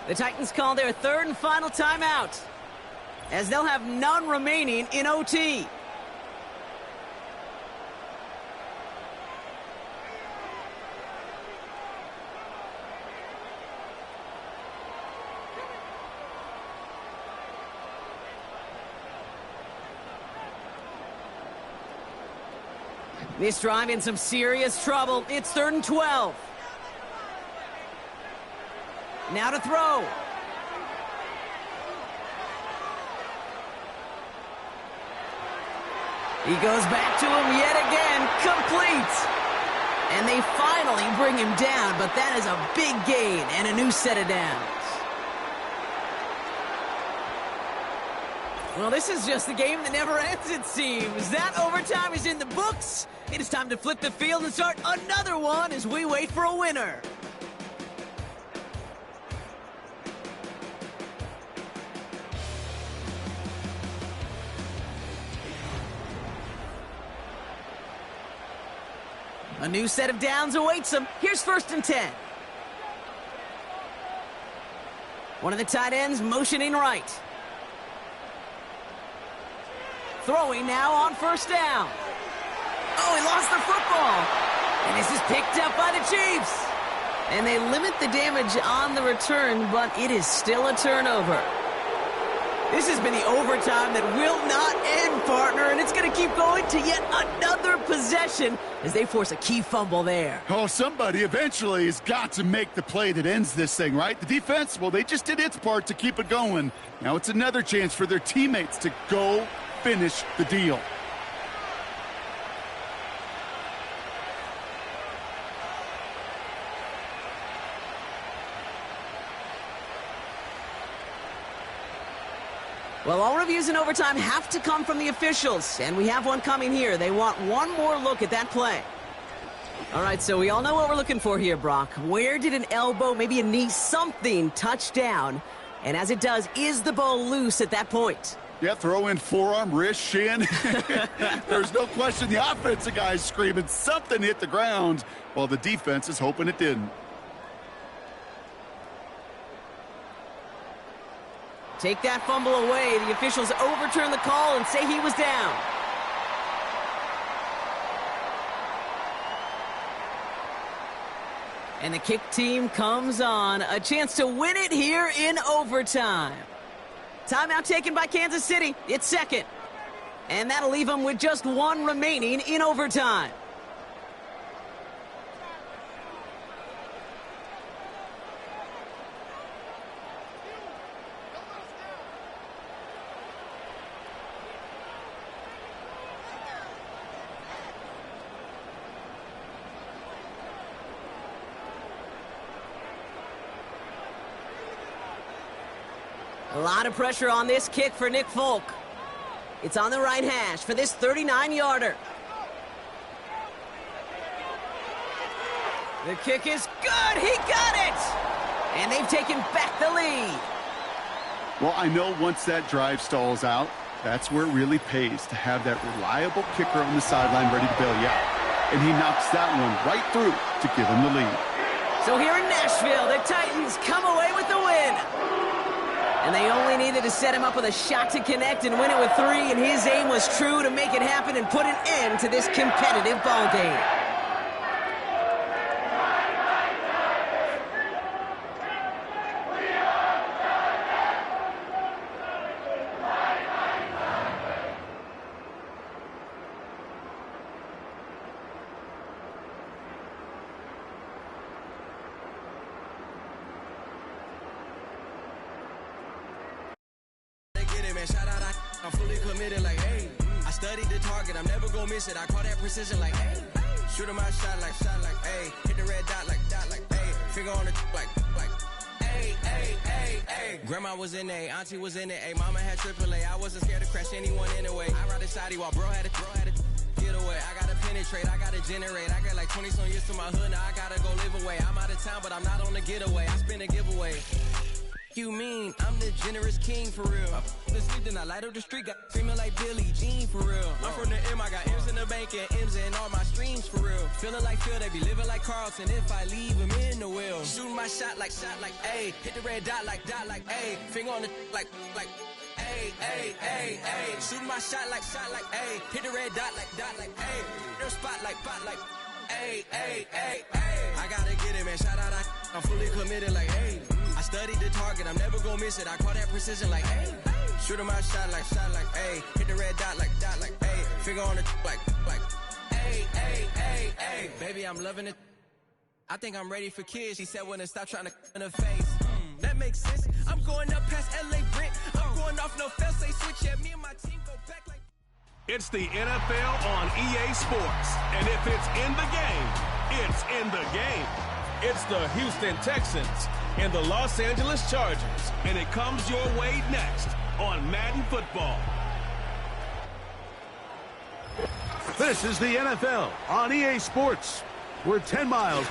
The Titans call their third and final timeout, as they'll have none remaining in OT. This drive in some serious trouble. It's 3rd and 12. Now to throw. He goes back to him yet again. Complete. And they finally bring him down, but that is a big gain and a new set of downs. Well, this is just the game that never ends, it seems. That overtime is in the books. It is time to flip the field and start another one as we wait for a winner. A new set of downs awaits him. Here's 1st and 10. One of the tight ends motioning right. Throwing now on 1st down. Oh, he lost the football. And this is picked up by the Chiefs. And they limit the damage on the return, but it is still a turnover. This has been the overtime that will not end, partner, and it's going to keep going to yet another possession as they force a key fumble there. Oh, somebody eventually has got to make the play that ends this thing, right? The defense, well, they just did its part to keep it going. Now it's another chance for their teammates to go finish the deal. Well, all reviews in overtime have to come from the officials, and we have one coming here. They want one more look at that play. All right, so we all know what we're looking for here, Brock. Where did an elbow, maybe a knee, something touch down? And as it does, is the ball loose at that point? Yeah, throw in forearm, wrist, shin. There's no question the offensive guy's screaming something hit the ground while the defense is hoping it didn't. Take that fumble away. The officials overturn the call and say he was down. And the kick team comes on. A chance to win it here in overtime. Timeout taken by Kansas City. It's second. And that'll leave them with just one remaining in overtime. A lot of pressure on this kick for Nick Folk. It's on the right hash for this 39-yarder. The kick is good. He got it. And they've taken back the lead. Well, I know once that drive stalls out, that's where it really pays to have that reliable kicker on the sideline ready to bail you out. And he knocks that one right through to give him the lead. So here in Nashville, the Titans come away with the win. And they only needed to set him up with a shot to connect and win it with 3, and his aim was true to make it happen and put an end to this competitive ball game. I'm fully committed like, hey, I studied the target, I'm never gonna miss it. I call that precision like, hey, shooting my shot like, hey, hit the red dot like, hey, finger on the like, hey, hey, hey, hey. Grandma was in A, auntie was in it, hey, mama had AAA. I wasn't scared to crash anyone anyway. I ride a shoddy while bro had to get away. I gotta penetrate, I gotta generate. I got like 20 some years to my hood, now I gotta go live away. I'm out of town, but I'm not on the getaway. I spin a giveaway. You mean I'm the generous king for real? I the sleep, then I light up the street, got screaming like Billie Jean for real. I'm from the M, I got M's in the bank and M's in all my streams for real. Feeling like Phil, they be living like Carlton if I leave him in the wheel. Shooting my shot like, ayy, hit the red dot like, ayy, finger on the like, ayy, ayy, ayy, ayy. Shooting my shot like, ayy, hit the red dot like, ayy, their spot like, ayy, ayy, ayy, ayy. I gotta get it, man, shout out, I'm fully committed like, ayy. I studied the target, I'm never gonna miss it. I call that precision like, hey, shooting my shot like, hey, hit the red dot like, hey, finger on the like, hey, hey, hey, hey. Baby, I'm loving it. I think I'm ready for kids. She said when to stop trying to in her face. That makes sense. I'm going up past LA Brent. I'm going off no fail, say switch. Yeah, me and my team go back like. It's the NFL on EA Sports. And if it's in the game, it's in the game. It's the Houston Texans and the Los Angeles Chargers. And it comes your way next on Madden Football. This is the NFL on EA Sports. We're 10 miles.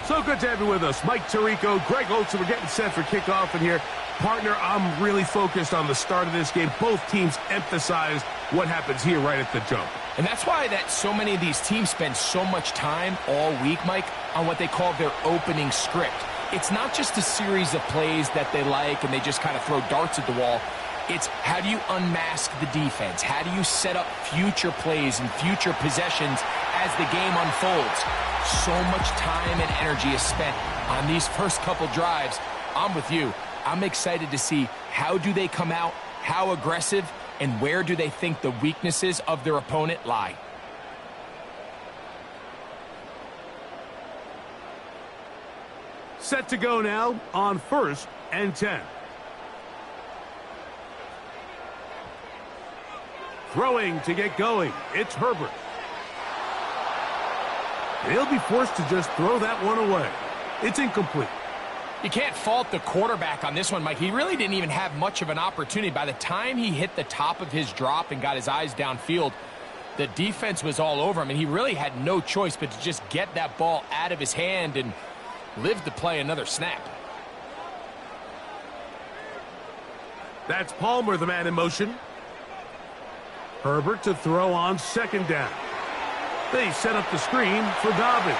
So good to have you with us. Mike Tirico, Greg Olsen, we're getting set for kickoff in here. Partner, I'm really focused on the start of this game. Both teams emphasize what happens here right at the jump. And that's why that so many of these teams spend so much time all week, Mike, on what they call their opening script. It's not just a series of plays that they like and they just kind of throw darts at the wall. It's how do you unmask the defense? How do you set up future plays and future possessions as the game unfolds? So much time and energy is spent on these first couple drives. I'm with you. I'm excited to see how do they come out, how aggressive, and where do they think the weaknesses of their opponent lie. Set to go now on 1st and 10. Throwing to get going. It's Herbert. He'll be forced to just throw that one away. It's incomplete. You can't fault the quarterback on this one, Mike. He really didn't even have much of an opportunity. By the time he hit the top of his drop and got his eyes downfield, the defense was all over him, and he really had no choice but to just get that ball out of his hand and live to play another snap. That's Palmer, the man in motion. Herbert to throw on second down. They set up the screen for Dobbins.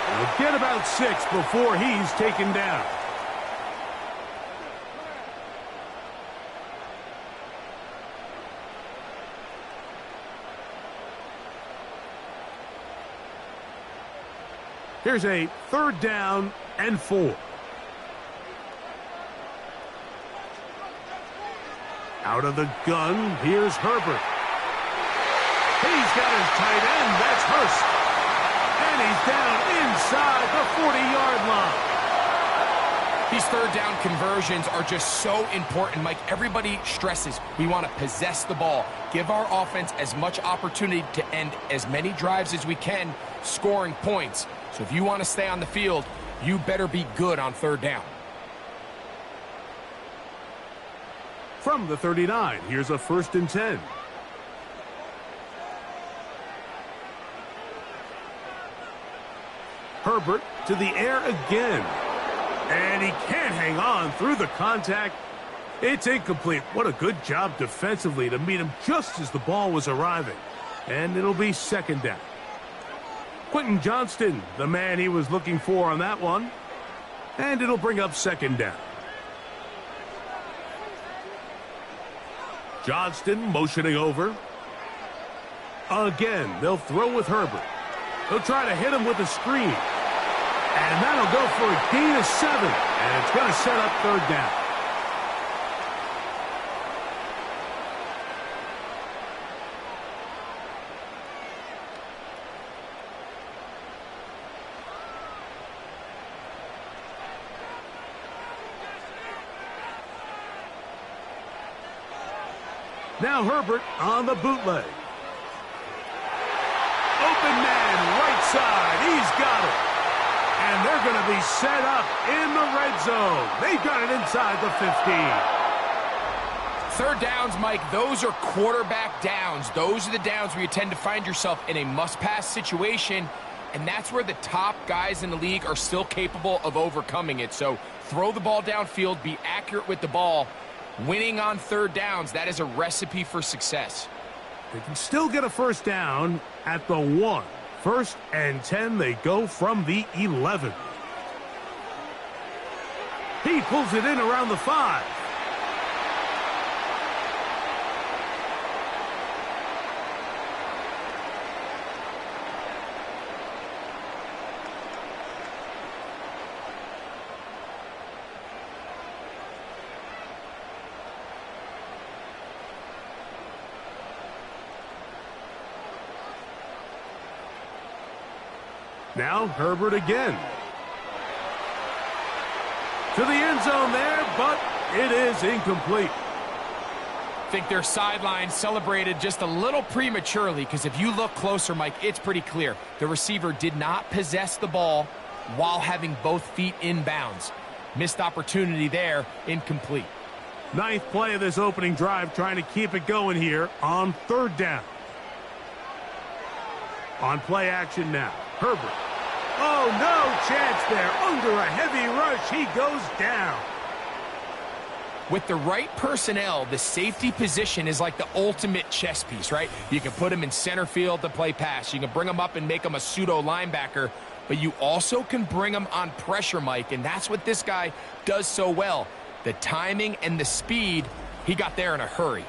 They'll get about 6 before he's taken down. Here's a 3rd down and 4. Out of the gun, here's Herbert. He's got his tight end, that's Hurst. And he's down inside the 40-yard line. These 3rd down conversions are just so important, Mike. Everybody stresses we want to possess the ball, give our offense as much opportunity to end as many drives as we can, scoring points. So if you want to stay on the field, you better be good on 3rd down. From the 39, here's a 1st and 10. Herbert to the air again. And he can't hang on through the contact. It's incomplete. What a good job defensively to meet him just as the ball was arriving. And it'll be 2nd down. Quentin Johnston, the man he was looking for on that one. And it'll bring up 2nd down. Johnston motioning over. Again, they'll throw with Herbert. They'll try to hit him with a screen. And that'll go for a gain of 7. And it's going to set up 3rd down. Now Herbert on the bootleg. Open man, right side. He's got it. And they're going to be set up in the red zone. They've got it inside the 15. 3rd downs, Mike, those are quarterback downs. Those are the downs where you tend to find yourself in a must-pass situation, and that's where the top guys in the league are still capable of overcoming it. So throw the ball downfield, be accurate with the ball. Winning on 3rd downs, that is a recipe for success. They can still get a 1st down at the 1. 1st and 10, they go from the 11. He pulls it in around the 5. Now Herbert again. To the end zone there, but it is incomplete. I think their sideline celebrated just a little prematurely, because if you look closer, Mike, it's pretty clear. The receiver did not possess the ball while having both feet in bounds. Missed opportunity there, incomplete. 9th play of this opening drive, trying to keep it going here on 3rd down. On play action now, Herbert. Oh, no chance there. Under a heavy rush, he goes down. With the right personnel, the safety position is like the ultimate chess piece, right? You can put him in center field to play pass. You can bring him up and make him a pseudo linebacker, but you also can bring him on pressure, Mike, and that's what this guy does so well. The timing and the speed, he got there in a hurry.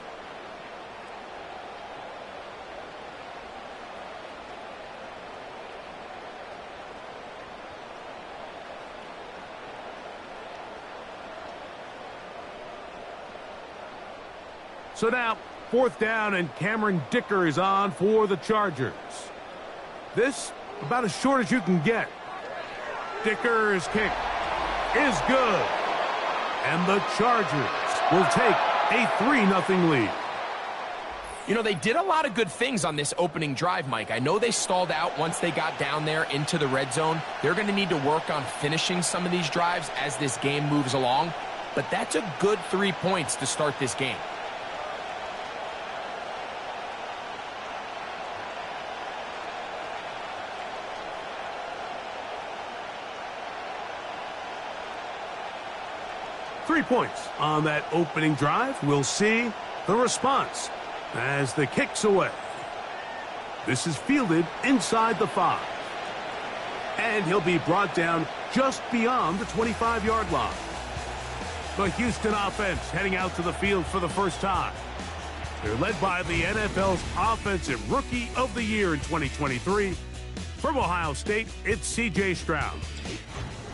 So now, 4th down, and Cameron Dicker is on for the Chargers. This, about as short as you can get. Dicker's kick is good. And the Chargers will take a 3-0 lead. You know, they did a lot of good things on this opening drive, Mike. I know they stalled out once they got down there into the red zone. They're going to need to work on finishing some of these drives as this game moves along. But that's a good 3 points to start this game. 3 points on that opening drive. We'll see the response as the kick's away. This is fielded inside the 5. And he'll be brought down just beyond the 25-yard line. The Houston offense heading out to the field for the first time. They're led by the NFL's Offensive Rookie of the Year in 2023. From Ohio State, it's C.J. Stroud.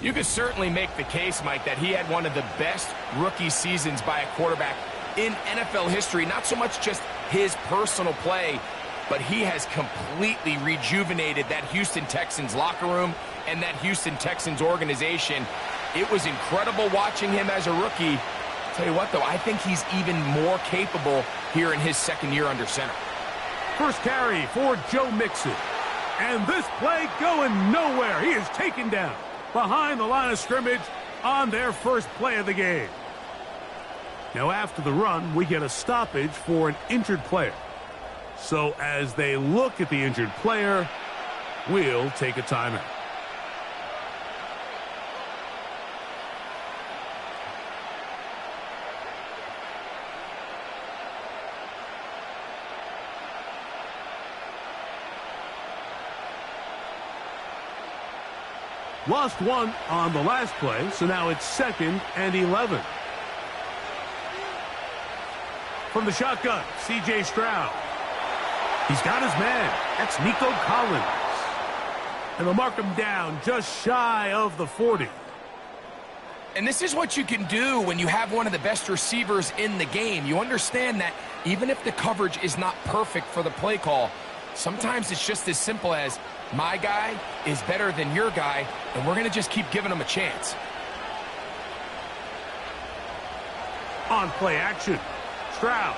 You could certainly make the case, Mike, that he had one of the best rookie seasons by a quarterback in NFL history. Not so much just his personal play, but he has completely rejuvenated that Houston Texans locker room and that Houston Texans organization. It was incredible watching him as a rookie. Tell you what, though, I think he's even more capable here in his second year under center. First carry for Joe Mixon. And this play going nowhere. He is taken down behind the line of scrimmage on their first play of the game. Now, after the run, we get a stoppage for an injured player. So as they look at the injured player, we'll take a timeout. Lost one on the last play, so now it's 2nd and 11. From the shotgun, C.J. Stroud. He's got his man. That's Nico Collins. And they'll mark him down just shy of the 40. And this is what you can do when you have one of the best receivers in the game. You understand that even if the coverage is not perfect for the play call, sometimes it's just as simple as, my guy is better than your guy, and we're going to just keep giving him a chance. On play action, Stroud.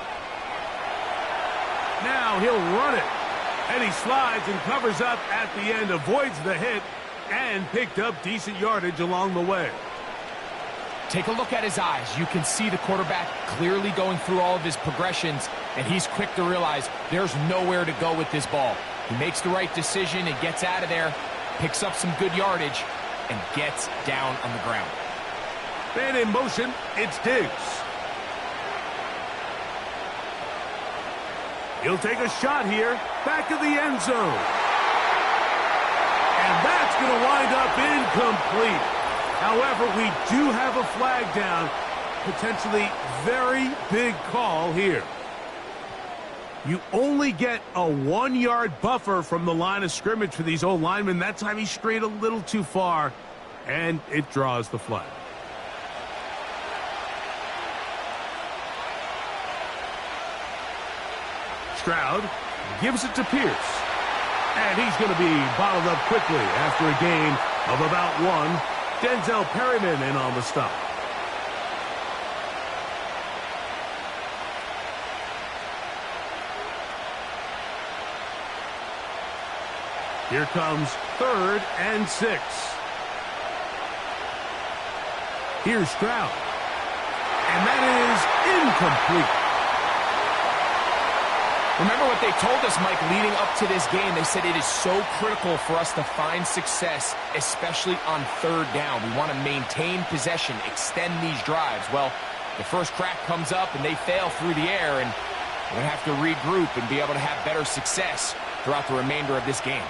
Now he'll run it. And he slides and covers up at the end, avoids the hit, and picked up decent yardage along the way. Take a look at his eyes. You can see the quarterback clearly going through all of his progressions, and he's quick to realize there's nowhere to go with this ball. He makes the right decision and gets out of there, picks up some good yardage, and gets down on the ground. And in motion, it's Diggs. He'll take a shot here, back of the end zone. And that's going to wind up incomplete. However, we do have a flag down. Potentially very big call here. You only get a 1-yard buffer from the line of scrimmage for these old linemen. That time he strayed a little too far, and it draws the flag. Stroud gives it to Pierce. And he's going to be bottled up quickly after a gain of about 1. Denzel Perryman in on the stop. Here comes 3rd and 6. Here's Stroud. And that is incomplete. Remember what they told us, Mike, leading up to this game. They said it is so critical for us to find success, especially on 3rd down. We want to maintain possession, extend these drives. Well, the first crack comes up and they fail through the air, and we're going to have to regroup and be able to have better success throughout the remainder of this game.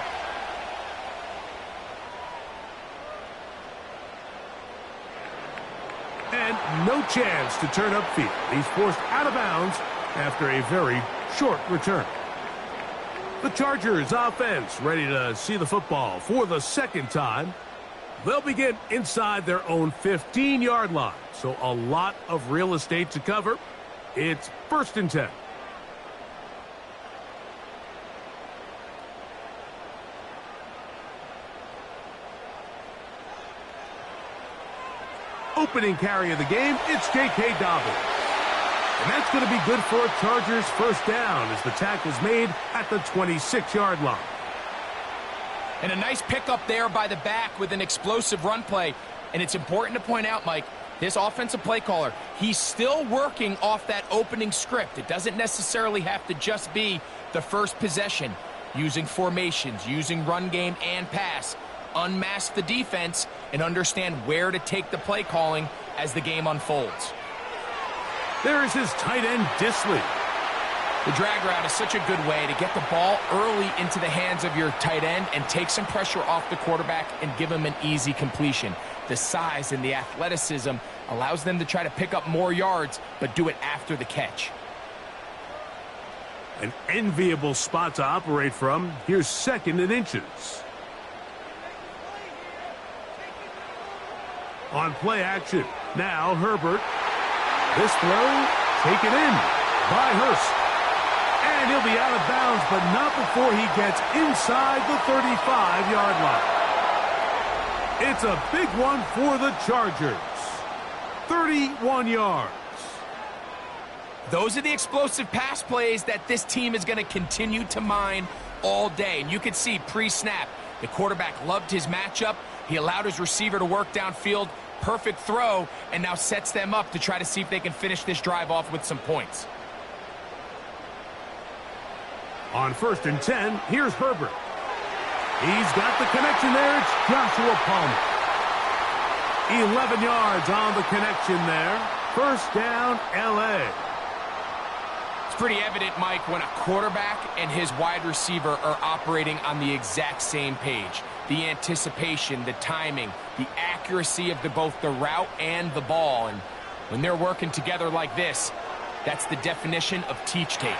And no chance to turn upfield. He's forced out of bounds after a very short return. The Chargers offense ready to see the football for the 2nd time. They'll begin inside their own 15-yard line. So a lot of real estate to cover. It's 1st and 10. Opening carry of the game, it's J.K. Dobbins. And that's going to be good for a Chargers first down as the tackle's made at the 26-yard line. And a nice pickup there by the back with an explosive run play. And it's important to point out, Mike, this offensive play caller, he's still working off that opening script. It doesn't necessarily have to just be the first possession. Using formations, using run game and pass. Unmask the defense and understand where to take the play calling as the game unfolds. There is his tight end, Disley. The drag route is such a good way to get the ball early into the hands of your tight end and take some pressure off the quarterback and give him an easy completion. The size and the athleticism allows them to try to pick up more yards, but do it after the catch. An enviable spot to operate from. Here's 2nd and inches. On play action. Now Herbert. This throw taken in by Hurst. And he'll be out of bounds, but not before he gets inside the 35-yard line. It's a big one for the Chargers. 31 yards. Those are the explosive pass plays that this team is going to continue to mine all day. And you can see pre-snap, the quarterback loved his matchup. He allowed his receiver to work downfield. Perfect throw, and now sets them up to try to see if they can finish this drive off with some points. On 1st and 10, here's Herbert. He's got the connection there. It's Joshua Palmer. 11 yards on the connection there. 1st down, L.A. It's pretty evident, Mike, when a quarterback and his wide receiver are operating on the exact same page. The anticipation, the timing, the accuracy of both the route and the ball. And when they're working together like this, that's the definition of teach tape.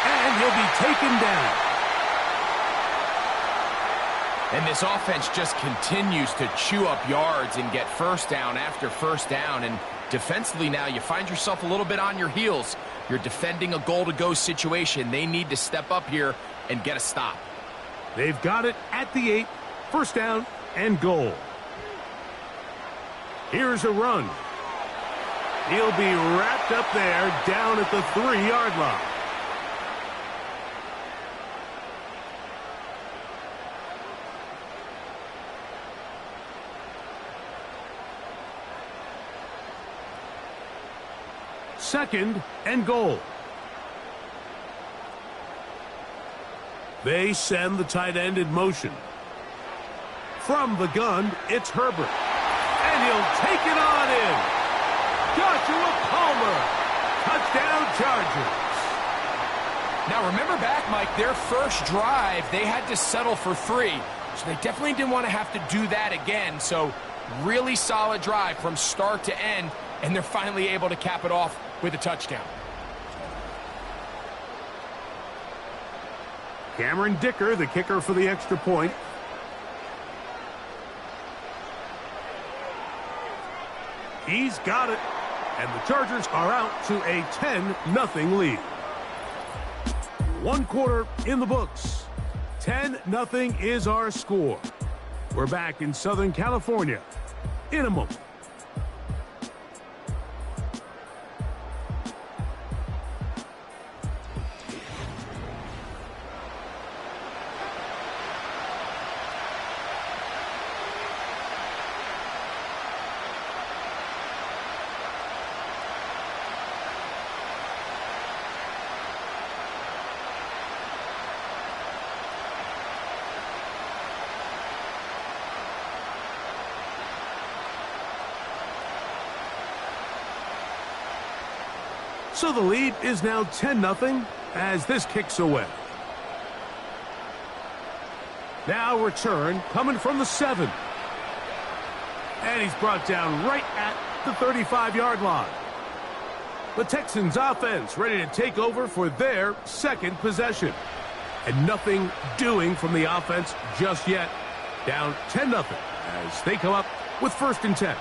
And he'll be taken down. And this offense just continues to chew up yards and get 1st down after 1st down. And defensively now, you find yourself a little bit on your heels. You're defending a goal-to-go situation. They need to step up here and get a stop. They've got it at the 8. 1st down and goal. Here's a run. He'll be wrapped up there down at the 3-yard line. Second and goal. They send the tight end in motion. From the gun, it's Herbert. And he'll take it on in. Joshua Palmer. Touchdown Chargers. Now remember back, Mike, their first drive, they had to settle for 3. So they definitely didn't want to have to do that again. So really solid drive from start to end. And they're finally able to cap it off with a touchdown. Cameron Dicker, the kicker for the extra point. He's got it. And the Chargers are out to a 10-0 lead. 1 quarter in the books. 10-0 is our score. We're back in Southern California in a moment. So the lead is now 10-0 as this kicks away. Now return coming from the 7. And he's brought down right at the 35-yard line. The Texans offense ready to take over for their 2nd possession. And nothing doing from the offense just yet. Down 10-0 as they come up with 1st and 10.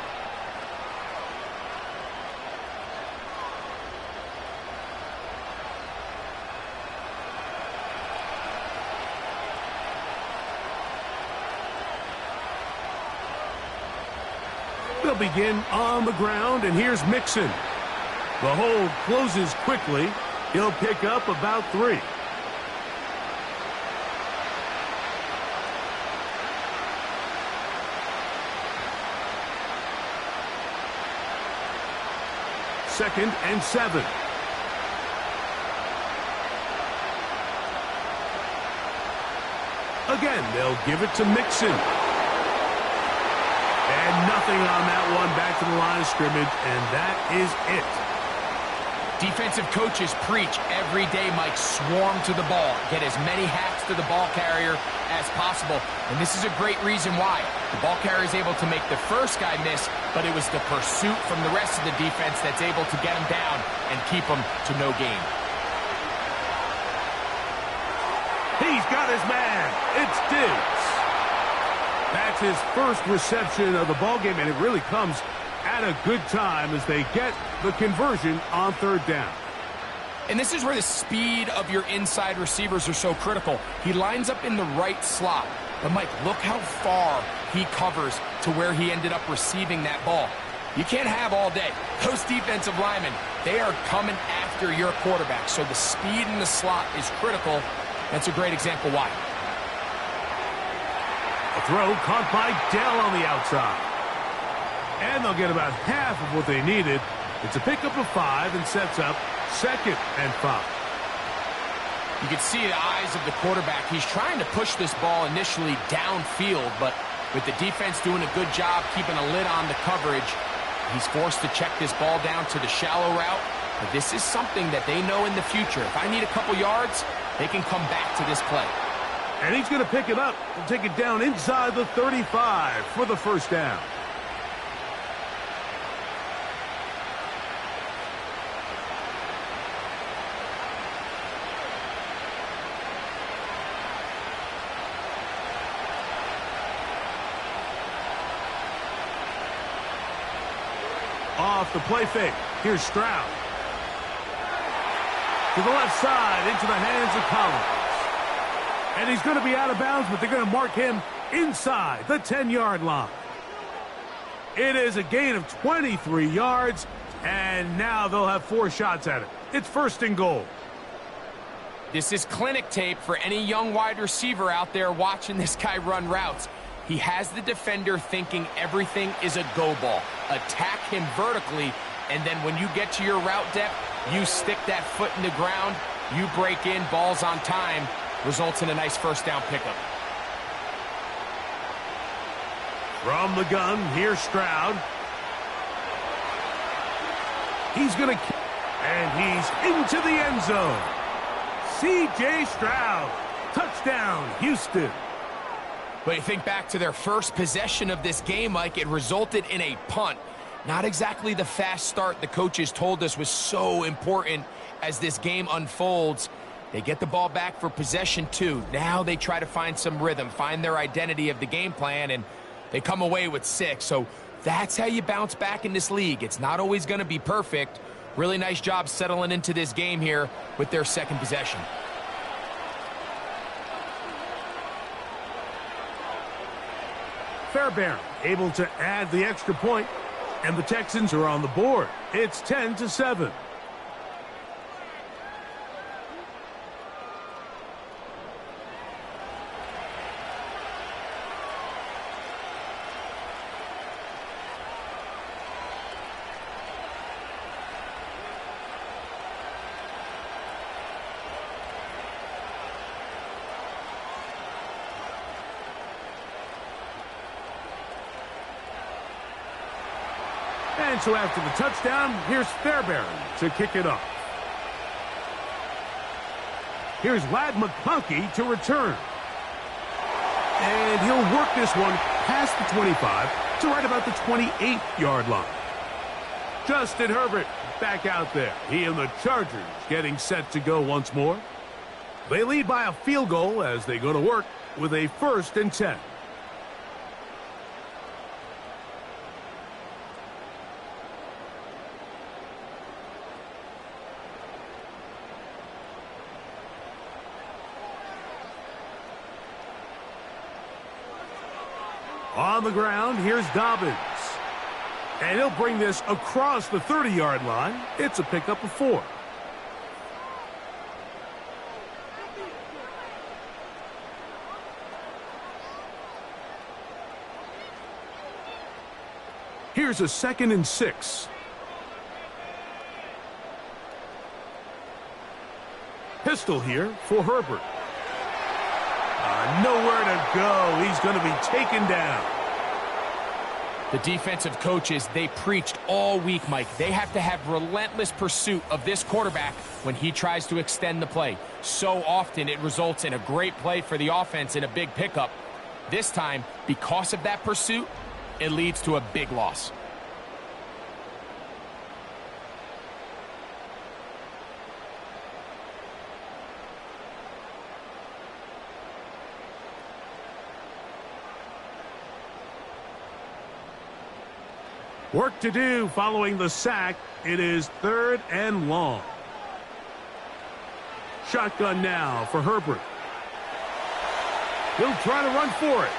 They'll begin on the ground, and here's Mixon. The hold closes quickly. He'll pick up about 3. Second and 7. Again, they'll give it to Mixon. And nothing on that one. Back to the line of scrimmage, and that is it. Defensive coaches preach every day, Mike, swarm to the ball. Get as many hacks to the ball carrier as possible. And this is a great reason why. The ball carrier is able to make the first guy miss, but it was the pursuit from the rest of the defense that's able to get him down and keep him to no gain. He's got his man. It's Diggs. That's his first reception of the ballgame, and it really comes at a good time as they get the conversion on third down. And this is where the speed of your inside receivers are so critical. He lines up in the right slot. But, Mike, look how far he covers to where he ended up receiving that ball. You can't have all day. Those defensive linemen, they are coming after your quarterback. So the speed in the slot is critical. That's a great example why. A throw caught by Dell on the outside. And they'll get about half of what they needed. It's a pickup of 5 and sets up 2nd and 5. You can see the eyes of the quarterback. He's trying to push this ball initially downfield, but with the defense doing a good job keeping a lid on the coverage, he's forced to check this ball down to the shallow route. But this is something that they know in the future. If I need a couple yards, they can come back to this play. And he's going to pick it up and take it down inside the 35 for the first down. Off the play fake. Here's Stroud. To the left side, into the hands of Collins. And he's going to be out of bounds, but they're going to mark him inside the 10-yard line. It is a gain of 23 yards, and now they'll have 4 shots at it. It's 1st and goal. This is clinic tape for any young wide receiver out there watching this guy run routes. He has the defender thinking everything is a go ball. Attack him vertically, and then when you get to your route depth, you stick that foot in the ground, you break in, balls on time, results in a nice first down pickup. From the gun, here's Stroud. He's going to... And he's into the end zone. C.J. Stroud. Touchdown, Houston. But you think back to their first possession of this game, Mike, it resulted in a punt. Not exactly the fast start the coaches told us was so important as this game unfolds. They get the ball back for possession 2. Now they try to find some rhythm, find their identity of the game plan, and they come away with 6. So that's how you bounce back in this league. It's not always going to be perfect. Really nice job settling into this game here with their second possession. Fairbairn able to add the extra point, and the Texans are on the board. It's 10-7. And so after the touchdown, here's Fairbairn to kick it off. Here's Ladd McConkey to return. And he'll work this one past the 25 to right about the 28-yard line. Justin Herbert back out there. He and the Chargers getting set to go once more. They lead by a field goal as they go to work with a 1st and 10. On the ground, here's Dobbins. And he'll bring this across the 30-yard line. It's a pickup of 4. Here's a 2nd and 6. Pistol here for Herbert. Nowhere to go. He's going to be taken down. The defensive coaches, they preached all week, Mike. They have to have relentless pursuit of this quarterback when he tries to extend the play. So often it results in a great play for the offense and a big pickup. This time, because of that pursuit, it leads to a big loss. Work to do following the sack. It is 3rd and long. Shotgun now for Herbert. He'll try to run for it.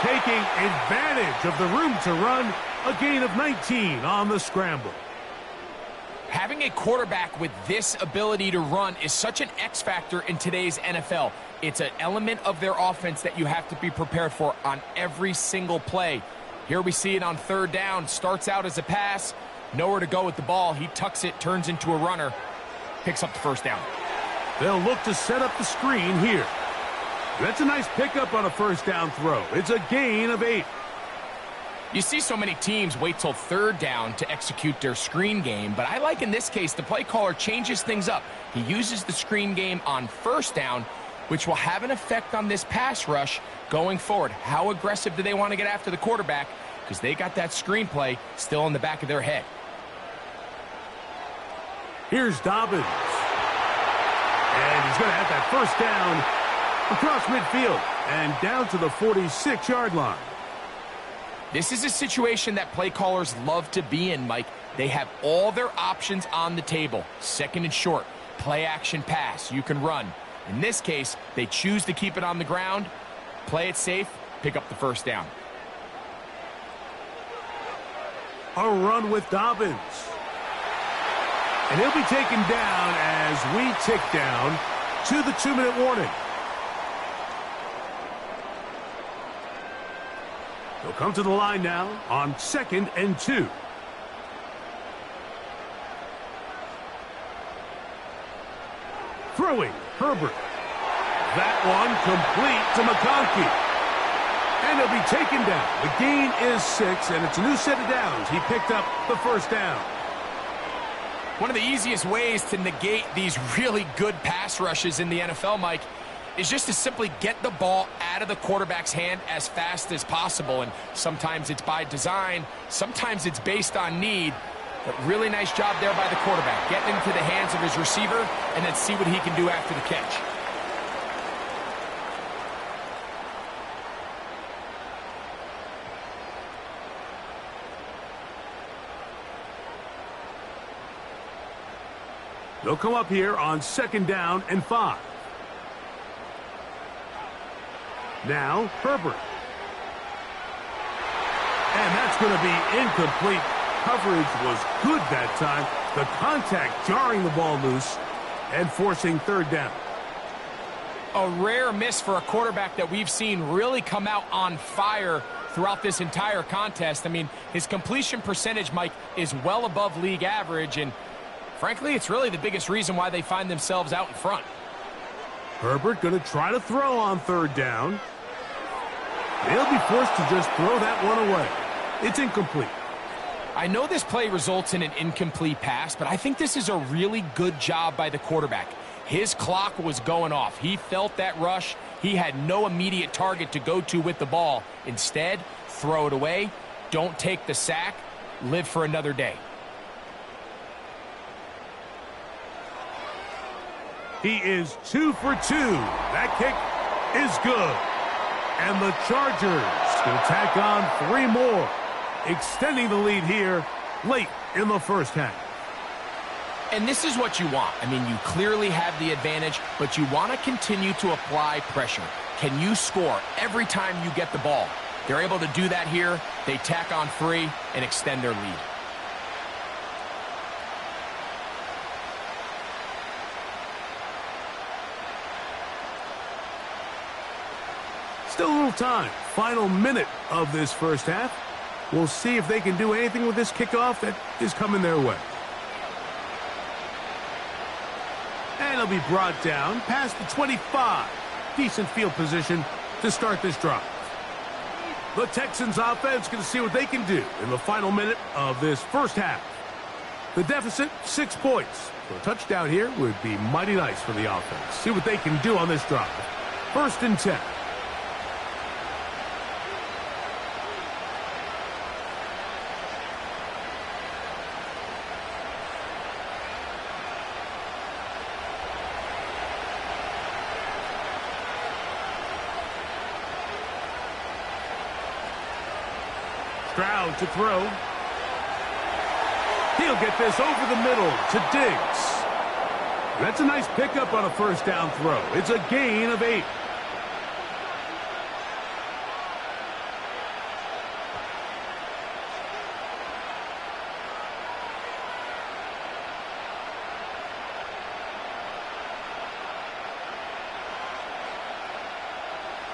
Taking advantage of the room to run. A gain of 19 on the scramble. Having a quarterback with this ability to run is such an X factor in today's NFL. It's an element of their offense that you have to be prepared for on every single play. Here we see it on 3rd down. Starts out as a pass. Nowhere to go with the ball. He tucks it, turns into a runner. Picks up the 1st down. They'll look to set up the screen here. That's a nice pickup on a 1st down throw. It's a gain of 8. You see so many teams wait till 3rd down to execute their screen game, but I like in this case the play caller changes things up. He uses the screen game on 1st down, which will have an effect on this pass rush going forward. How aggressive do they want to get after the quarterback? Because they got that screenplay still in the back of their head. Here's Dobbins. And he's going to have that 1st down across midfield and down to the 46-yard line. This is a situation that play callers love to be in, Mike. They have all their options on the table. 2nd and short, play action pass. You can run. In this case, they choose to keep it on the ground, play it safe, pick up the 1st down. A run with Dobbins. And he'll be taken down as we tick down to the 2-minute warning. He'll come to the line now on 2nd and 2. Throwing, Herbert. That one complete to McConkey. And he'll be taken down. The gain is 6, and it's a new set of downs. He picked up the 1st down. One of the easiest ways to negate these really good pass rushes in the NFL, Mike, is just to simply get the ball out of the quarterback's hand as fast as possible. And sometimes it's by design, sometimes it's based on need. But really nice job there by the quarterback, getting into the hands of his receiver and then see what he can do after the catch. They'll come up here on 2nd down and 5. Now, Herbert. And that's going to be incomplete. Coverage was good that time. The contact jarring the ball loose and forcing 3rd down. A rare miss for a quarterback that we've seen really come out on fire throughout this entire contest. I mean, his completion percentage, Mike, is well above league average, and frankly, it's really the biggest reason why they find themselves out in front. Herbert going to try to throw on 3rd down. They'll be forced to just throw that one away. It's incomplete. I know this play results in an incomplete pass, but I think this is a really good job by the quarterback. His clock was going off. He felt that rush. He had no immediate target to go to with the ball. Instead, throw it away. Don't take the sack. Live for another day. He is 2 for 2. That kick is good. And the Chargers will tack on 3 more, extending the lead here late in the 1st half. And this is what you want. I mean, you clearly have the advantage, but you want to continue to apply pressure. Can you score every time you get the ball? They're able to do that here. They tack on 3 and extend their lead. Still a little time. Final minute of this 1st half. We'll see if they can do anything with this kickoff that is coming their way. And it'll be brought down past the 25. Decent field position to start this drive. The Texans offense going to see what they can do in the final minute of this first half. The deficit, 6 points. So a touchdown here would be mighty nice for the offense. See what they can do on this drive. 1st and 10. Stroud to throw. He'll get this over the middle to Diggs. That's a nice pickup on a 1st down throw. It's a gain of 8.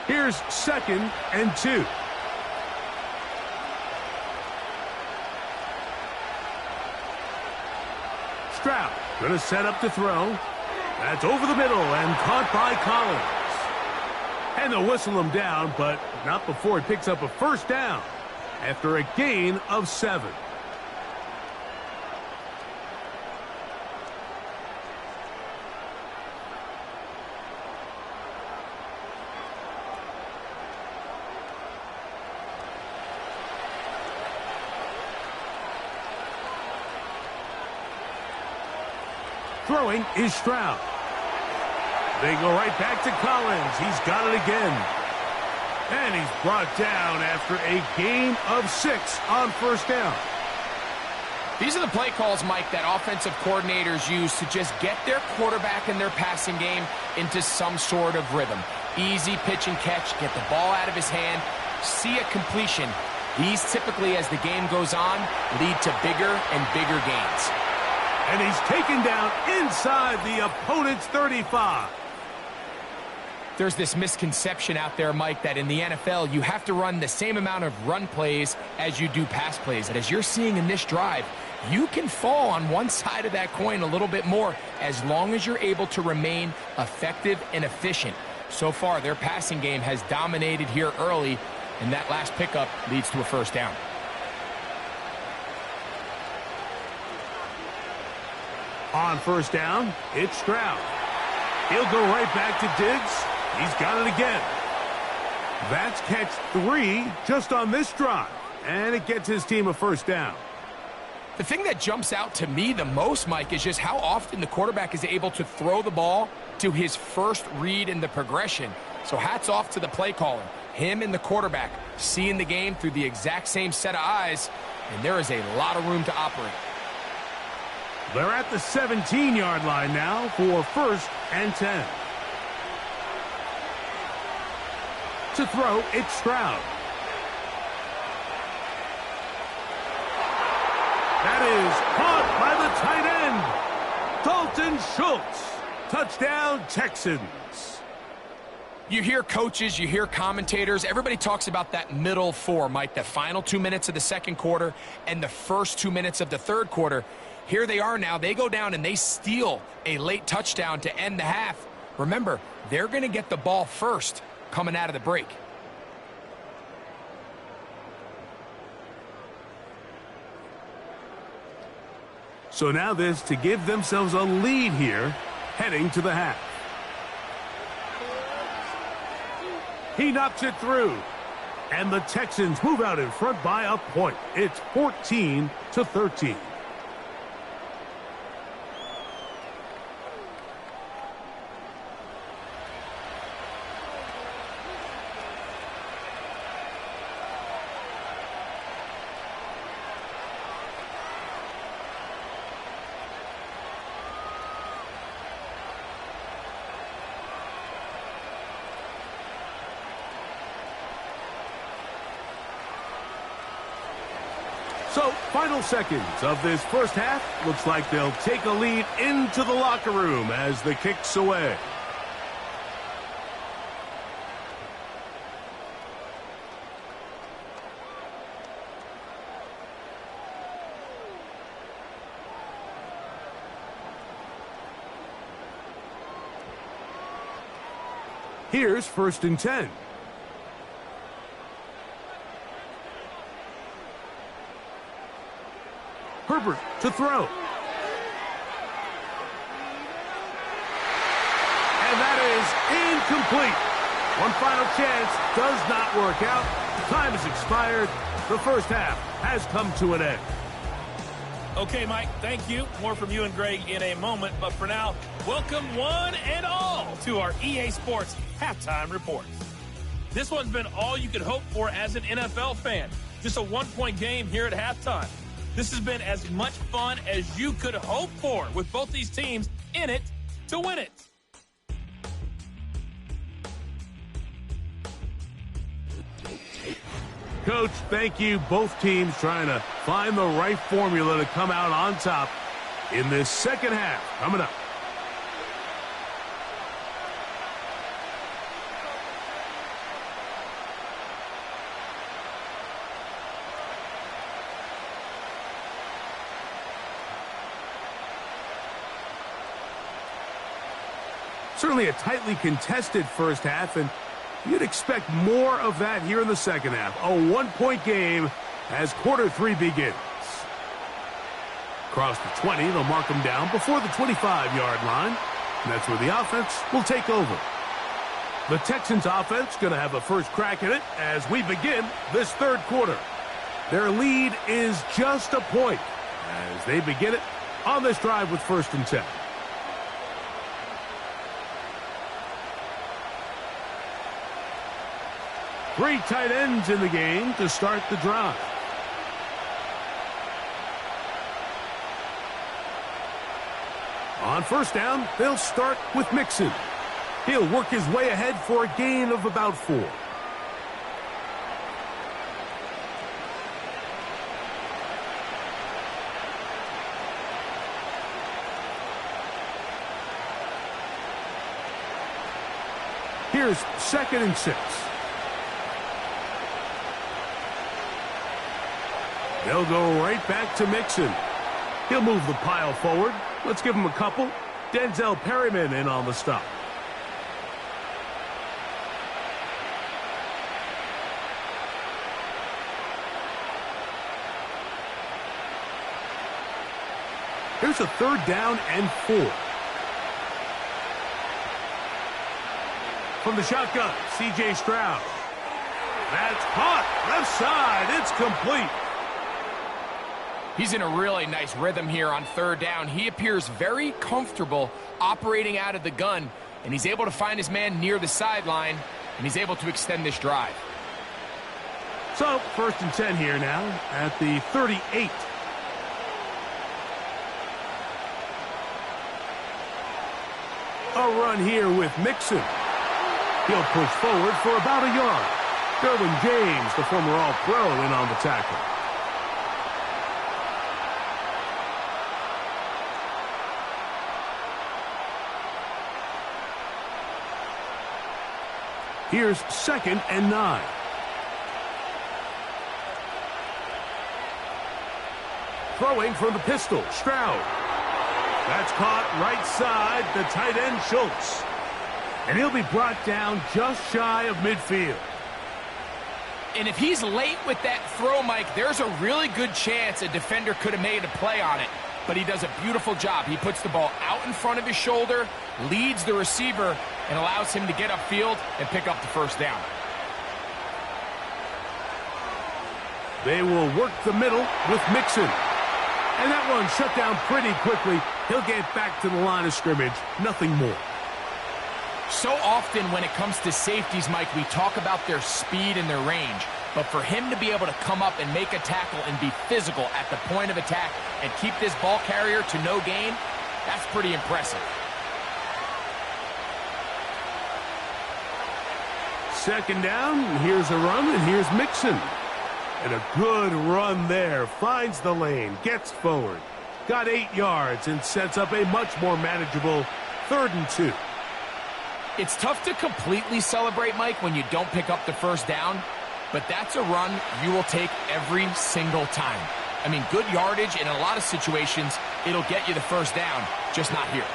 Here's 2nd and 2. Stroud going to set up to throw. That's over the middle and caught by Collins. And they'll whistle him down, but not before he picks up a 1st down after a gain of 7. Throwing is Stroud. They go right back to Collins. He's got it again. And he's brought down after a gain of 6 on 1st down. These are the play calls, Mike, that offensive coordinators use to just get their quarterback and their passing game into some sort of rhythm. Easy pitch and catch, get the ball out of his hand, see a completion. These typically, as the game goes on, lead to bigger and bigger gains. And he's taken down inside the opponent's 35. There's this misconception out there, Mike, that in the NFL, you have to run the same amount of run plays as you do pass plays. And as you're seeing in this drive, you can fall on one side of that coin a little bit more as long as you're able to remain effective and efficient. So far, their passing game has dominated here early, and that last pickup leads to a 1st down. On 1st down, it's Stroud. He'll go right back to Diggs. He's got it again. That's catch 3 just on this drive, and it gets his team a 1st down. The thing that jumps out to me the most, Mike, is just how often the quarterback is able to throw the ball to his first read in the progression. So hats off to the play caller. Him and the quarterback seeing the game through the exact same set of eyes, and there is a lot of room to operate. They're at the 17-yard line now for 1st and 10. To throw, it's Stroud. That is caught by the tight end, Dalton Schultz. Touchdown, Texans. You hear coaches, you hear commentators, everybody talks about that middle 4, Mike, the final 2 minutes of the 2nd quarter and the first 2 minutes of the 3rd quarter. Here they are now. They go down and they steal a late touchdown to end the half. Remember, they're going to get the ball first coming out of the break. So now this to give themselves a lead here heading to the half. He knocks it through. And the Texans move out in front by a point. It's 14-13. So, final seconds of this first half. Looks like they'll take a lead into the locker room as the kick's away. Here's 1st and 10. Herbert to throw. And that is incomplete. One final chance does not work out. Time has expired. The first half has come to an end. Okay, Mike, thank you. More from you and Greg in a moment. But for now, welcome one and all to our EA Sports Halftime Reports. This one's been all you could hope for as an NFL fan. Just a one-point game here at halftime. This has been as much fun as you could hope for with both these teams in it to win it. Coach, thank you. Both teams trying to find the right formula to come out on top in this second half. Coming up. Certainly a tightly contested first half, and you'd expect more of that here in the second half. A one-point game as quarter three begins. Across the 20, they'll mark them down before the 25-yard line. And that's where the offense will take over. The Texans offense going to have a first crack at it as we begin this third quarter. Their lead is just a point as they begin it on this drive with 1st and 10. Three tight ends in the game to start the drive. On first down, they'll start with Mixon. He'll work his way ahead for a gain of about 4. Here's 2nd and 6. They'll go right back to Mixon. He'll move the pile forward. Let's give him a couple. Denzel Perryman in on the stop. Here's a 3rd down and 4. From the shotgun, C.J. Stroud. That's caught. Left side. It's complete. He's in a really nice rhythm here on 3rd down. He appears very comfortable operating out of the gun, and he's able to find his man near the sideline, and he's able to extend this drive. So, 1st and 10 here now at the 38. A run here with Mixon. He'll push forward for about a yard. Derwin James, the former All-Pro, in on the tackle. Here's 2nd and 9. Throwing from the pistol, Stroud. That's caught right side, the tight end Schultz. And he'll be brought down just shy of midfield. And if he's late with that throw, Mike, there's a really good chance a defender could have made a play on it. But he does a beautiful job. He puts the ball out in front of his shoulder, leads the receiver, and allows him to get upfield and pick up the 1st down. They will work the middle with Mixon. And that one shut down pretty quickly. He'll get back to the line of scrimmage. Nothing more. So often when it comes to safeties, Mike, we talk about their speed and their range. But for him to be able to come up and make a tackle and be physical at the point of attack and keep this ball carrier to no gain, that's pretty impressive. 2nd down, here's a run, and here's Mixon. And a good run there. Finds the lane, gets forward. Got 8 yards and sets up a much more manageable 3rd and 2. It's tough to completely celebrate, Mike, when you don't pick up the 1st down. But that's a run you will take every single time. I mean, good yardage, and in a lot of situations, it'll get you the 1st down, just not here.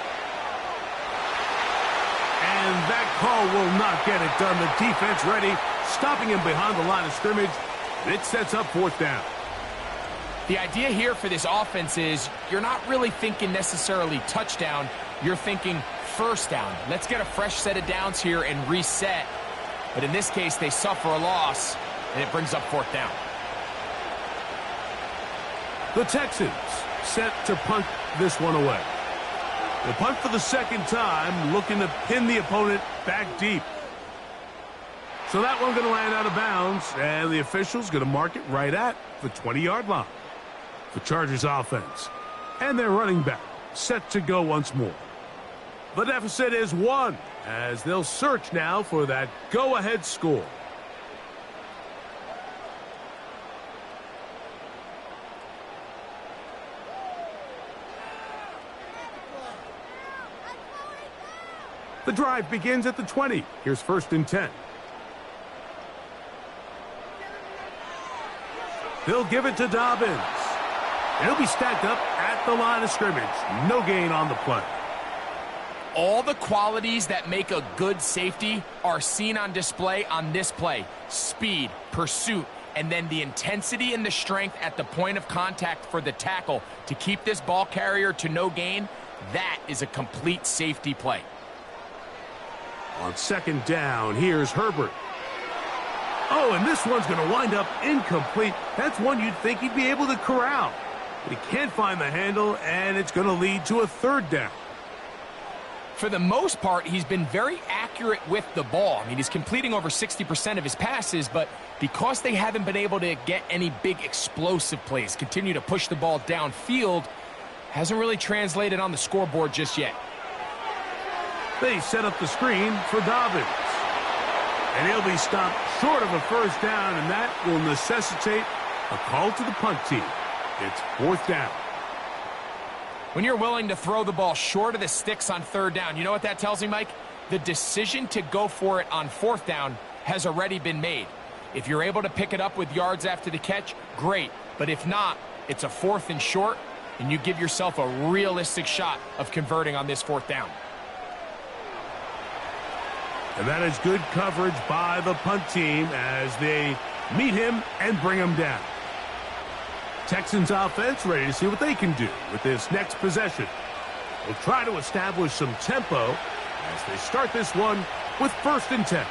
And that call will not get it done. The defense ready, stopping him behind the line of scrimmage. It sets up 4th down. The idea here for this offense is you're not really thinking necessarily touchdown. You're thinking first down. Let's get a fresh set of downs here and reset. But in this case, they suffer a loss, and it brings up fourth down. The Texans set to punt this one away. They punt for the second time, looking to pin the opponent back deep. So that one's going to land out of bounds, and the official's going to mark it right at the 20-yard line. The Chargers offense and their running back set to go once more. The deficit is 1, as they'll search now for that go-ahead score. The drive begins at the 20. Here's 1st and 10. They'll give it to Dobbins. He'll be stacked up at the line of scrimmage. No gain on the play. All the qualities that make a good safety are seen on display on this play. Speed, pursuit, and then the intensity and the strength at the point of contact for the tackle to keep this ball carrier to no gain. That is a complete safety play. On 2nd down, here's Herbert. Oh, and this one's going to wind up incomplete. That's one you'd think he'd be able to corral. But he can't find the handle, and it's going to lead to a 3rd down. For the most part, he's been very accurate with the ball. I mean, he's completing over 60% of his passes, but because they haven't been able to get any big explosive plays, continue to push the ball downfield, hasn't really translated on the scoreboard just yet. They set up the screen for Dobbins. And he'll be stopped short of a 1st down, and that will necessitate a call to the punt team. It's 4th down. When you're willing to throw the ball short of the sticks on 3rd down, you know what that tells me, Mike? The decision to go for it on 4th down has already been made. If you're able to pick it up with yards after the catch, great. But if not, it's a 4th and short, and you give yourself a realistic shot of converting on this 4th down. And that is good coverage by the punt team as they meet him and bring him down. Texans offense ready to see what they can do with this next possession. They'll try to establish some tempo as they start this one with 1st and 10.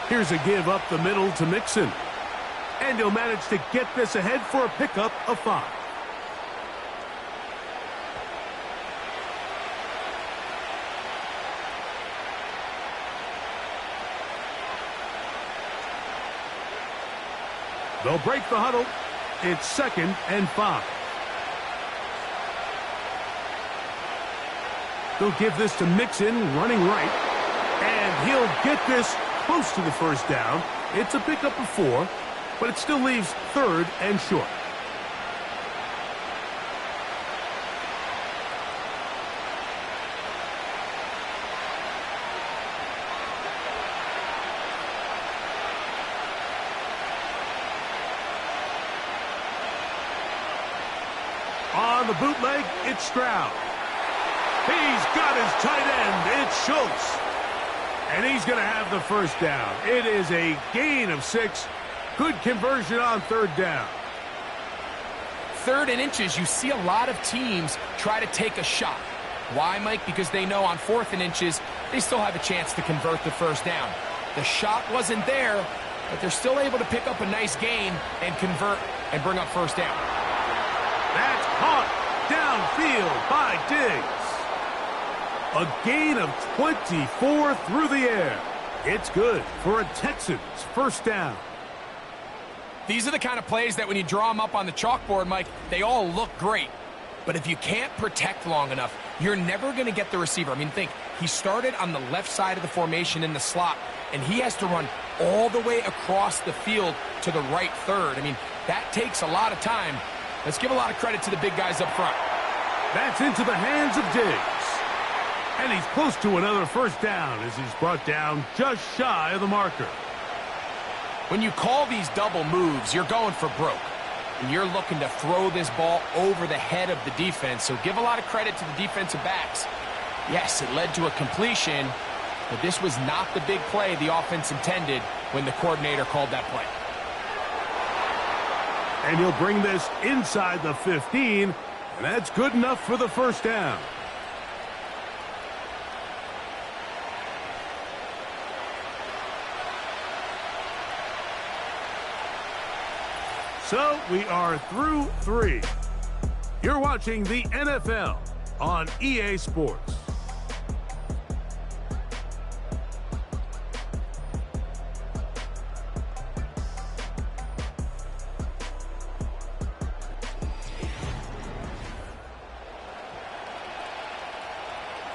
Here's a give up the middle to Mixon. And he'll manage to get this ahead for a pickup of 5. They'll break the huddle. It's 2nd and 5. They'll give this to Mixon, running right. And he'll get this close to the 1st down. It's a pickup of 4, but it still leaves 3rd and short. On the bootleg, it's Stroud. He's got his tight end. It's Schultz. And he's going to have the 1st down. It is a gain of 6. Good conversion on 3rd down. 3rd and inches, you see a lot of teams try to take a shot. Why, Mike? Because they know on 4th and inches, they still have a chance to convert the 1st down. The shot wasn't there, but they're still able to pick up a nice gain and convert and bring up 1st down. That's caught downfield by Diggs. A gain of 24 through the air. It's good for a Texans 1st down. These are the kind of plays that when you draw them up on the chalkboard, Mike, they all look great. But if you can't protect long enough, you're never going to get the receiver. I mean, think, he started on the left side of the formation in the slot, and he has to run all the way across the field to the right 3rd. I mean, that takes a lot of time. Let's give a lot of credit to the big guys up front. That's into the hands of Diggs. And he's close to another 1st down as he's brought down just shy of the marker. When you call these double moves, you're going for broke. And you're looking to throw this ball over the head of the defense, so give a lot of credit to the defensive backs. Yes, it led to a completion, but this was not the big play the offense intended when the coordinator called that play. And he'll bring this inside the 15, and that's good enough for the first down. So we are through 3. You're watching the NFL on EA Sports.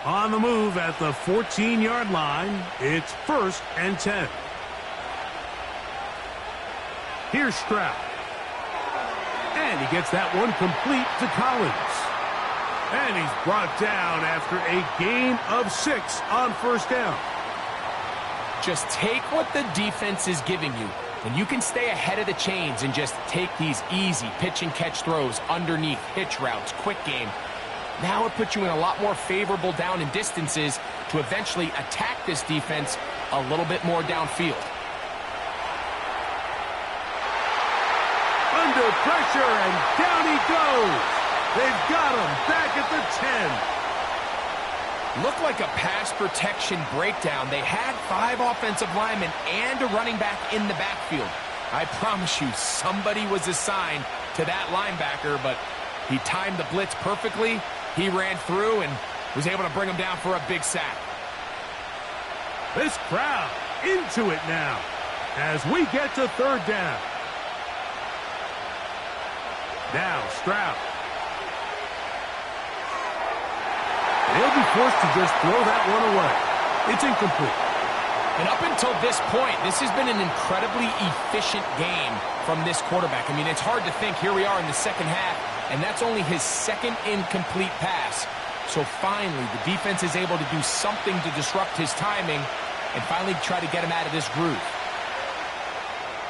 On the move at the 14-yard line, it's 1st and 10. Here's Stroud. And he gets that one complete to Collins. And he's brought down after a gain of 6 on first down. Just take what the defense is giving you. When you can stay ahead of the chains and just take these easy pitch and catch throws underneath, hitch routes, quick game, now it puts you in a lot more favorable down and distances to eventually attack this defense a little bit more downfield. Under pressure, and down he goes. They've got him back at the 10. Looked like a pass protection breakdown. They had 5 offensive linemen and a running back in the backfield. I promise you, somebody was assigned to that linebacker, but he timed the blitz perfectly. He ran through and was able to bring him down for a big sack. This crowd into it now as we get to 3rd down. Now Stroud. And he'll be forced to just throw that one away. It's incomplete. And up until this point, this has been an incredibly efficient game from this quarterback. I mean, it's hard to think here we are in the second half, and that's only his 2nd incomplete pass. So finally, the defense is able to do something to disrupt his timing and finally try to get him out of this groove.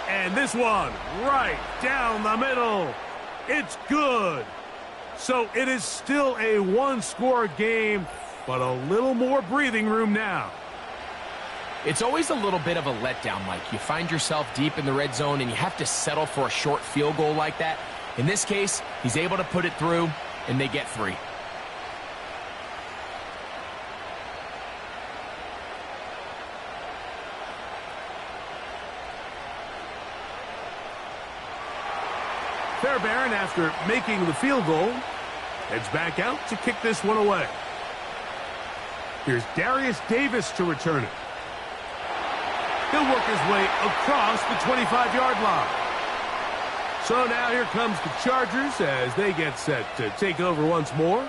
And this one right down the middle. It's good. So it is still a 1-score game, but a little more breathing room now. It's always a little bit of a letdown, Mike. You find yourself deep in the red zone and you have to settle for a short field goal like that. In this case, he's able to put it through, and they get 3. Fairbairn, after making the field goal, heads back out to kick this one away. Here's Darius Davis to return it. He'll work his way across the 25-yard line. So now here comes the Chargers as they get set to take over once more.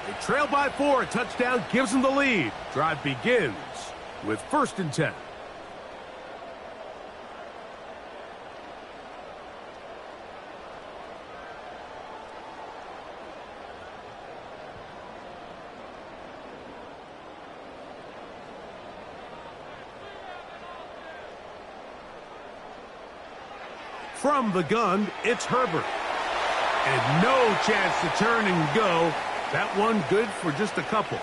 They trail by 4. A touchdown gives them the lead. Drive begins with 1st and 10. From the gun, it's Herbert. And no chance to turn and go. That one good for just a couple.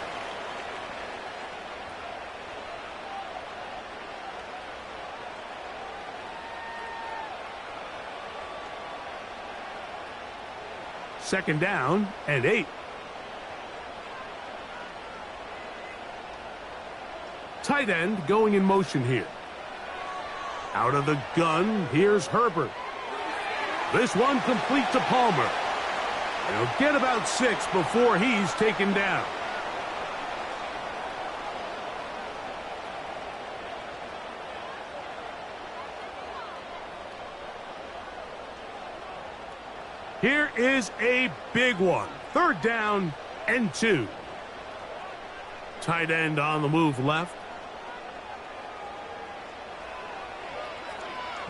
Second down and 8. Tight end going in motion here. Out of the gun, here's Herbert. This one complete to Palmer. He'll get about 6 before he's taken down. Here is a big one. 3rd down and 2. Tight end on the move left.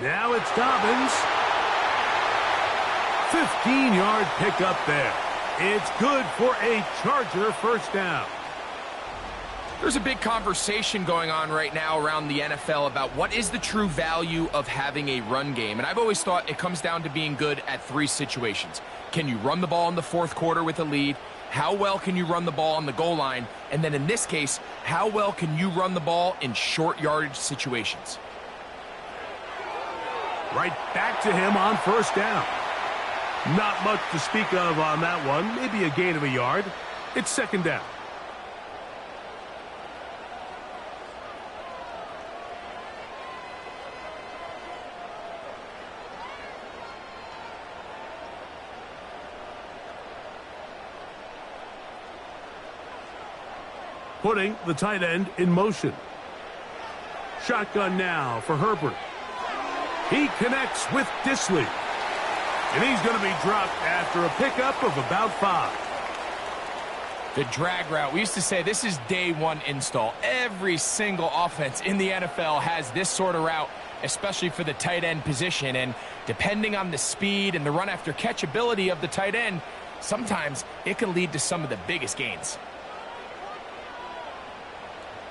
Now it's Dobbins. 15-yard pickup there. It's good for a Charger first down. There's a big conversation going on right now around the NFL about what is the true value of having a run game. And I've always thought it comes down to being good at three situations. Can you run the ball in the fourth quarter with a lead? How well can you run the ball on the goal line? And then in this case, how well can you run the ball in short yardage situations? Right back to him on first down. Not much to speak of on that one. Maybe a gain of a yard. It's second down. Putting the tight end in motion. Shotgun now for Herbert. He connects with Disley. And he's going to be dropped after a pickup of about 5. The drag route. We used to say this is day one install. Every single offense in the NFL has this sort of route, especially for the tight end position. And depending on the speed and the run after catch ability of the tight end, sometimes it can lead to some of the biggest gains.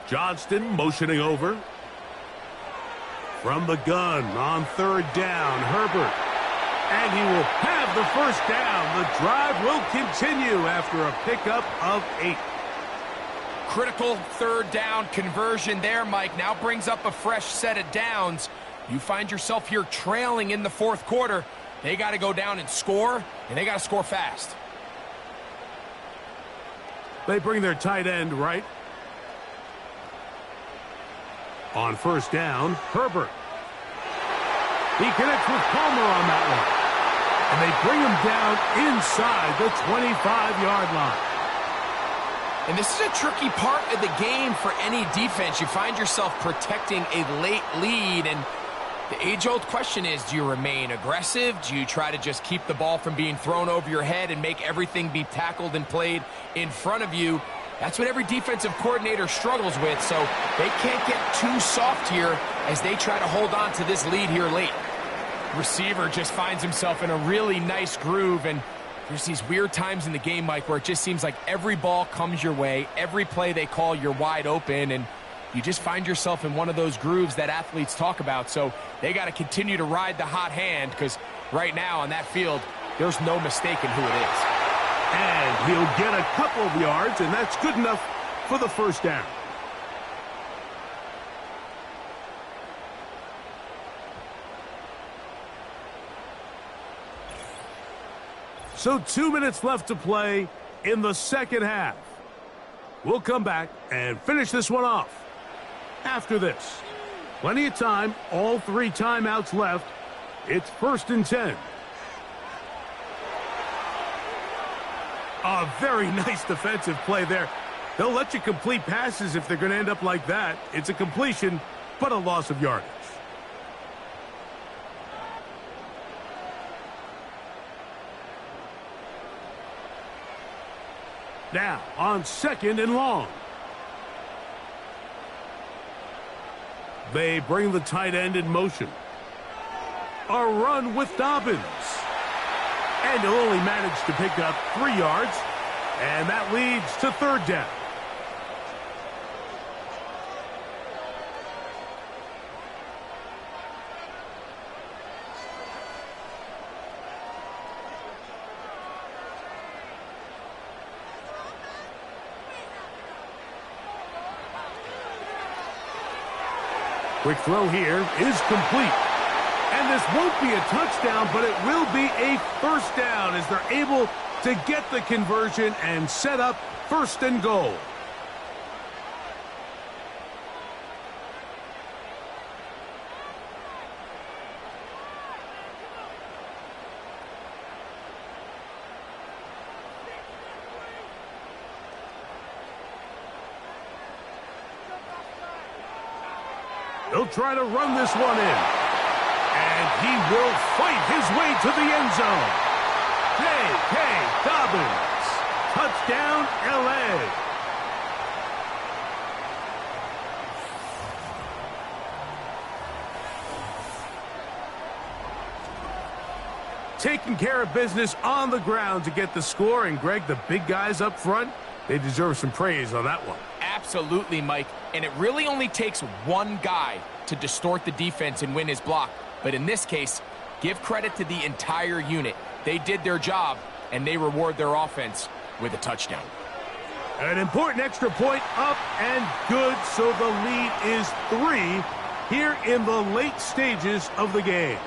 Johnston motioning over. From the gun on third down, Herbert. And he will have the first down. The drive will continue after a pickup of 8. Critical third down conversion there, Mike. Now brings up a fresh set of downs. You find yourself here trailing in the fourth quarter. They got to go down and score, and they got to score fast. They bring their tight end right. On first down, Herbert. He connects with Palmer on that one. And they bring him down inside the 25-yard line. And this is a tricky part of the game for any defense. You find yourself protecting a late lead, and the age-old question is, do you remain aggressive? Do you try to just keep the ball from being thrown over your head and make everything be tackled and played in front of you? That's what every defensive coordinator struggles with, so they can't get too soft here as they try to hold on to this lead here late. Receiver just finds himself in a really nice groove, and there's these weird times in the game, Mike, where it just seems like every ball comes your way, every play they call, you're wide open, and you just find yourself in one of those grooves that athletes talk about. So they got to continue to ride the hot hand, because right now on that field, there's no mistaking who it is. And he'll get a couple of yards, and that's good enough for the first down. So 2 minutes left to play in the second half. We'll come back and finish this one off after this. Plenty of time, all 3 timeouts left. It's 1st and 10. A very nice defensive play there. They'll let you complete passes if they're going to end up like that. It's a completion, but a loss of yardage. Now, on 2nd and long. They bring the tight end in motion. A run with Dobbins. And he'll only manage to pick up 3 yards. And that leads to 3rd down. Quick throw here is complete. And this won't be a touchdown, but it will be a first down as they're able to get the conversion and set up 1st and goal. He'll try to run this one in. And he will fight his way to the end zone. J.K. Dobbins. Touchdown, L.A. Taking care of business on the ground to get the score. And, Greg, the big guys up front, they deserve some praise on that one. Absolutely, Mike. And it really only takes one guy to distort the defense and win his block. But in this case, give credit to the entire unit. They did their job, and they reward their offense with a touchdown. An important extra point up and good, so the lead is 3 here in the late stages of the game.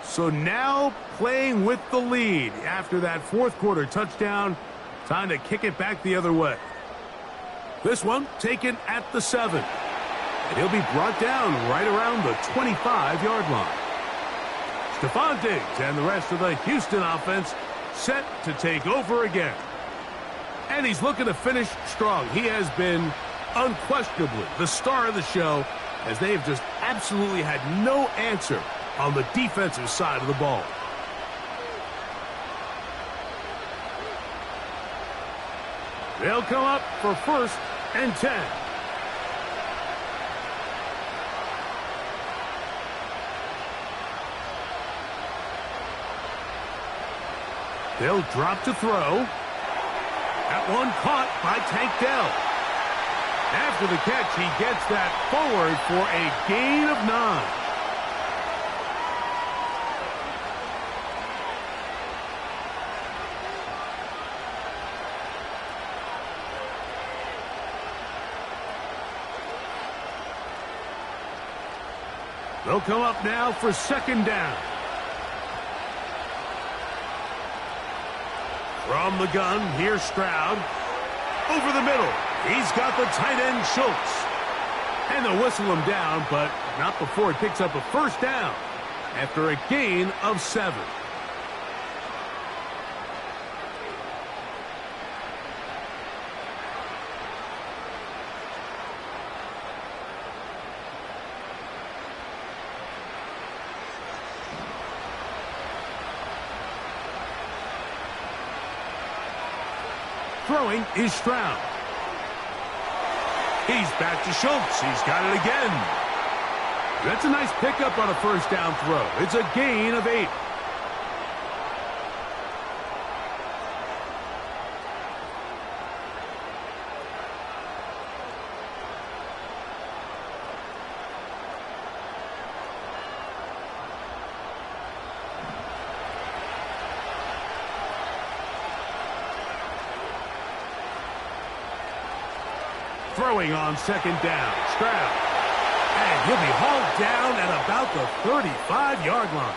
So now playing with the lead after that fourth quarter touchdown. Time to kick it back the other way. This one taken at the 7. And he'll be brought down right around the 25-yard line. Stephon Diggs and the rest of the Houston offense set to take over again. And he's looking to finish strong. He has been unquestionably the star of the show, as they have just absolutely had no answer on the defensive side of the ball. They'll come up for 1st and 10. They'll drop to throw. That one caught by Tank Dell. After the catch, he gets that forward for a gain of 9. They'll come up now for 2nd down. From the gun, here's Stroud. Over the middle, he's got the tight end Schultz. And they'll whistle him down, but not before he picks up a 1st down after a gain of 7. Throwing is Stroud. He's back to Schultz. He's got it again. That's a nice pickup on a 1st down throw. It's a gain of 8. Throwing on 2nd down, Stroud. And he'll be hauled down at about the 35-yard line.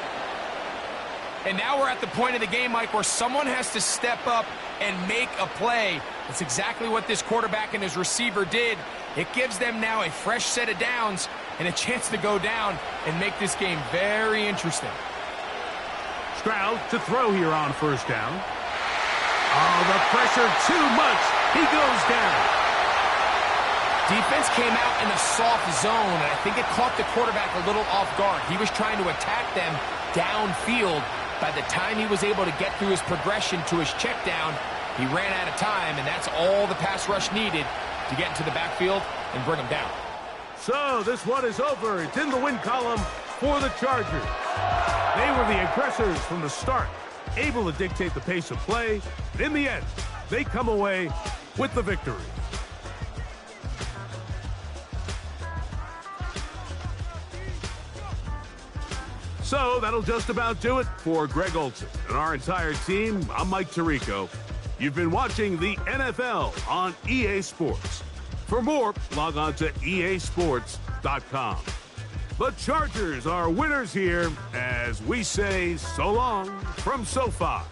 And now we're at the point of the game, Mike, where someone has to step up and make a play. That's exactly what this quarterback and his receiver did. It gives them now a fresh set of downs and a chance to go down and make this game very interesting. Stroud to throw here on 1st down. Oh, the pressure too much. He goes down. Defense came out in a soft zone, and I think it caught the quarterback a little off guard. He was trying to attack them downfield. By the time he was able to get through his progression to his check down, he ran out of time, and that's all the pass rush needed to get into the backfield and bring him down. So this one is over. It's in the win column for the Chargers. They were the aggressors from the start, able to dictate the pace of play. And in the end, they come away with the victory. So that'll just about do it for Greg Olsen and our entire team. I'm Mike Tirico. You've been watching the NFL on EA Sports. For more, log on to easports.com. The Chargers are winners here as we say so long from SoFi.